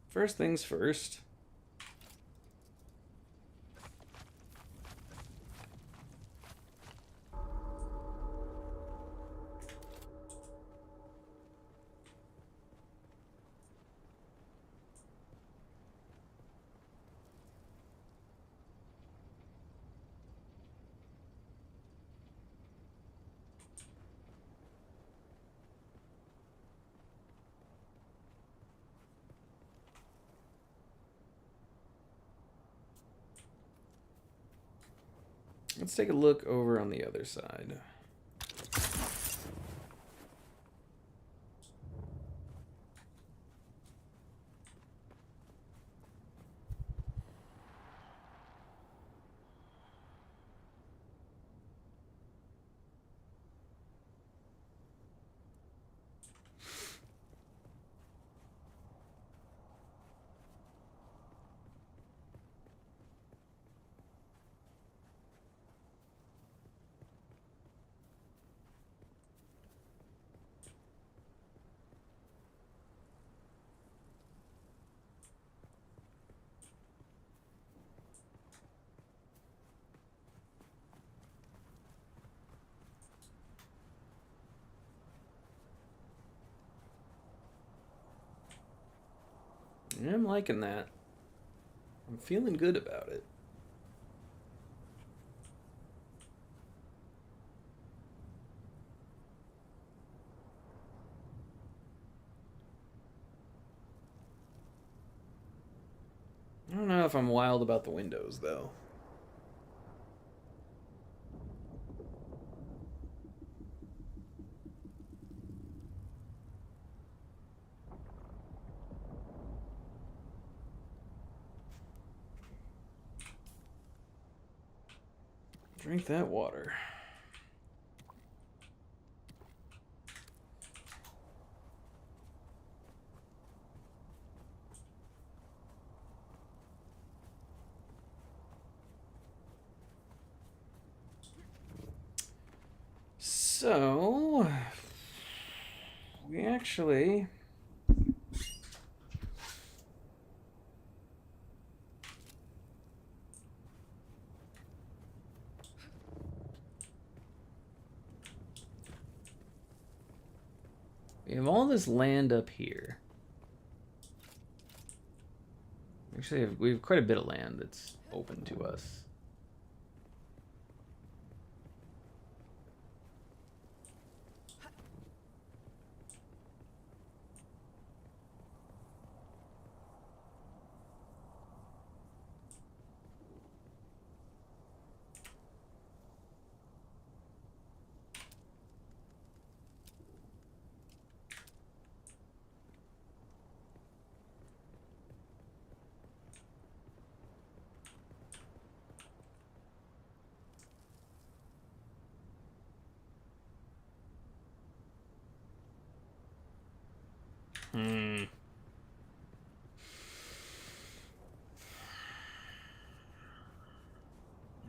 First things first. Let's take a look over on the other side. I'm liking that. I'm feeling good about it. I don't know if I'm wild about the windows, though. Drink that water. So, we actually... We have all this land up here. Actually, we have quite a bit of land that's open to us.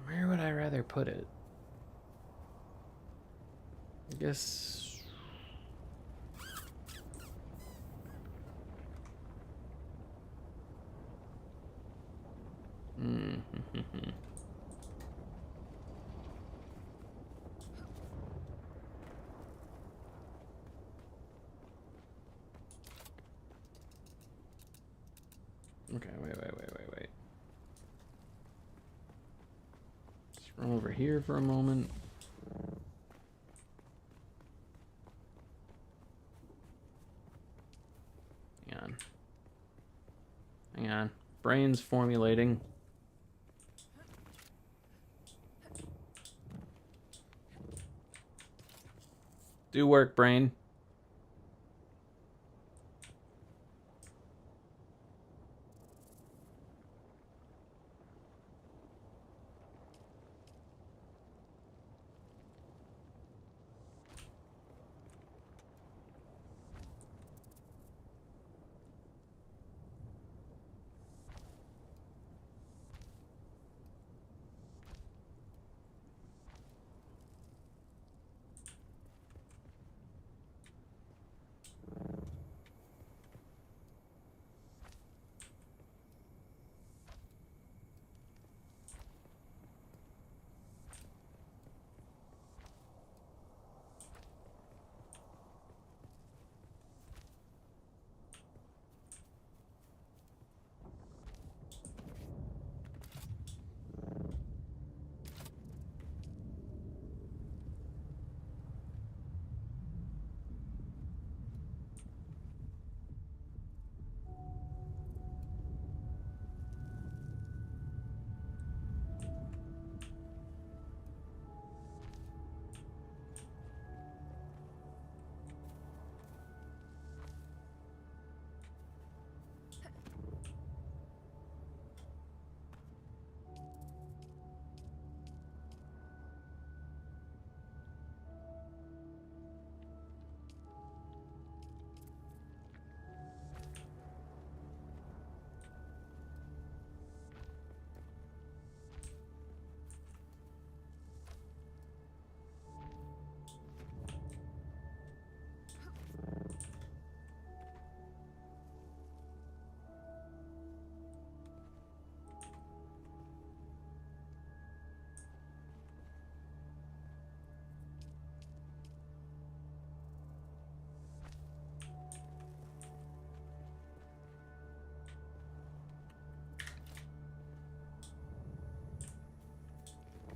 Where would I rather put it? I guess... Okay, wait. Let's run over here for a moment. Hang on. Brain's formulating. Do work, brain.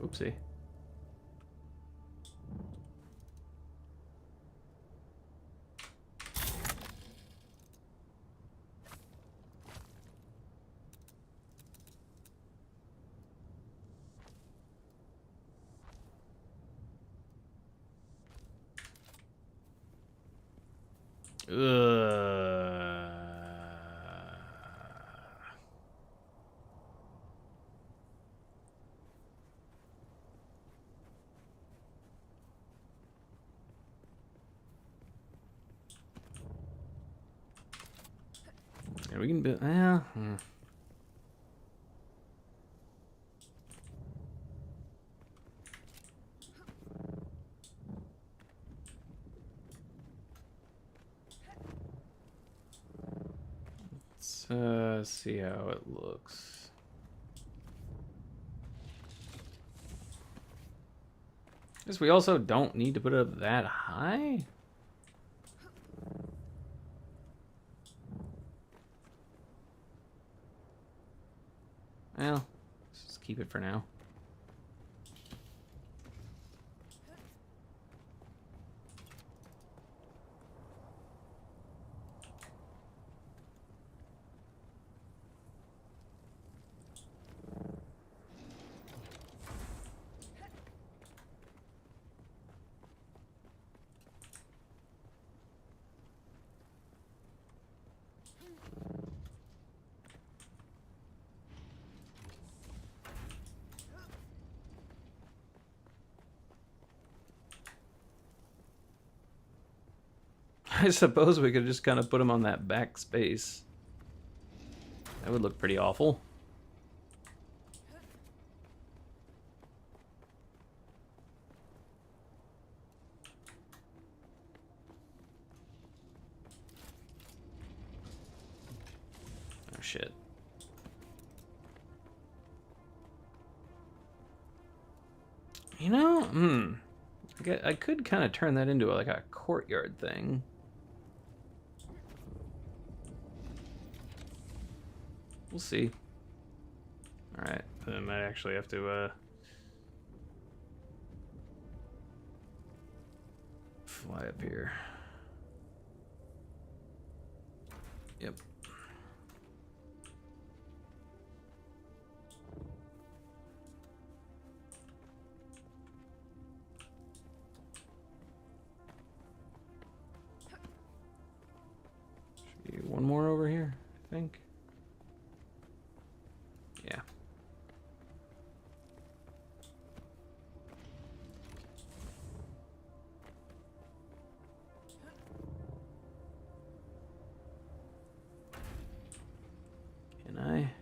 Oopsie. Yeah, we can build. Let's see how it looks. Guess we also don't need to put it up that high. Well, let's just keep it for now. I suppose we could just kind of put them on that back space. That would look pretty awful. Oh shit. You know, I could kind of turn that into like a courtyard thing. We'll see. All right, then I might actually have to fly up here. Yep. one more over here, I think. Yeah. Can I?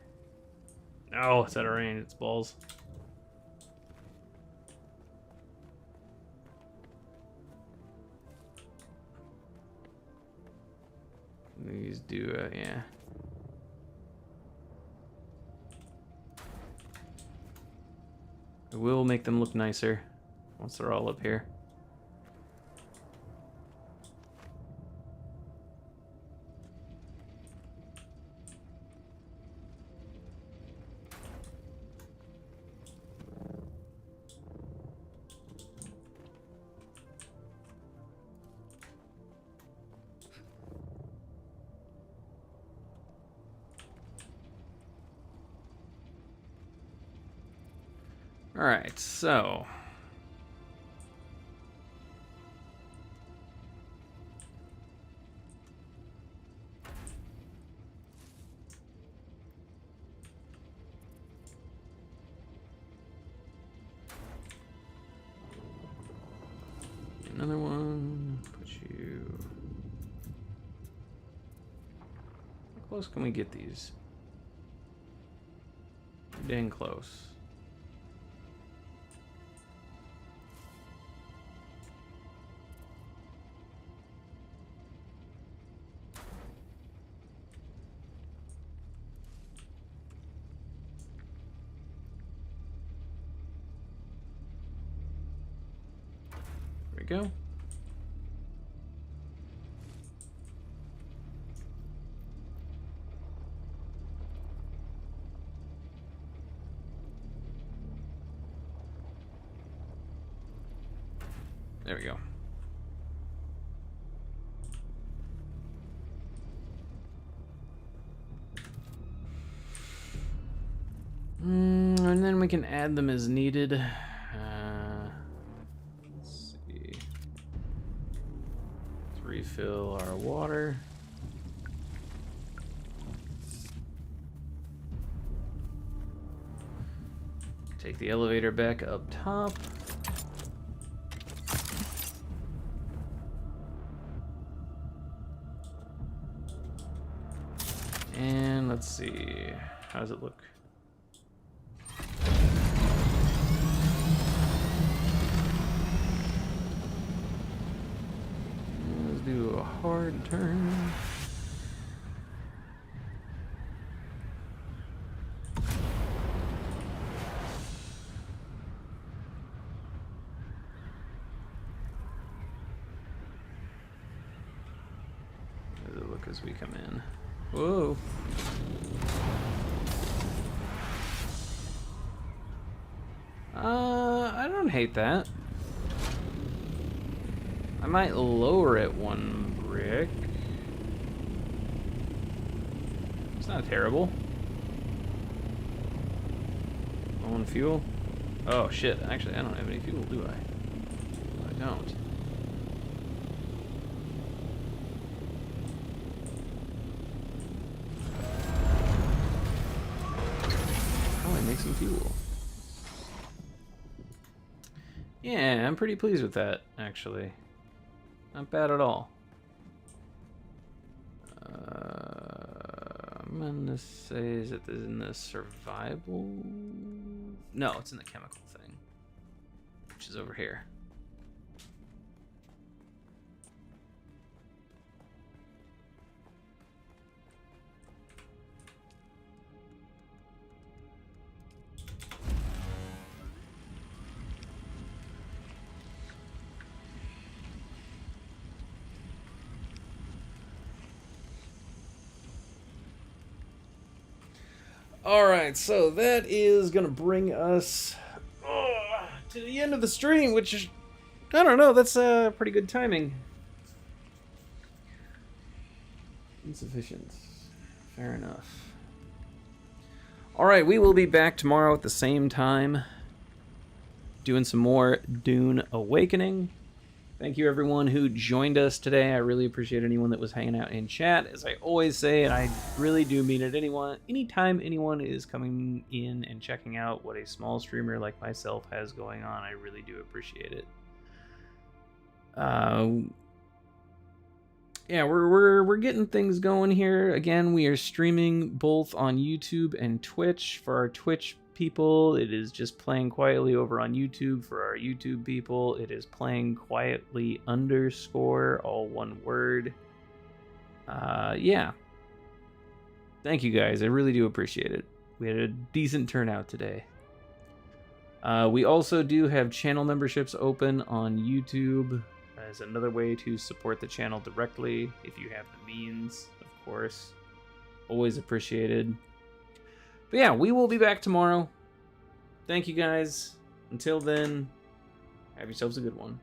No, it's out of range. It's balls. These do, yeah. I will make them look nicer once they're all up here. All right, so another one. Put you. How close can we get these? Dang close. There we go. There we go. And then we can add them as needed. Let's see. Let's refill our water. Take the elevator back up top. And let's see, how does it look? Let's do a hard turn. How does it look as we come in? Whoa. I don't hate that. I might lower it one brick. It's not terrible. Low on fuel. Oh shit, actually I don't have any fuel, do I? I don't. Make some fuel. Yeah, I'm pretty pleased with that, actually. Not bad at all. I'm gonna say, is it in the survival? No, it's in the chemical thing, which is over here. Alright, so that is going to bring us to the end of the stream, which is, I don't know, that's pretty good timing. Insufficient. Fair enough. Alright, we will be back tomorrow at the same time, doing some more Dune Awakening. Thank you, everyone who joined us today. I really appreciate anyone that was hanging out in chat. As I always say, and I really do mean it, anytime anyone is coming in and checking out what a small streamer like myself has going on, I really do appreciate it. Yeah, we're getting things going here. Again, we are streaming both on YouTube and Twitch. For our Twitch people, it is just playing quietly over on YouTube. For our YouTube people, it is playing quietly _, all one word. Yeah. Thank you guys. I really do appreciate it. We had a decent turnout today. We also do have channel memberships open on YouTube as another way to support the channel directly if you have the means, of course. Always appreciated. But yeah, we will be back tomorrow. Thank you guys. Until then, have yourselves a good one.